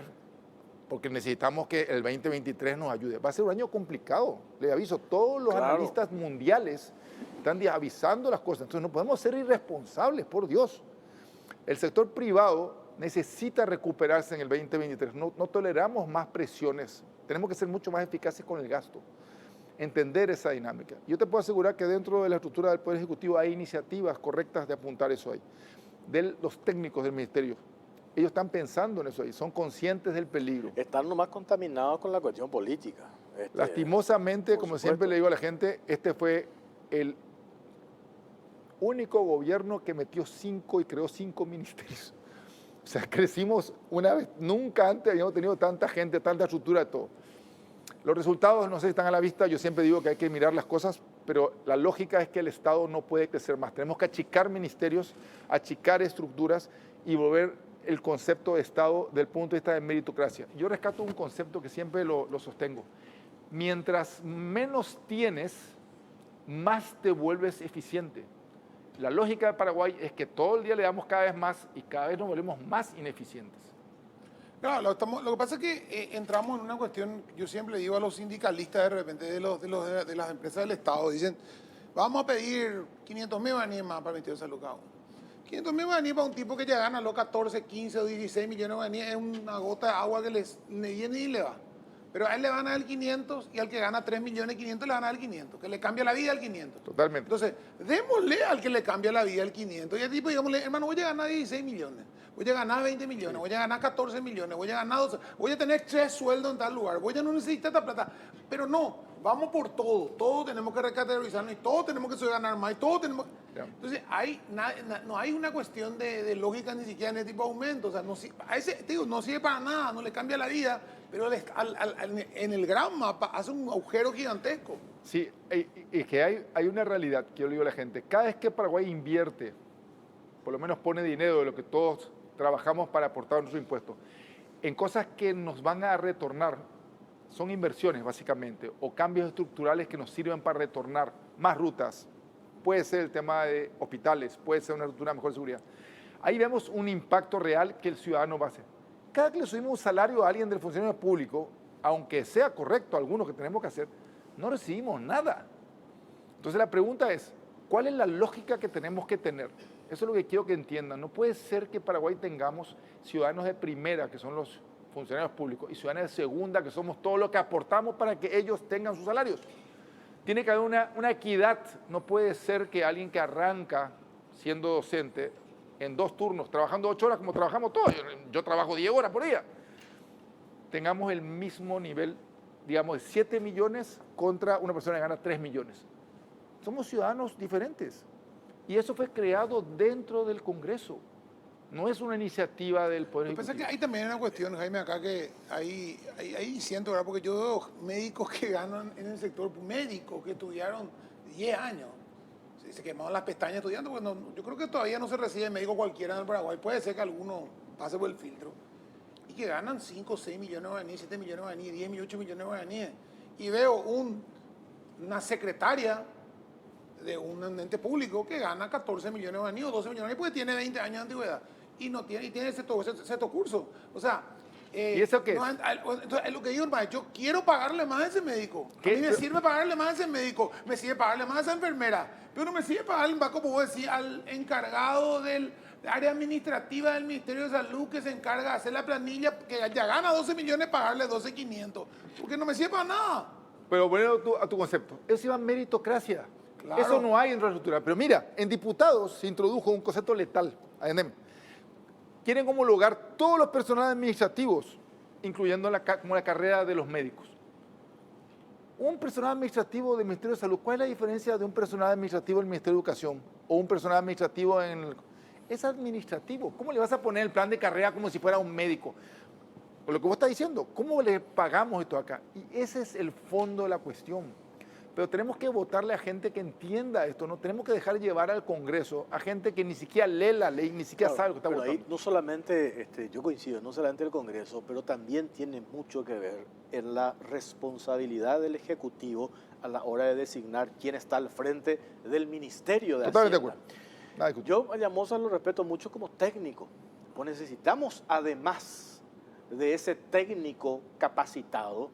porque necesitamos que el 2023 nos ayude. Va a ser un año complicado, le aviso, todos los analistas mundiales están avisando las cosas, entonces no podemos ser irresponsables, por Dios. El sector privado necesita recuperarse en el 2023, no toleramos más presiones, tenemos que ser mucho más eficaces con el gasto, entender esa dinámica. Yo te puedo asegurar que dentro de la estructura del Poder Ejecutivo hay iniciativas correctas de apuntar eso ahí, de los técnicos del Ministerio. Ellos están pensando en eso ahí, son conscientes del peligro. Están nomás contaminados con la cuestión política. Lastimosamente, como supuesto. siempre le digo a la gente, este fue el único gobierno que metió 5 y creó 5 ministerios. O sea, crecimos una vez, nunca antes habíamos tenido tanta gente, tanta estructura de todo. Los resultados no sé si están a la vista, yo siempre digo que hay que mirar las cosas, pero la lógica es que el Estado no puede crecer más. Tenemos que achicar ministerios, achicar estructuras y volver el concepto de Estado del punto de vista de meritocracia. Yo rescato un concepto que siempre lo sostengo. Mientras menos tienes, más te vuelves eficiente. La lógica de Paraguay es que todo el día le damos cada vez más y cada vez nos volvemos más ineficientes. Claro, lo que pasa es que entramos en una cuestión, yo siempre digo a los sindicalistas de repente de las empresas del Estado, dicen, vamos a pedir 500.000 guaraníes más para el Ministerio de Salud cada uno. 500.000 guaraníes para un tipo que ya gana los 14, 15 o 16 millones de guaraníes es una gota de agua que le viene y le va. Pero a él le van a dar 500 y al que gana 3.500.000 le van a dar 500, que le cambia la vida al 500. Totalmente. Entonces, démosle al que le cambia la vida al 500. Y al tipo, digámosle, hermano, voy a ganar 16 millones, voy a ganar 20 millones, voy a ganar 14 millones, voy a ganar 12, voy a tener 3 sueldos en tal lugar, voy a no necesitar esta plata. Pero no, vamos por todo, todos tenemos que recategorizarnos y todos tenemos que ganar más y todos tenemos... Entonces, no hay una cuestión de lógica ni siquiera en ese tipo de aumento. O sea, no sirve para nada, no le cambia la vida, pero en el gran mapa hace un agujero gigantesco. Sí, y que hay una realidad que yo le digo a la gente. Cada vez que Paraguay invierte, por lo menos pone dinero de lo que todos trabajamos para aportar nuestros impuestos, en cosas que nos van a retornar, son inversiones básicamente, o cambios estructurales que nos sirven para retornar más rutas. Puede ser el tema de hospitales, puede ser una mejor seguridad. Ahí vemos un impacto real que el ciudadano va a hacer. Cada que le subimos un salario a alguien del funcionario público, aunque sea correcto alguno que tenemos que hacer, no recibimos nada. Entonces la pregunta es, ¿cuál es la lógica que tenemos que tener? Eso es lo que quiero que entiendan. No puede ser que Paraguay tengamos ciudadanos de primera, que son los funcionarios públicos, y ciudadanos de segunda, que somos todos los que aportamos para que ellos tengan sus salarios. Tiene que haber una equidad. No puede ser que alguien que arranca siendo docente en 2 turnos, trabajando 8 horas como trabajamos todos, yo trabajo 10 horas por día, tengamos el mismo nivel, digamos, de 7 millones contra una persona que gana 3 millones. Somos ciudadanos diferentes. Y eso fue creado dentro del Congreso. No es una iniciativa del Poder Ejecutivo. Lo que pasa es que hay también una cuestión, Jaime, acá que ahí siento, ¿verdad? Porque yo veo médicos que ganan en el sector médico, que estudiaron 10 años. Se quemaron las pestañas estudiando, porque yo creo que todavía no se recibe médico cualquiera en el Paraguay. Puede ser que alguno pase por el filtro. Y que ganan 5, 6 millones de guaraníes, 7 millones de guaraníes, 10, 8 millones de guaraníes. Y veo una secretaria de un ente público que gana 14 millones de guaraníes o 12 millones, porque tiene 20 años de antigüedad. Y tiene cierto curso. O sea, ¿y eso qué es? Entonces, es lo que digo, hermano, yo quiero pagarle más a ese médico. ¿Qué? A mí me sirve pagarle más a ese médico, me sirve pagarle más a esa enfermera, pero no me sirve pagarle más, como vos decís, al encargado del área administrativa del Ministerio de Salud que se encarga de hacer la planilla, que ya gana 12 millones, pagarle 12.500, porque no me sirve para nada. Pero volviendo a tu concepto, eso se llama meritocracia. Claro. Eso no hay en infraestructura. Pero mira, en diputados se introdujo un concepto letal. Quieren homologar todos los personales administrativos, incluyendo como la carrera de los médicos. Un personal administrativo del Ministerio de Salud, ¿cuál es la diferencia de un personal administrativo del Ministerio de Educación o un personal administrativo en el... Es administrativo. ¿Cómo le vas a poner el plan de carrera como si fuera un médico? O lo que vos estás diciendo, ¿cómo le pagamos esto acá? Y ese es el fondo de la cuestión. Pero tenemos que votarle a gente que entienda esto, no tenemos que dejar llevar al Congreso a gente que ni siquiera lee la ley, ni siquiera sabe lo que está pero votando. ahí no solamente, yo coincido, no solamente el Congreso, pero también tiene mucho que ver en la responsabilidad del Ejecutivo a la hora de designar quién está al frente del Ministerio de Totalmente Hacienda. de acuerdo. Nada de discutir. Yo a Llamosa lo respeto mucho como técnico, pues necesitamos además de ese técnico capacitado,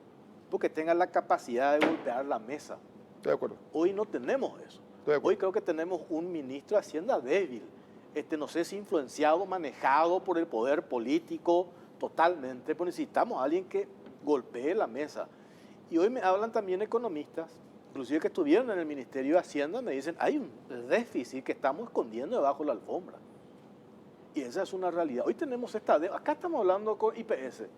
porque tenga la capacidad de golpear la mesa. Estoy de acuerdo. Hoy no tenemos eso. Estoy de acuerdo. Hoy creo que tenemos un ministro de Hacienda débil, no sé si influenciado, manejado por el poder político totalmente, pero necesitamos a alguien que golpee la mesa. Y hoy me hablan también economistas, inclusive que estuvieron en el Ministerio de Hacienda, me dicen, hay un déficit que estamos escondiendo debajo de la alfombra. Y esa es una realidad. Hoy tenemos esta deuda, acá estamos hablando con IPS. El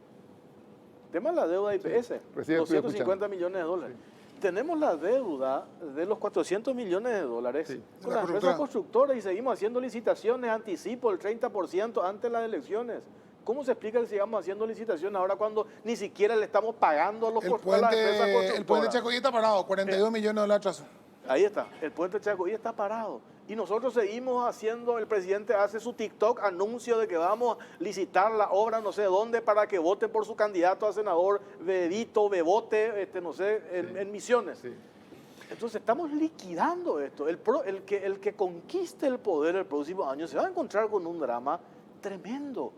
tema de la deuda de IPS, recién estuve 250 millones de dólares. Tenemos la deuda de los 400 millones de dólares con las empresas constructoras y seguimos haciendo licitaciones, anticipo el 30% antes de las elecciones. ¿Cómo se explica que sigamos haciendo licitaciones ahora cuando ni siquiera le estamos pagando a las empresas constructoras? El puente Chacoí está parado, 42 millones de dólares atraso. Ahí está, el puente Chacoí está parado. Y nosotros seguimos haciendo, el presidente hace su TikTok anuncio de que vamos a licitar la obra no sé dónde para que voten por su candidato a senador Bebito, Bebote, no sé, en Misiones. Sí. Entonces estamos liquidando esto. El que conquiste el poder el próximo año se va a encontrar con un drama tremendo,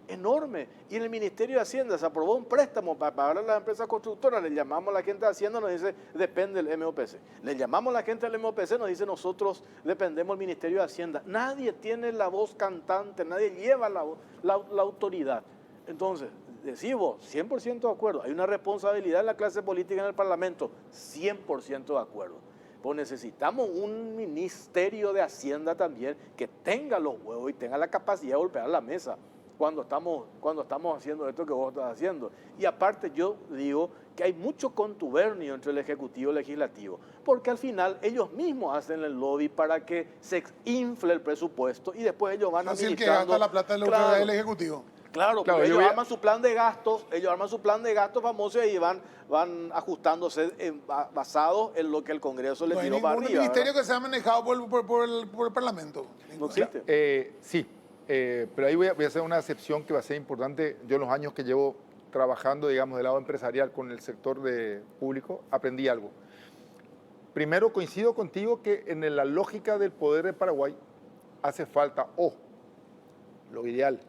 enorme. Y en el Ministerio de Hacienda se aprobó un préstamo para pagar a las empresas constructoras. Le llamamos a la gente de Hacienda, nos dice, depende del MOPC. Le llamamos a la gente del MOPC, nos dice, nosotros dependemos del Ministerio de Hacienda. Nadie tiene la voz cantante, nadie lleva la autoridad. Entonces, decimos, 100% de acuerdo. Hay una responsabilidad en la clase política en el Parlamento, 100% de acuerdo. Pues necesitamos un Ministerio de Hacienda también que tenga los huevos y tenga la capacidad de golpear la mesa cuando estamos haciendo esto que vos estás haciendo. Y aparte yo digo que hay mucho contubernio entre el Ejecutivo y el Legislativo, porque al final ellos mismos hacen el lobby para que se infle el presupuesto y después ellos van Así administrando. el que gasta la plata de la Claro. del Ejecutivo. Claro, Claro, porque yo ellos arman su plan de gastos, famoso y van ajustándose basados en lo que el Congreso les No hay tiró para ningún arriba. ministerio ¿verdad? que sea manejado por el Parlamento. No existe. Sí, pero ahí voy a hacer una excepción que va a ser importante. Yo en los años que llevo trabajando, digamos, del lado empresarial con el sector público, aprendí algo. Primero, coincido contigo que en la lógica del poder de Paraguay hace falta, lo ideal,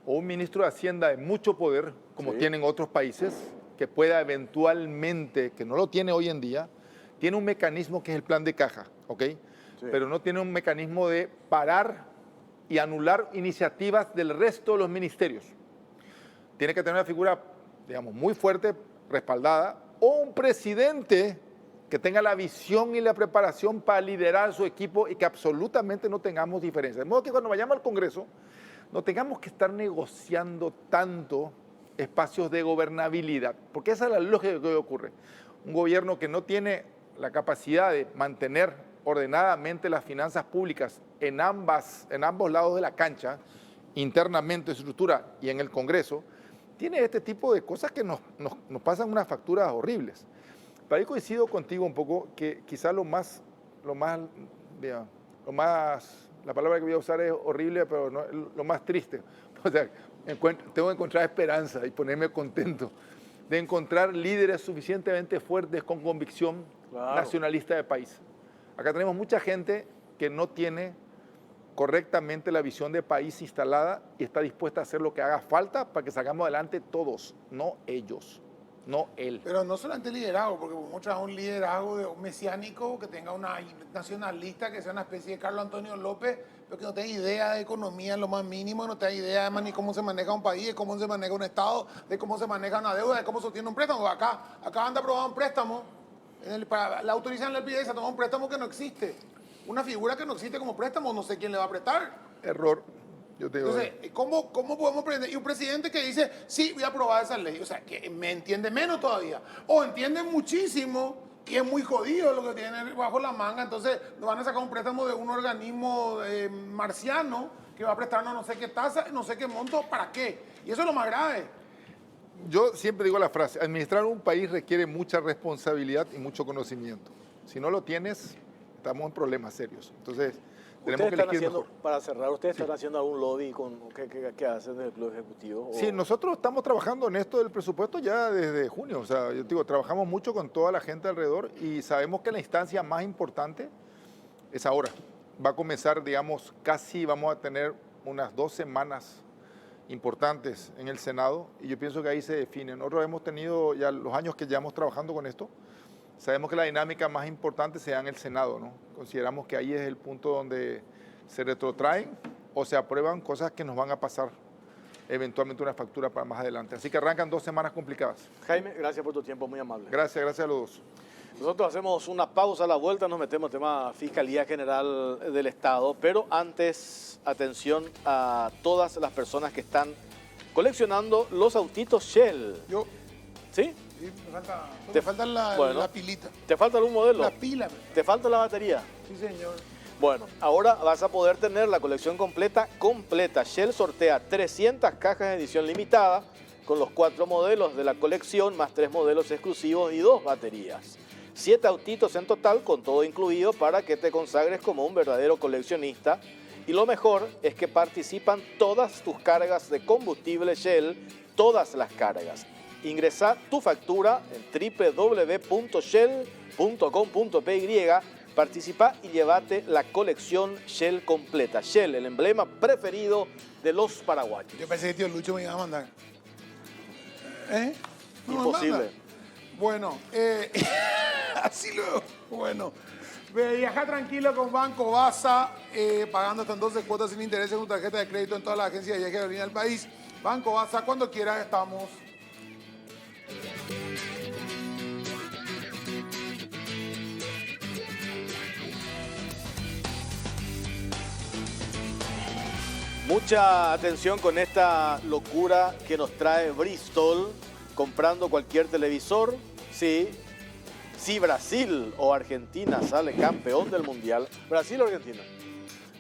o un ministro de Hacienda de mucho poder, como Sí. tienen otros países, que pueda eventualmente, que no lo tiene hoy en día, tiene un mecanismo que es el plan de caja, ¿ok? Sí. Pero no tiene un mecanismo de parar y anular iniciativas del resto de los ministerios. Tiene que tener una figura, digamos, muy fuerte, respaldada, o un presidente que tenga la visión y la preparación para liderar su equipo y que absolutamente no tengamos diferencias. De modo que cuando vayamos al Congreso, no tengamos que estar negociando tanto espacios de gobernabilidad, porque esa es la lógica que hoy ocurre. Un gobierno que no tiene la capacidad de mantener ordenadamente las finanzas públicas en ambos lados de la cancha, internamente en su estructura y en el Congreso, tiene este tipo de cosas que nos pasan unas facturas horribles. Pero ahí coincido contigo un poco que quizás la palabra que voy a usar es horrible, pero no, lo más triste. O sea, tengo que encontrar esperanza y ponerme contento de encontrar líderes suficientemente fuertes con convicción nacionalista de país. Acá tenemos mucha gente que no tiene correctamente la visión de país instalada y está dispuesta a hacer lo que haga falta para que salgamos adelante todos, no ellos, no él. Pero no solamente liderazgo, porque muchas un liderazgo mesiánico que tenga una nacionalista, que sea una especie de Carlos Antonio López, pero que no tenga idea de economía en lo más mínimo, no tenga idea de ni cómo se maneja un país, de cómo se maneja un Estado, de cómo se maneja una deuda, de cómo se obtiene un préstamo. Acá anda aprobado un préstamo La autorizan la liquidez a tomar un préstamo que no existe. Una figura que no existe como préstamo, no sé quién le va a prestar. Error. Yo te digo. Entonces, ¿cómo podemos pretender? Y un presidente que dice, sí, voy a aprobar esa ley. O sea, que me entiende menos todavía. O entiende muchísimo y es muy jodido lo que tiene bajo la manga. Entonces, nos van a sacar un préstamo de un organismo marciano que va a prestarnos no sé qué tasa, no sé qué monto, ¿para qué? Y eso es lo más grave. Yo siempre digo la frase, administrar un país requiere mucha responsabilidad y mucho conocimiento. Si no lo tienes, estamos en problemas serios. Entonces, tenemos que elegir mejor. Para cerrar, ¿ustedes están haciendo algún lobby que hacen del Club Ejecutivo? Sí, nosotros estamos trabajando en esto del presupuesto ya desde junio. O sea, yo digo, trabajamos mucho con toda la gente alrededor y sabemos que la instancia más importante es ahora. Va a comenzar, digamos, casi vamos a tener unas 2 semanas importantes en el Senado y yo pienso que ahí se define. Nosotros hemos tenido ya los años que llevamos trabajando con esto, sabemos que la dinámica más importante se da en el Senado, ¿no? Consideramos que ahí es el punto donde se retrotraen o se aprueban cosas que nos van a pasar eventualmente una factura para más adelante. Así que arrancan 2 semanas complicadas. Jaime, gracias por tu tiempo, muy amable. Gracias a los dos. Nosotros hacemos una pausa a la vuelta, nos metemos en el tema Fiscalía General del Estado, pero antes, atención a todas las personas que están coleccionando los autitos Shell. Yo, ¿Sí? sí, me falta la pilita. ¿Te falta algún modelo? La pila. ¿Te falta la batería? Sí, señor. Bueno, ahora vas a poder tener la colección completa. Shell sortea 300 cajas de edición limitada con los 4 modelos de la colección, más 3 modelos exclusivos y 2 baterías. 7 autitos en total, con todo incluido, para que te consagres como un verdadero coleccionista. Y lo mejor es que participan todas tus cargas de combustible Shell, todas las cargas. Ingresá tu factura en www.shell.com.py, participa y llévate la colección Shell completa. Shell, el emblema preferido de los paraguayos. Yo pensé que tío Lucho me iba a mandar. ¿Eh? ¿No me Imposible. manda? Bueno, así luego. Bueno, viaja tranquilo con Banco Baza, pagando hasta en 12 cuotas sin intereses en tu tarjeta de crédito en todas las agencias de viaje de aerolínea del país. Banco Baza, cuando quieras estamos. Mucha atención con esta locura que nos trae Bristol, comprando cualquier televisor. Sí, si Brasil o Argentina sale campeón del Mundial. ¿Brasil o Argentina?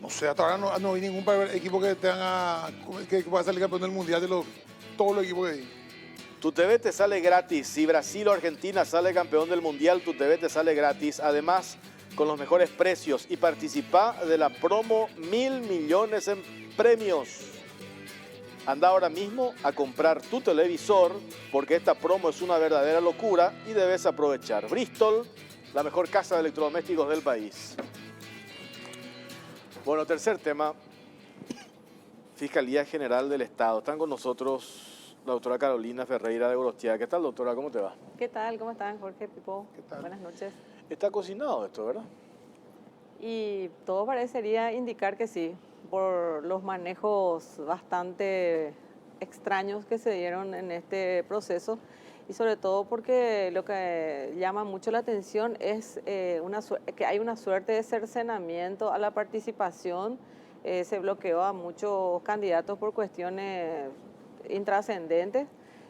No sé, hasta ahora no vi ningún equipo que pueda salir campeón del mundial de todos los equipos que hay. Tu TV te sale gratis. Si Brasil o Argentina sale campeón del Mundial, tu TV te sale gratis. Además, con los mejores precios. Y participa de la promo 1.000 millones en premios. Anda ahora mismo a comprar tu televisor porque esta promo es una verdadera locura y debes aprovechar. Bristol, la mejor casa de electrodomésticos del país. Bueno, tercer tema, Fiscalía General del Estado. Están con nosotros la doctora Carolina Ferreira de Gorostiaga. ¿Qué tal, doctora? ¿Cómo te va? ¿Qué tal? ¿Cómo están, Jorge, Pipo? ¿Qué tal? Buenas noches. Está cocinado esto, ¿verdad? Y todo parecería indicar que sí, por los manejos bastante extraños que se dieron en este proceso y sobre todo porque lo que llama mucho la atención es que hay una suerte de cercenamiento a la participación. Se bloqueó a muchos candidatos por cuestiones intrascendentes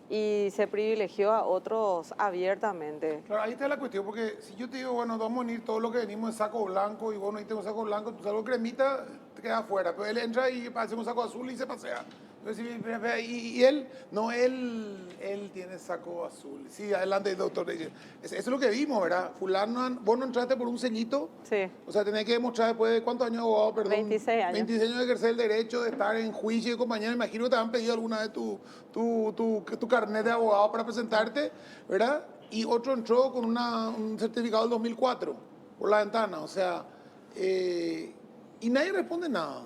y se privilegió a otros abiertamente. Claro, ahí está la cuestión, porque si yo te digo, bueno, vamos a venir todos los que venimos en saco blanco y vos no tengo saco blanco, tu saco cremita te queda afuera, pero él entra y hace un saco azul y se pasea. Y él tiene saco azul. Sí, adelante, doctor. Eso es lo que vimos, ¿verdad? Fulano, vos no entraste por un ceñito. Sí. O sea, tenés que demostrar después de cuántos años de abogado, perdón. 26 años. 26 años de ejercer el derecho, de estar en juicio y compañía. Me imagino que te han pedido alguna vez tu carnet de abogado para presentarte, ¿verdad? Y otro entró con un certificado del 2004 por la ventana. O sea, y nadie responde nada.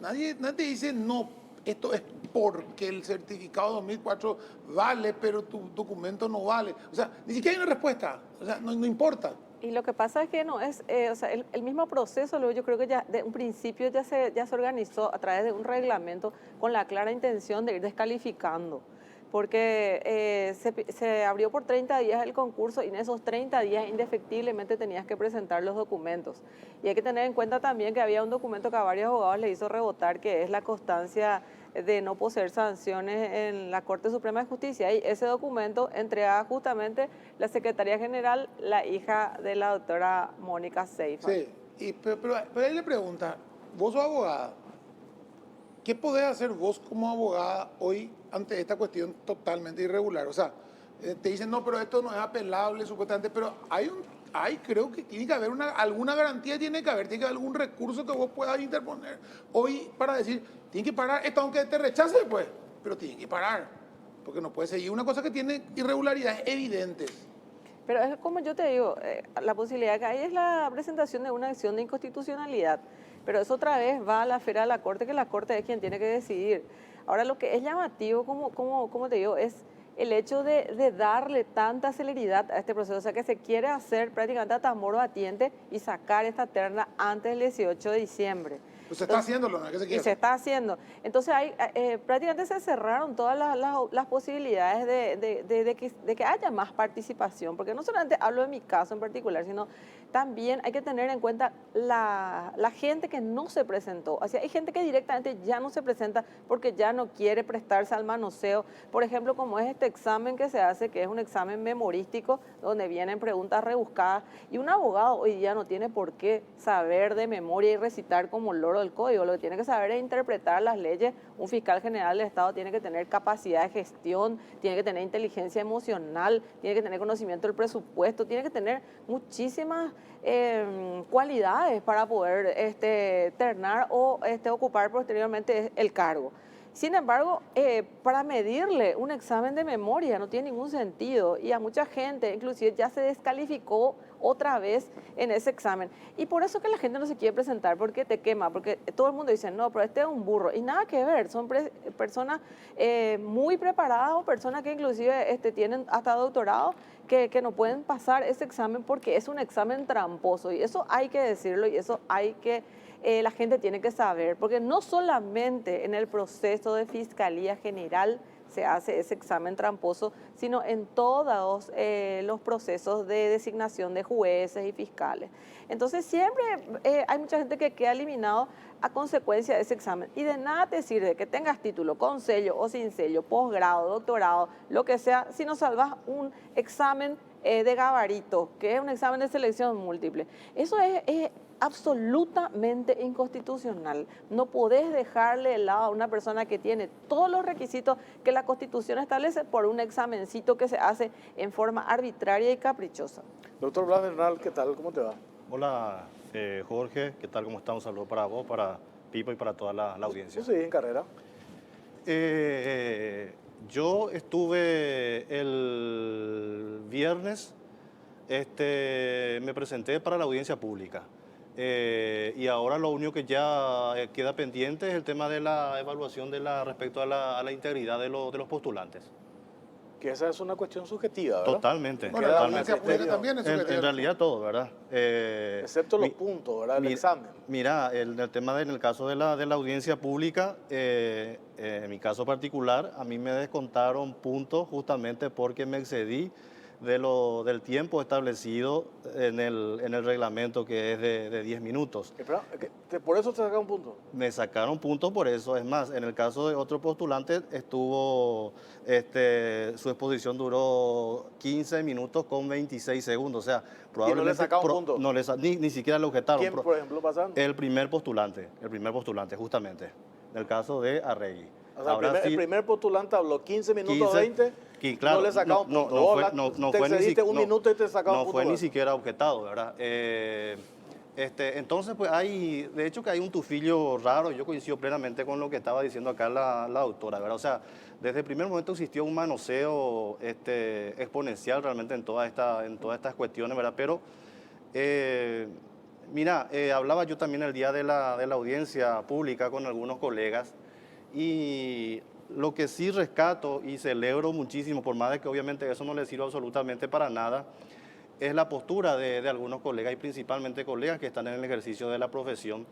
Nadie dice no. Esto es porque el certificado 2004 vale, pero tu documento no vale. O sea, ni siquiera hay una respuesta. O sea, no importa. Y lo que pasa es que no es, o sea, el mismo proceso, luego yo creo que ya de un principio ya se organizó a través de un reglamento con la clara intención de ir descalificando. porque se abrió por 30 días el concurso y en esos 30 días indefectiblemente tenías que presentar los documentos. Y hay que tener en cuenta también que había un documento que a varios abogados le hizo rebotar, que es la constancia de no poseer sanciones en la Corte Suprema de Justicia. Y ese documento entregaba justamente la Secretaría General, la hija de la doctora Mónica Seifa. Sí, pero él le pregunta, vos sos abogada, ¿qué podés hacer vos como abogada hoy ante esta cuestión totalmente irregular? O sea, te dicen, no, pero esto no es apelable supuestamente, pero creo que tiene que haber alguna garantía, tiene que haber algún recurso que vos puedas interponer hoy para decir, tiene que parar esto aunque te rechace después, pero tiene que parar, porque no puede seguir una cosa que tiene irregularidades evidentes. Pero es como yo te digo, la posibilidad que hay es la presentación de una acción de inconstitucionalidad. Pero eso otra vez va a la esfera de la Corte, que la Corte es quien tiene que decidir. Ahora, lo que es llamativo, como te digo, es el hecho de darle tanta celeridad a este proceso. O sea, que se quiere hacer prácticamente a tambor batiente y sacar esta terna antes del 18 de diciembre. Pues se está haciéndolo, ¿no? ¿Qué se quiere? Y se está haciendo. Entonces, prácticamente se cerraron todas las posibilidades de que haya más participación, porque no solamente hablo de mi caso en particular, sino también hay que tener en cuenta la gente que no se presentó. O sea, hay gente que directamente ya no se presenta porque ya no quiere prestarse al manoseo. Por ejemplo, como es este examen que se hace, que es un examen memorístico, donde vienen preguntas rebuscadas, y un abogado hoy día no tiene por qué saber de memoria y recitar como loro del código. Lo que tiene que saber es interpretar las leyes. Un fiscal general del Estado tiene que tener capacidad de gestión, tiene que tener inteligencia emocional, tiene que tener conocimiento del presupuesto, tiene que tener muchísimas cualidades para poder ternar o ocupar posteriormente el cargo. Sin embargo, para medirle un examen de memoria no tiene ningún sentido, y a mucha gente inclusive ya se descalificó otra vez en ese examen. Y por eso que la gente no se quiere presentar, porque te quema, porque todo el mundo dice, no, pero este es un burro. Y nada que ver, son personas muy preparadas, o personas que inclusive tienen hasta doctorado, que no pueden pasar ese examen porque es un examen tramposo. Y eso hay que decirlo, y eso la gente tiene que saber, porque no solamente en el proceso de Fiscalía General se hace ese examen tramposo, sino en todos los procesos de designación de jueces y fiscales. Entonces siempre hay mucha gente que queda eliminado a consecuencia de ese examen, y de nada te sirve que tengas título con sello o sin sello, posgrado, doctorado, lo que sea, si no salvas un examen de gabarito, que es un examen de selección múltiple. Eso es absolutamente inconstitucional. No podés dejarle de lado a una persona que tiene todos los requisitos que la Constitución establece por un examencito que se hace en forma arbitraria y caprichosa. Doctor Blas Bernal, ¿qué tal? ¿Cómo te va? Hola Jorge, ¿qué tal? ¿Cómo estás? Un saludo para vos, para Pipo y para toda la audiencia. ¿Tú seguís en carrera? Yo estuve el viernes, me presenté para la audiencia pública. Y ahora lo único que ya queda pendiente es el tema de la evaluación respecto a la integridad de los postulantes. Que esa es una cuestión subjetiva, ¿verdad? Totalmente. Bueno, la audiencia pública también es En subjetiva. realidad todo, ¿verdad? Excepto los puntos, ¿verdad? El examen. Mira, en el caso de la audiencia pública, en mi caso particular, a mí me descontaron puntos justamente porque me excedí del tiempo establecido en el reglamento, que es de 10 minutos. Espera, ¿por eso te sacaron puntos? Me sacaron puntos por eso. Es más, en el caso de otro postulante, su exposición duró 15 minutos con 26 segundos. O sea, probablemente... ¿Y no le sacaron puntos? No ni siquiera le objetaron. ¿Quién, por ejemplo, pasaron? El primer postulante, justamente. En el caso de Arregui. O sea, el primer postulante habló 15 minutos 20, claro, no le sacaron puntos. Te excediste un minuto y te sacaron puntos. No fue ni siquiera objetado, ¿verdad? Entonces, pues de hecho que hay un tufillo raro. Yo coincido plenamente con lo que estaba diciendo acá la doctora, ¿verdad? O sea, desde el primer momento existió un manoseo exponencial realmente en todas estas cuestiones, ¿verdad? Pero, mira, hablaba yo también el día de la audiencia pública con algunos colegas, y lo que sí rescato y celebro muchísimo, por más de que obviamente eso no le sirve absolutamente para nada, es la postura de algunos colegas, y principalmente colegas que están en el ejercicio de la profesión,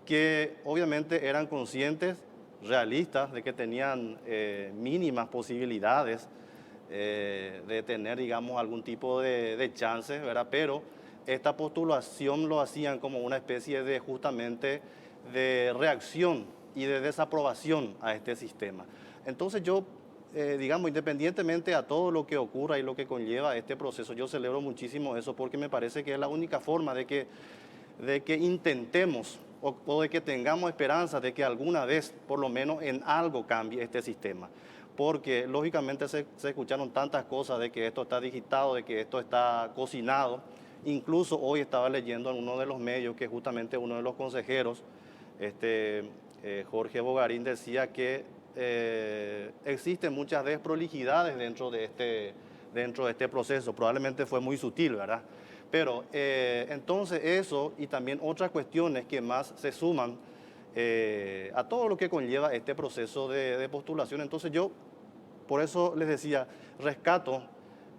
que obviamente eran conscientes realistas, de que tenían mínimas posibilidades de tener, digamos, algún tipo de chance, ¿verdad? Pero esta postulación lo hacían como una especie de justamente de reacción y de desaprobación a este sistema. Entonces yo, digamos, independientemente a todo lo que ocurra y lo que conlleva este proceso, yo celebro muchísimo eso porque me parece que es la única forma de que intentemos o de que tengamos esperanza de que alguna vez, por lo menos en algo, cambie este sistema. Porque lógicamente se escucharon tantas cosas de que esto está digitado, de que esto está cocinado. Incluso hoy estaba leyendo en uno de los medios que justamente uno de los consejeros, Jorge Bogarín, decía que existen muchas desprolijidades dentro de este proceso. Probablemente fue muy sutil, ¿verdad? Pero entonces eso y también otras cuestiones que más se suman a todo lo que conlleva este proceso de postulación. Entonces yo, por eso les decía, rescato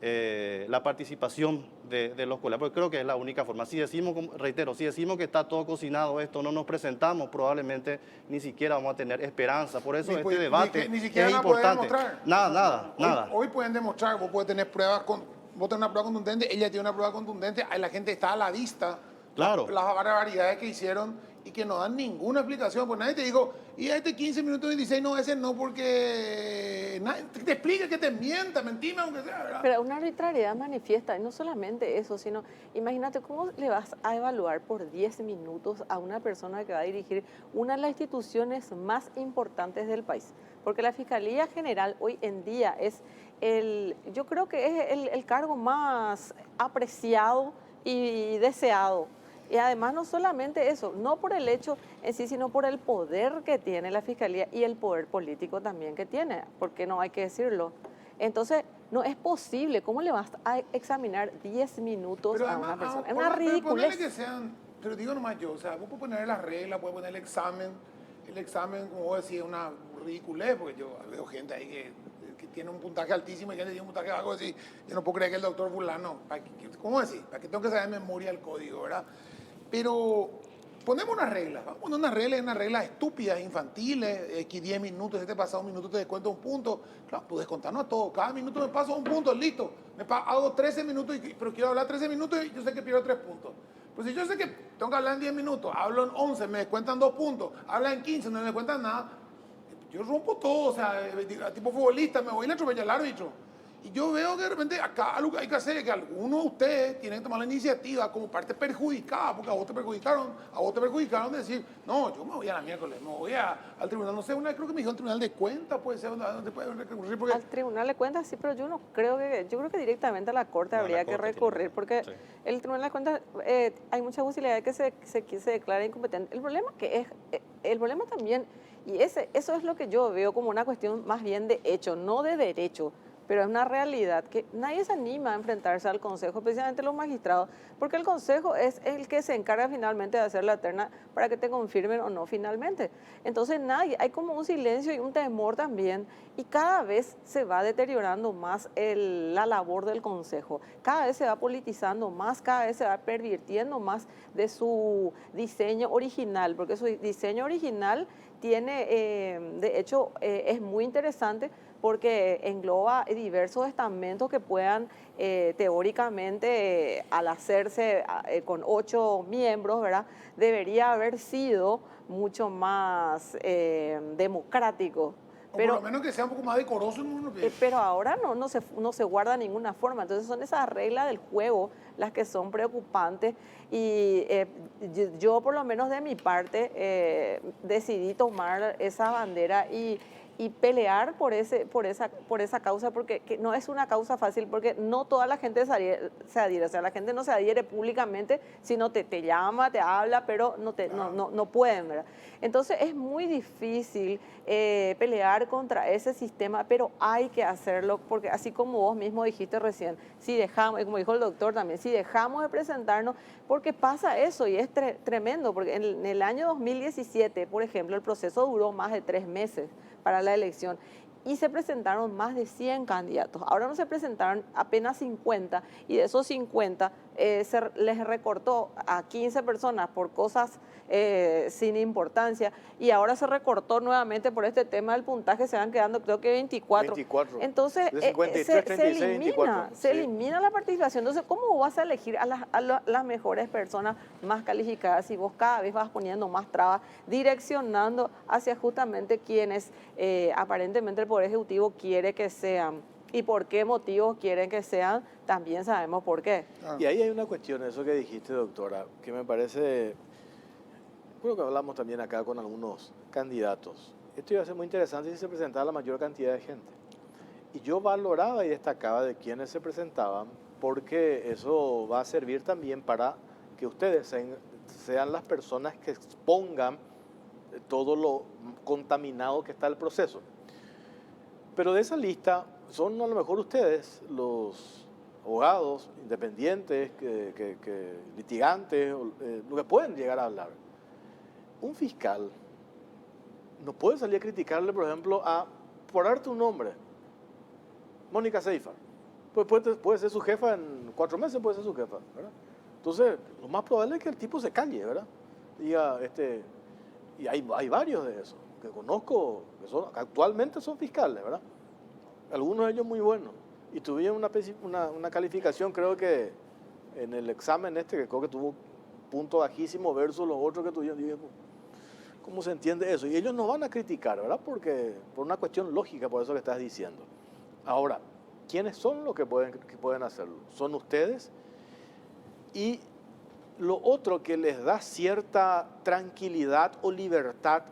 la participación de los colegas, porque creo que es la única forma. Si decimos, reitero, si decimos que está todo cocinado esto, no nos presentamos, probablemente ni siquiera vamos a tener esperanza. Por eso este debate ni siquiera es nada pueden importante. demostrar. Nada. Hoy pueden demostrar, vos puedes tener pruebas, vos tenés una prueba contundente, ella tiene una prueba contundente, ahí la gente está a la vista. Claro. Las barbaridades que hicieron y que no dan ninguna explicación. Pues nadie te dijo, y este 15 minutos 26, no, ese no, porque nadie te explica que te mienta, mentime aunque sea, ¿verdad? Pero una arbitrariedad manifiesta, y no solamente eso, sino imagínate cómo le vas a evaluar por 10 minutos a una persona que va a dirigir una de las instituciones más importantes del país. Porque la Fiscalía General hoy en día es yo creo que es el cargo más apreciado y deseado. Y además no solamente eso, no por el hecho en sí, sino por el poder que tiene la Fiscalía y el poder político también que tiene, porque no hay que decirlo. Entonces, no es posible, ¿cómo le vas a examinar 10 minutos Pero a además, una persona? Es pero una ponele ridiculez. que sean, pero digo nomás yo, o sea, vos puedes poner las reglas, puedes poner el examen, como vos decís, es una ridiculez, porque yo veo gente ahí que tiene un puntaje altísimo y gente tiene un puntaje bajo, así, yo no puedo creer que el doctor fulano, ¿cómo decir? ¿Para qué tengo que saber de memoria el código, verdad? Pero ponemos unas reglas, vamos a poner unas reglas estúpidas, infantiles, que 10 minutos, si te pasa un minuto te descuento un punto. Claro, tú descontarnos a todo, cada minuto me paso un punto, listo. Hago 13 minutos, pero quiero hablar 13 minutos y yo sé que pierdo 3 puntos. Pues si yo sé que tengo que hablar en 10 minutos, hablo en 11, me descuentan 2 puntos, hablo en 15, no me descuentan nada, yo rompo todo, o sea, tipo futbolista, me voy a atropellar al árbitro. Y yo veo que de repente acá algo que hay que hacer es que algunos de ustedes tienen que tomar la iniciativa como parte perjudicada, porque a vos te perjudicaron de decir, no, yo me voy a la miércoles, me voy al tribunal, no sé, una vez creo que me dijo el tribunal de cuentas, puede ser, donde puede recurrir, porque... Al tribunal de cuentas sí, pero yo creo que directamente a la Corte habría que recurrir, porque el tribunal de cuentas hay mucha posibilidad de que se declare incompetente. El problema también, y eso es lo que yo veo como una cuestión más bien de hecho, no de derecho. Pero es una realidad que nadie se anima a enfrentarse al Consejo, especialmente los magistrados, porque el Consejo es el que se encarga finalmente de hacer la terna para que te confirmen o no finalmente. Entonces hay como un silencio y un temor también, y cada vez se va deteriorando más la labor del Consejo, cada vez se va politizando más, cada vez se va pervirtiendo más de su diseño original, porque su diseño original tiene, de hecho, es muy interesante, porque engloba diversos estamentos que puedan teóricamente, al hacerse con 8 miembros, ¿verdad?, debería haber sido mucho más democrático. Pero, por lo menos que sea un poco más decoroso. Pero ahora no se guarda ninguna forma. Entonces son esas reglas del juego las que son preocupantes. Y yo por lo menos de mi parte decidí tomar esa bandera y pelear por esa causa, porque que no es una causa fácil, porque no toda la gente se adhiere, o sea, la gente no se adhiere públicamente, sino te llama, te habla, pero no pueden, ¿verdad? Entonces es muy difícil pelear contra ese sistema, pero hay que hacerlo, porque así como vos mismo dijiste recién, si dejamos, como dijo el doctor también, si dejamos de presentarnos, porque pasa eso y es tremendo, porque en el año 2017, por ejemplo, el proceso duró más de 3 meses para la elección y se presentaron más de 100 candidatos. Ahora no se presentaron apenas 50 y de esos 50 les recortó a 15 personas por cosas sin importancia y ahora se recortó nuevamente por este tema del puntaje, se van quedando creo que 24. 24. Entonces De 53, 36, 24. se Sí. elimina la participación. Entonces, ¿cómo vas a elegir a las mejores personas más calificadas si vos cada vez vas poniendo más trabas, direccionando hacia justamente quienes aparentemente el Poder Ejecutivo quiere que sean? ¿Y por qué motivos quieren que sean? También sabemos por qué. Y ahí hay una cuestión, eso que dijiste, doctora, que me parece, creo que hablamos también acá con algunos candidatos. Esto iba a ser muy interesante si se presentaba la mayor cantidad de gente. Y yo valoraba y destacaba de quienes se presentaban, porque eso va a servir también para que ustedes sean las personas que expongan todo lo contaminado que está el proceso. Pero de esa lista son a lo mejor ustedes, los abogados independientes, litigantes, lo que pueden llegar a hablar. Un fiscal no puede salir a criticarle, por ejemplo, por darte un nombre, Mónica Seifert. Pues puede ser su jefa en 4 meses, puede ser su jefa, ¿verdad? Entonces, lo más probable es que el tipo se calle, ¿verdad? Diga, y hay varios de esos que conozco, que actualmente son fiscales, ¿verdad? Algunos de ellos muy buenos. Y tuvieron una calificación, creo que en el examen que creo que tuvo punto bajísimo versus los otros que tuvieron. Dije, ¿cómo se entiende eso? Y ellos no van a criticar, ¿verdad? Porque por una cuestión lógica, por eso que estás diciendo. Ahora, ¿quiénes son los que pueden hacerlo? Son ustedes. Y lo otro que les da cierta tranquilidad o libertad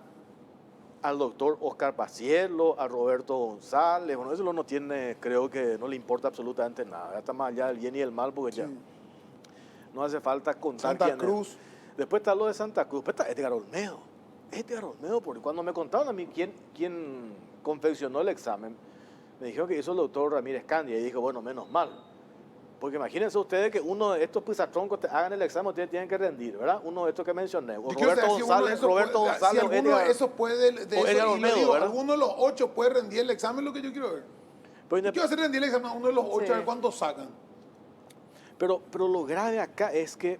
al doctor Oscar Paciello, a Roberto González, bueno, eso no tiene, creo que no le importa absolutamente nada, ya está más allá del bien y el mal, porque ya no hace falta contar Santa quién Cruz. es. Después está lo de Santa Cruz, después está Edgar Olmedo, porque cuando me contaron a mí quién confeccionó el examen, me dijeron que hizo el doctor Ramírez Candia, y dije, bueno, menos mal. Porque imagínense ustedes que uno de estos pizatroncos hagan el examen, ustedes tienen que rendir, ¿verdad? Uno de estos que mencioné. O Roberto González, Si alguno de esos puede, ¿verdad? alguno de los 8 puede rendir el examen, es lo que yo quiero ver. Pero Yo quiero hacer rendir el examen a uno de los 8, Sí. a ver cuántos sacan. Pero lo grave acá es que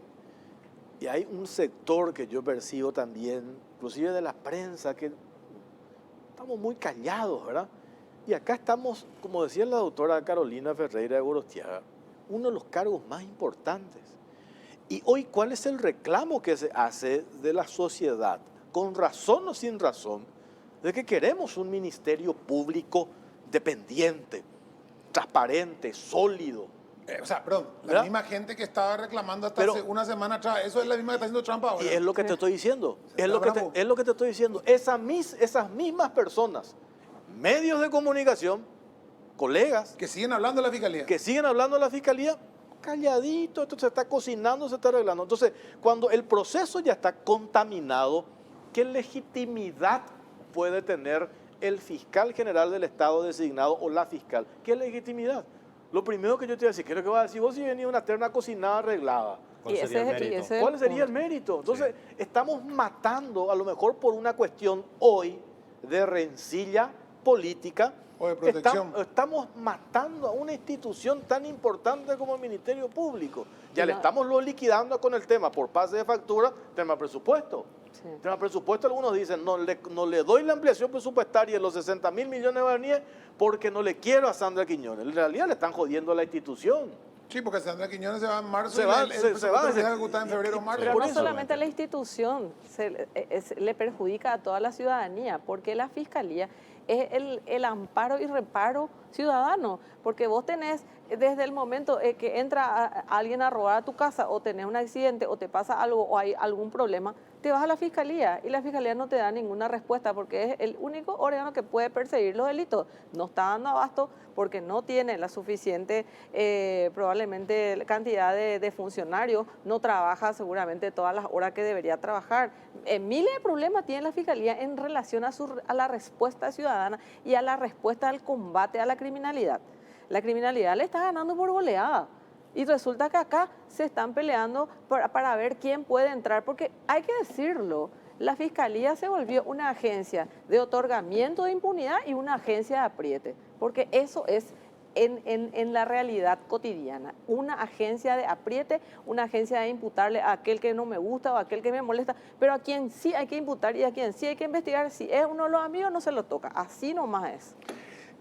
y hay un sector que yo percibo también, inclusive de la prensa, que estamos muy callados, ¿verdad? Y acá estamos, como decía la doctora Carolina Ferreira de Gorostiaga, uno de los cargos más importantes. Y hoy, ¿cuál es el reclamo que se hace de la sociedad, con razón o sin razón, de que queremos un ministerio público dependiente, transparente, sólido? Perdón, la ¿verdad? misma gente que estaba reclamando hasta Pero- hace una semana atrás, eso es la misma que está haciendo Trump ahora. Y es lo que te estoy diciendo, es Está lo que bravo. te estoy diciendo. Esas mismas personas, medios de comunicación, colegas, Que siguen hablando de la fiscalía. que siguen hablando de la fiscalía, calladito, esto se está cocinando, se está arreglando. Entonces, cuando el proceso ya está contaminado, ¿qué legitimidad puede tener el fiscal general del Estado designado o la fiscal? ¿Qué legitimidad? Lo primero que yo te voy a decir, ¿qué es lo que vas a decir? Vos si venís una terna cocinada arreglada, ¿Cuál Y sería el ese- y mérito? ese- ¿cuál sería el punto. mérito? Entonces, estamos matando, a lo mejor por una cuestión hoy de rencilla política, O de protección. estamos matando a una institución tan importante como el Ministerio Público. Ya Y le no- estamos lo liquidando con el tema por pase de factura, tema presupuesto. Sí. Tema presupuesto, algunos dicen, no le doy la ampliación presupuestaria de los 60.000 millones de guaraníes porque no le quiero a Sandra Quiñones. En realidad le están jodiendo a la institución. Sí, porque Sandra Quiñones se va en marzo Se y va, el se presupuesto va, empieza a se- ejecutar en febrero o marzo. Pero Por no eso. solamente a la institución, le perjudica a toda la ciudadanía, porque la fiscalía es el amparo y reparo ciudadano, porque vos tenés desde el momento que entra alguien a robar a tu casa o tenés un accidente o te pasa algo o hay algún problema, te vas a la fiscalía y la fiscalía no te da ninguna respuesta porque es el único órgano que puede perseguir los delitos. No está dando abasto porque no tiene la suficiente, probablemente, cantidad de funcionarios, no trabaja seguramente todas las horas que debería trabajar. Miles de problemas tiene la fiscalía en relación a la respuesta ciudadana y a la respuesta al combate a la criminalidad. La criminalidad le está ganando por goleada. Y resulta que acá se están peleando para ver quién puede entrar, porque hay que decirlo, la Fiscalía se volvió una agencia de otorgamiento de impunidad y una agencia de apriete, porque eso es en la realidad cotidiana. Una agencia de apriete, una agencia de imputarle a aquel que no me gusta o a aquel que me molesta, pero a quien sí hay que imputar y a quien sí hay que investigar, si es uno de los amigos no se lo toca, así nomás es.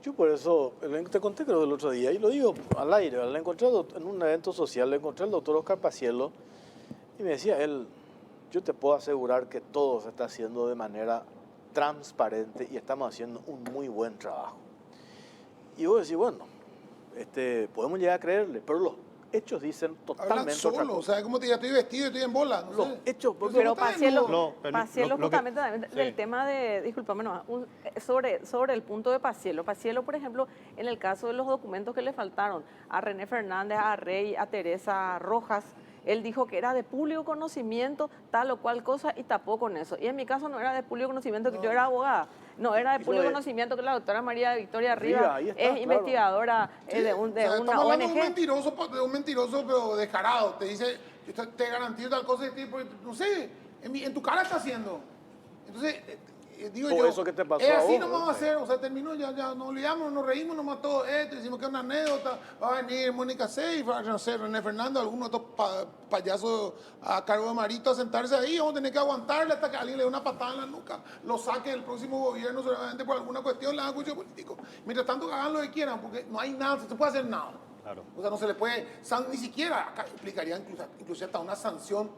Yo por eso, te conté creo el otro día, y lo digo al aire, le encontré en un evento social, le encontré al doctor Oscar Paciello, y me decía él, yo te puedo asegurar que todo se está haciendo de manera transparente y estamos haciendo un muy buen trabajo. Y vos decís, bueno, podemos llegar a creerle, pero los hechos dicen totalmente Hablan otra solo, o cosa. sea, como te diga, estoy vestido, estoy en bola. No Los sé. hechos, Pero Paciello, lo que- justamente también sí. del tema de, discúlpame, sobre el punto de Paciello. Paciello, por ejemplo, en el caso de los documentos que le faltaron a René Fernández, a Rey, a Teresa Rojas, él dijo que era de público conocimiento, tal o cual cosa, y tapó con eso. Y en mi caso no era de público conocimiento, que yo era abogada. No, era de Y público lo de- conocimiento que la doctora María Victoria Rivas, Rivas ahí está, es claro. investigadora Sí, de o sea, una estamos hablando ONG. de un mentiroso pero descarado. Te dice, yo te garantizo tal cosa, no sé, en tu cara está haciendo. Entonces, digo Por yo, eso que te pasó es a así vos, nomás ¿no? va a ser, o sea, terminó, ya nos olvidamos, nos reímos nomás todo esto, decimos que es una anécdota, va a venir Mónica Seif, no sé, René Fernando, algunos de estos payasos a cargo de Marito a sentarse ahí, vamos a tener que aguantarle hasta que alguien le dé una patada en la nuca, lo saque del próximo gobierno seguramente por alguna cuestión, le hagan juicio político. Mientras tanto, hagan lo que quieran, porque no hay nada, no se puede hacer nada. Claro. O sea, no se le puede, ni siquiera, acá implicaría incluso hasta una sanción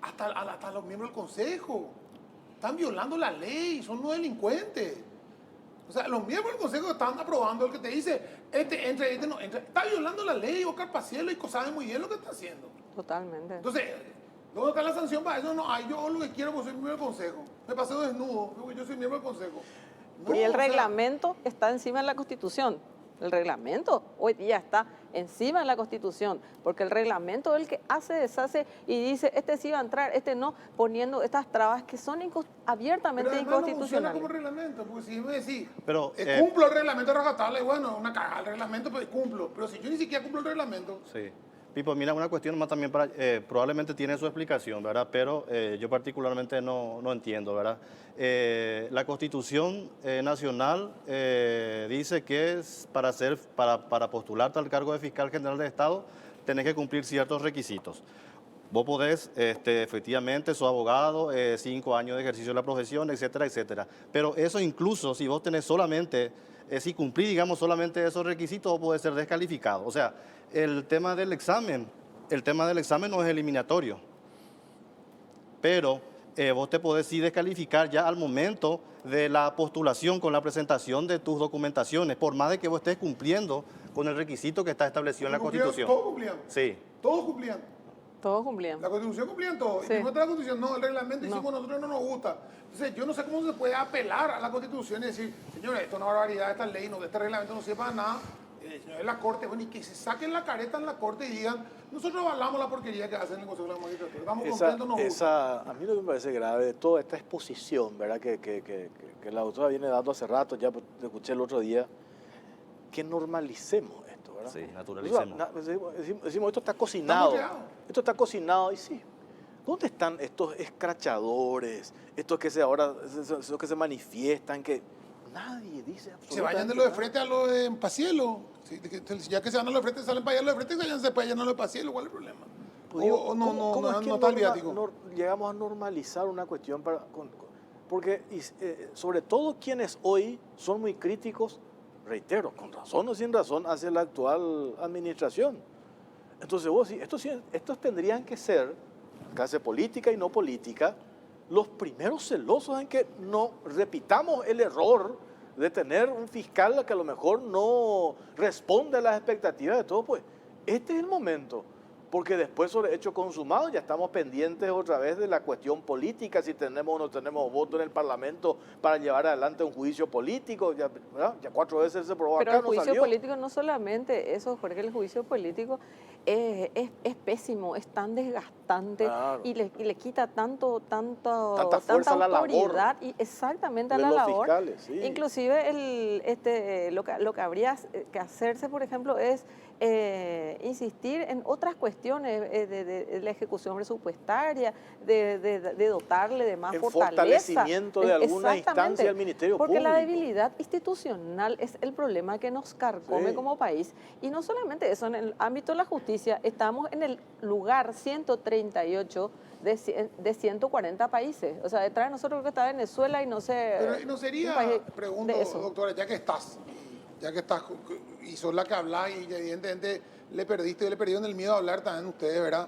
hasta los miembros del Consejo. Están violando la ley, son unos delincuentes. O sea, los miembros del Consejo están aprobando el que te dice, entra, no entra. Está violando la ley, Oscar Paciello, y sabe muy bien lo que está haciendo. Totalmente. Entonces, ¿dónde está la sanción para eso? No, yo lo que quiero porque soy miembro del Consejo. Me paseo desnudo, porque yo soy miembro del Consejo. No, Y el o sea, reglamento está encima de la Constitución. El reglamento hoy día está encima de la Constitución, porque el reglamento es el que hace, deshace y dice, este sí va a entrar, este no, poniendo estas trabas que son abiertamente pero además no funciona inconstitucionales. como reglamento, porque si me decís, Pero, cumplo el reglamento de rajatabla, bueno, una cagada el reglamento, pues cumplo. Pero si yo ni siquiera cumplo el reglamento, Sí. Pipo, mira, una cuestión más también para, probablemente tiene su explicación, ¿verdad? Pero yo particularmente no entiendo, ¿verdad? La Constitución Nacional dice que es para postularte al cargo de fiscal general del Estado tenés que cumplir ciertos requisitos. Vos podés, efectivamente, sos abogado, 5 años de ejercicio de la profesión, etcétera, etcétera. Pero eso incluso si vos tenés solamente, si cumplís, digamos, solamente esos requisitos, vos podés ser descalificado. O sea, el tema del examen no es eliminatorio. Pero vos te podés sí descalificar ya al momento de la postulación con la presentación de tus documentaciones, por más de que vos estés cumpliendo con el requisito que está establecido en la Constitución. todos cumplían. Sí. Todos cumplían. Todos cumplían. La Constitución cumplían todo. Sí. Y no está la Constitución, no, el reglamento No. hicimos nosotros no nos gusta. Entonces, yo no sé cómo se puede apelar a la Constitución y decir, señores, esto es una barbaridad, esta ley, no, este reglamento no sirve para nada. Señores, la Corte, bueno, y que se saquen la careta en la Corte y digan, nosotros avalamos la porquería que hacen en el Consejo de la Magistratura. Estamos contentos, nos gusta. A mí lo que me parece grave de toda esta exposición, ¿verdad? Que la doctora viene dando hace rato, ya te escuché el otro día, que normalicemos esto, ¿verdad? Sí, naturalicemos. Decimos, esto está cocinado. Estamos creados. Esto está cocinado y sí. ¿Dónde están estos escrachadores, estos que esos que se manifiestan, que nadie dice absolutamente Se vayan de lo de nada? frente a lo de Pacielo. Ya que se van a lo de frente, salen para allá a lo de frente, váyanse para allá a lo de Pacielo. ¿Cuál es el problema? Pues digo, O no, ¿cómo es que no está el viático. llegamos a normalizar una cuestión porque sobre todo quienes hoy son muy críticos, reitero, con razón o sin razón, hacia la actual administración. Entonces vos estos tendrían que ser, clase política y no política, los primeros celosos en que no repitamos el error de tener un fiscal que a lo mejor no responde a las expectativas de todos. Pues este es el momento. Porque después sobre hecho consumado ya estamos pendientes otra vez de la cuestión política, si tenemos o no tenemos voto en el Parlamento para llevar adelante un juicio político. Ya 4 veces se probó Pero acá, el no juicio salió. político no solamente eso, Jorge, el juicio político es pésimo, es tan desgastante Claro. y le quita tanta fuerza a la labor autoridad y exactamente a de la los labor. fiscales, sí. Inclusive lo que habría que hacerse, por ejemplo, es insistir en otras cuestiones de la ejecución presupuestaria, de dotarle de más En fortaleza. fortalecimiento de alguna Exactamente, instancia del Ministerio porque la Público. debilidad institucional es el problema que nos carcome Sí. como país. Y no solamente eso, en el ámbito de la justicia estamos en el lugar 138 de 140 países. O sea, detrás de nosotros creo que está Venezuela y no sé... Pero ¿y no un sería, país pregunto, de eso. doctora, ya que estás y sos la que habla y evidentemente le perdieron el miedo a hablar también ustedes, ¿verdad?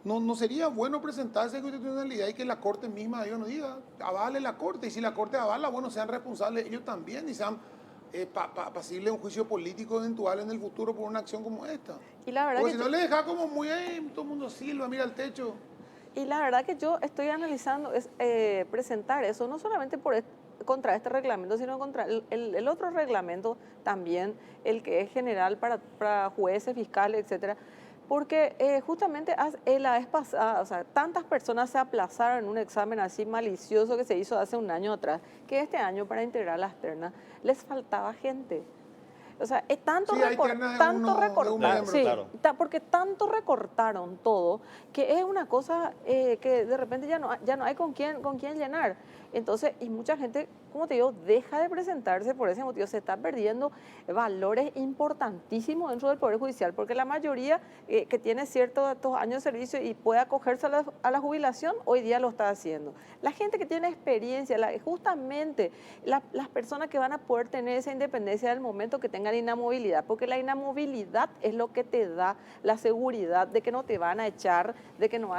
¿No sería bueno presentarse con constitucionalidad y que la Corte misma nos diga, avale la Corte? Y si la Corte avala, bueno, sean responsables ellos también y sean pasibles de un juicio político eventual en el futuro por una acción como esta. Y la verdad Porque que si no le deja como muy, todo el mundo silba, mira el techo. Y la verdad que yo estoy analizando es presentar eso, no solamente contra este reglamento, sino contra el otro reglamento también, el que es general para jueces, fiscales, etcétera. Porque justamente la vez pasada, o sea, tantas personas se aplazaron en un examen así malicioso que se hizo hace un año atrás, que este año para integrar las ternas les faltaba gente. O sea, es tanto Sí, hay ternas de tanto uno- de un recortar, miembro. sí, Claro. porque tanto recortaron todo, que es una cosa que de repente ya no hay con quién llenar. Entonces, y mucha gente, como te digo, deja de presentarse por ese motivo, se está perdiendo valores importantísimos dentro del Poder Judicial, porque la mayoría que tiene ciertos años de servicio y puede acogerse a la jubilación, hoy día lo está haciendo. La gente que tiene experiencia, justamente las personas que van a poder tener esa independencia del momento que tengan inamovilidad, porque la inamovilidad es lo que te da la seguridad de que no te van a echar, de que no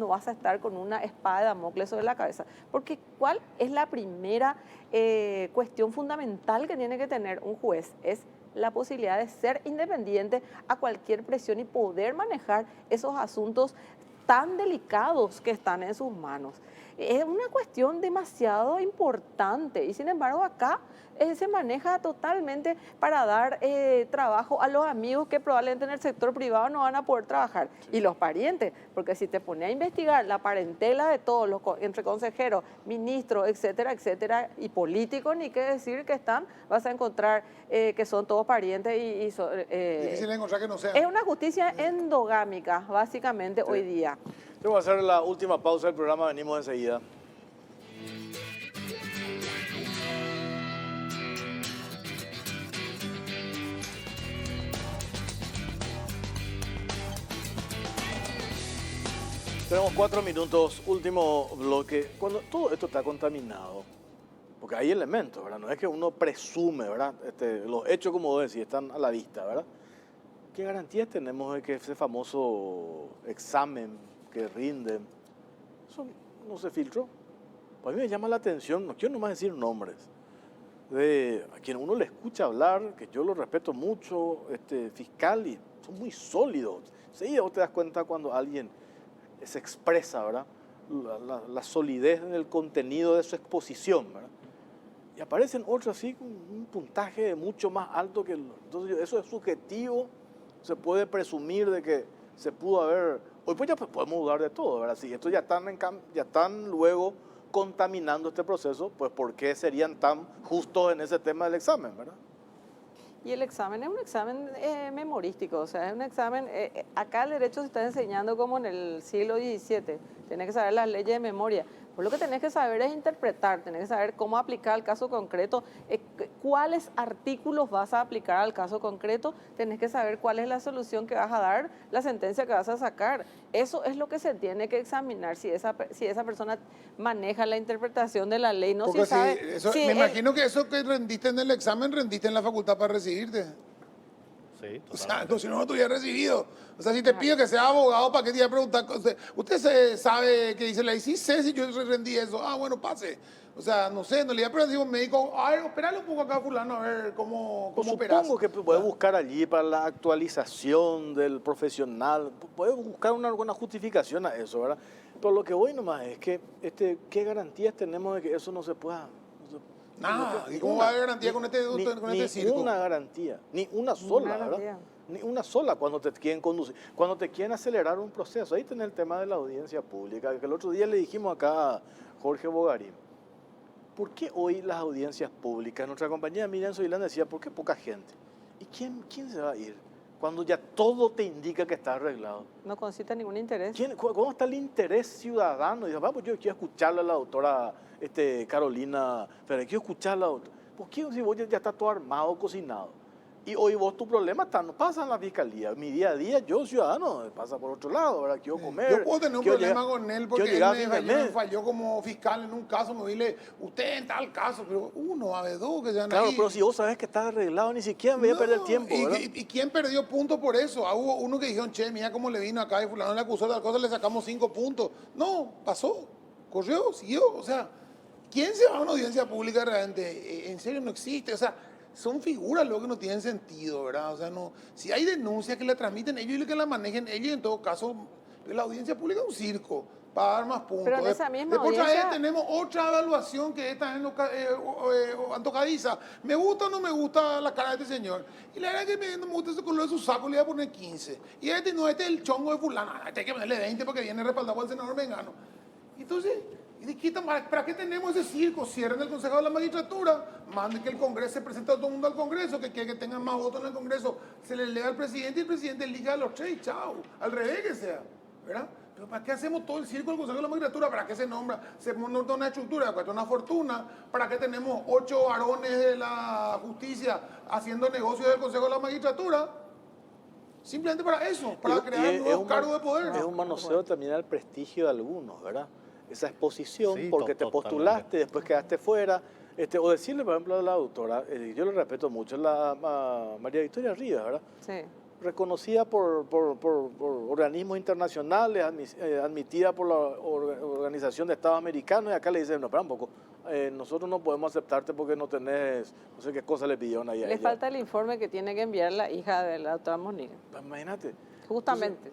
vas a estar con una espada de Damocles sobre la cabeza. Porque ¿cuál es la primera cuestión fundamental que tiene que tener un juez? Es la posibilidad de ser independiente a cualquier presión y poder manejar esos asuntos tan delicados que están en sus manos. Es una cuestión demasiado importante y sin embargo acá se maneja totalmente para dar trabajo a los amigos que probablemente en el sector privado no van a poder trabajar y los parientes, porque si te pones a investigar la parentela de todos los entre consejeros, ministros, etcétera, etcétera, y políticos, ni qué decir que están, vas a encontrar que son todos parientes Difícil de encontrar que no sea. es una justicia endogámica, básicamente, hoy día. Vamos a hacer la última pausa del programa, venimos enseguida. Tenemos 4 minutos, último bloque. Cuando todo esto está contaminado, porque hay elementos, ¿verdad? No es que uno presume, ¿verdad? Los hechos, como vos decís, están a la vista, ¿verdad? ¿Qué garantías tenemos de que ese famoso examen que rinden, eso no se filtró? Pues a mí me llama la atención, no quiero nomás decir nombres, de a quien uno le escucha hablar, que yo lo respeto mucho, fiscal, y son muy sólidos. Sí, vos te das cuenta cuando alguien se expresa, ¿verdad? La solidez en el contenido de su exposición, ¿verdad? Y aparecen otros así con un puntaje mucho más alto que entonces eso es subjetivo, se puede presumir de que se pudo haber, hoy pues ya podemos dudar de todo, ¿verdad? Si estos ya están luego contaminando este proceso, pues ¿por qué serían tan justos en ese tema del examen, verdad? Y el examen es un examen memorístico, o sea, es un examen, acá el derecho se está enseñando como en el siglo XVII, tenés que saber las leyes de memoria. Pues lo que tenés que saber es interpretar, tenés que saber cómo aplicar al caso concreto, cuáles artículos vas a aplicar al caso concreto, tenés que saber cuál es la solución que vas a dar, la sentencia que vas a sacar. Eso es lo que se tiene que examinar, si esa persona maneja la interpretación de la ley, no Porque si sabe... si me él- imagino que eso que rendiste en el examen, rendiste en la facultad para recibirte. Sí, O sea, totalmente. no, si no, no te hubiera recibido. O sea, si te pido que sea abogado, ¿para qué te iba a preguntar? ¿Usted sabe qué dice la ley? Sí sé si yo rendí eso. Ah, bueno, pase. O sea, no sé, no le iba a preguntar a un médico, a ver, espérale un poco acá, fulano, a ver cómo operas. Supongo que puede buscar allí para la actualización del profesional, puede buscar una buena justificación a eso, ¿verdad? Pero lo que voy nomás es que, ¿qué garantías tenemos de que eso no se pueda? Nada. ¿Y cómo va a haber garantía con este circo? Una garantía, ni una sola, ¿verdad? garantía. Ni una sola cuando te quieren conducir, cuando te quieren acelerar un proceso. Ahí tenés el tema de la audiencia pública, que el otro día le dijimos acá a Jorge Bogarín. ¿Por qué hoy las audiencias públicas? Nuestra compañera Miriam Soilán decía, ¿por qué poca gente? ¿Y quién se va a ir cuando ya todo te indica que está arreglado? No concita ningún interés. ¿Cómo está el interés ciudadano? Dice, vamos, yo quiero escucharle a la doctora Carolina Ferrer, quiero escucharla a la doctora. ¿Por qué si vos ya está todo armado, cocinado? Y hoy vos tu problema no pasa en la fiscalía. Mi día a día, yo ciudadano, pasa por otro lado, ¿verdad? Quiero comer. Yo puedo tener un problema con él porque él me falló como fiscal en un caso, me dile, usted en tal caso, pero uno, a ver, dos que ya Claro, ahí. pero si vos sabes que está arreglado, ni siquiera me voy a perder tiempo, ¿verdad? ¿Y quién perdió puntos por eso? Hubo uno que dijeron, che, mira cómo le vino acá y fulano le acusó de tal cosa, le sacamos 5 puntos. No, pasó, corrió, siguió. O sea, ¿quién se va a una audiencia pública realmente? En serio, no existe. O sea, son figuras luego que no tienen sentido, ¿verdad? O sea, no, si hay denuncias que la transmiten ellos y que la manejen ellos, en todo caso, la audiencia pública es un circo para dar más puntos. Pero en esa misma Después otra audiencia... vez tenemos otra evaluación que esta es antojadiza. ¿Me gusta o no me gusta la cara de este señor? Y la verdad es que no me gusta ese color de su saco, le voy a poner 15. Y este no, este es el chongo de fulano. Este hay que ponerle 20 porque viene respaldado por el senador Mengano. Entonces... ¿para qué tenemos ese circo? Cierren el Consejo de la Magistratura, manden que el Congreso se presente a todo el mundo al Congreso, que tengan más votos en el Congreso, se les lea al presidente y el presidente elija a los tres, chao, al revés que sea, ¿verdad? Pero ¿para qué hacemos todo el circo del Consejo de la Magistratura? ¿Para qué se nombra? Se monta una estructura, cuesta una fortuna. ¿Para qué tenemos 8 varones de la justicia haciendo negocios del Consejo de la Magistratura? Simplemente para eso, para crear nuevos cargos de poder. Es un manoseo también al prestigio de algunos, ¿verdad? Esa exposición, Sí, porque te totalmente. postulaste, después quedaste fuera. O decirle, por ejemplo, a la doctora, yo le respeto mucho, a María Victoria Rivas, ¿verdad? Sí. Reconocida por organismos internacionales, admitida por la Organización de Estados Americanos, y acá le dicen, no, espera un poco, nosotros no podemos aceptarte porque no tenés, no sé qué cosa le pidieron ahí a Le ella. falta el informe que tiene que enviar la hija de la doctora Mónica. Pues imagínate. Justamente.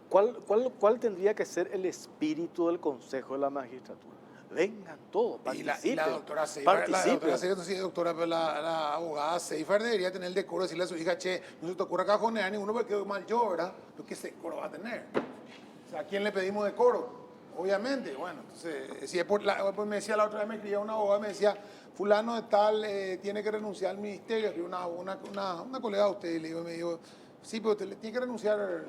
¿Cuál tendría que ser el espíritu del Consejo de la Magistratura? Vengan todos, Y participen. la doctora Seifert, participen. pero la abogada Seifert debería tener el decoro de decirle a su hija, che, no se te ocurra cajonear a ninguno porque quedó mal yo, ¿verdad? Pero ¿qué decoro va a tener? O sea, ¿a quién le pedimos decoro? Obviamente, bueno, entonces, si es pues me decía la otra vez, me escribía una abogada, me decía, fulano de tal tiene que renunciar al ministerio, escribió una colega de usted, y le digo, me dijo, sí, pero usted le tiene que renunciar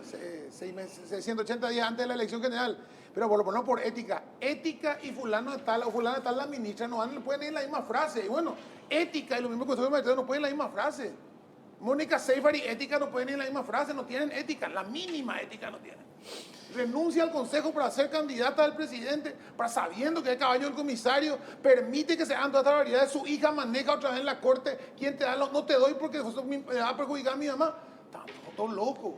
6 meses, 180 días antes de la elección general. Pero por lo menos por ética. Ética y fulano de tal o fulano de tal, la ministra no pueden ir en la misma frase. Y bueno, ética y lo mismo que Consejo de Magistratura no pueden ir en la misma frase. Mónica Seifert y ética no pueden ir en la misma frase, no tienen ética, la mínima ética no tienen. Renuncia al Consejo para ser candidata del presidente, para sabiendo que es caballo del comisario, permite que se hagan todas estas variedades, su hija maneja otra vez en la corte, ¿quién te da? No te doy porque me va a perjudicar a mi mamá. Estamos todos locos.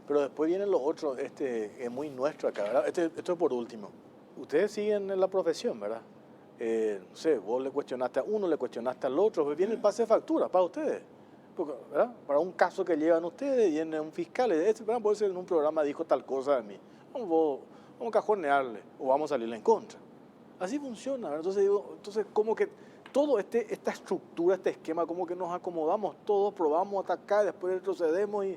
Pero después vienen los otros, es muy nuestro acá, ¿verdad? Esto es por último. Ustedes siguen en la profesión, ¿verdad? No sé, vos le cuestionaste a uno, le cuestionaste al otro, pues viene el pase de factura para ustedes. Porque, ¿verdad? Para un caso que llevan ustedes, viene un fiscal, ¿verdad? Puede ser en un programa dijo tal cosa de mí. Vamos a cajonearle o vamos a salirle en contra. Así funciona, ¿verdad? Entonces como que todo esta estructura, este esquema, como que nos acomodamos todos, probamos atacar, después retrocedemos y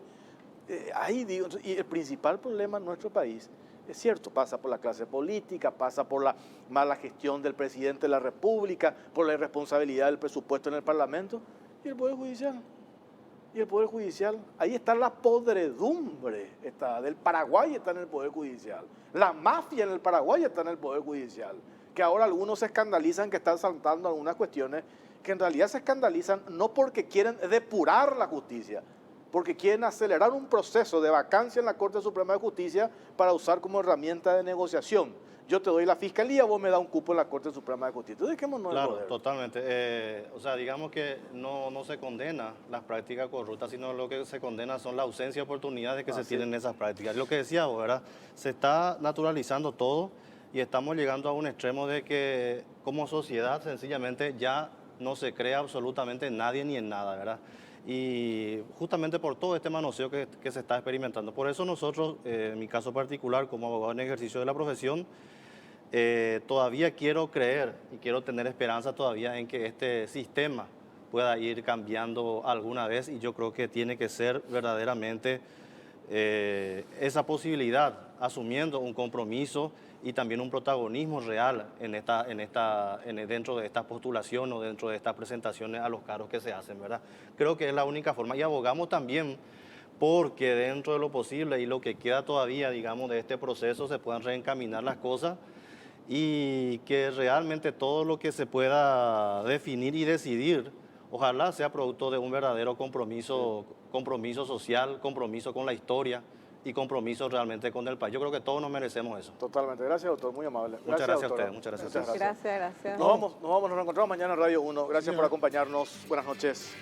ahí digo, y el principal problema en nuestro país, es cierto, pasa por la clase política, pasa por la mala gestión del presidente de la República, por la irresponsabilidad del presupuesto en el Parlamento y el Poder Judicial. Y el Poder Judicial, ahí está la podredumbre, del Paraguay está en el Poder Judicial, la mafia en el Paraguay está en el Poder Judicial, que ahora algunos se escandalizan que están saltando algunas cuestiones que en realidad se escandalizan no porque quieren depurar la justicia, porque quieren acelerar un proceso de vacancia en la Corte Suprema de Justicia para usar como herramienta de negociación. Yo te doy la fiscalía, vos me das un cupo en la Corte Suprema de Justicia. Entonces, dejémonos Claro, el poder. totalmente. O sea, digamos que no se condena las prácticas corruptas, sino lo que se condena son la ausencia de oportunidades que se tienen en esas prácticas. Lo que decía vos, ¿verdad? Se está naturalizando todo y estamos llegando a un extremo de que como sociedad sencillamente ya no se cree absolutamente en nadie ni en nada, ¿verdad? Y justamente por todo este manoseo que se está experimentando. Por eso nosotros, en mi caso particular, como abogado en ejercicio de la profesión, todavía quiero creer y quiero tener esperanza todavía en que este sistema pueda ir cambiando alguna vez y yo creo que tiene que ser verdaderamente esa posibilidad, asumiendo un compromiso y también un protagonismo real dentro de esta postulación o dentro de estas presentaciones a los cargos que se hacen, ¿verdad? Creo que es la única forma y abogamos también porque dentro de lo posible y lo que queda todavía, digamos, de este proceso se puedan reencaminar las cosas y que realmente todo lo que se pueda definir y decidir, ojalá sea producto de un verdadero compromiso social, compromiso con la historia y compromiso realmente con el país. Yo creo que todos nos merecemos eso. Totalmente. Gracias, doctor. Muy amable. Muchas gracias a doctora. ustedes. Muchas gracias. Gracias. Nos reencontramos mañana en Radio 1. Gracias por acompañarnos. Buenas noches.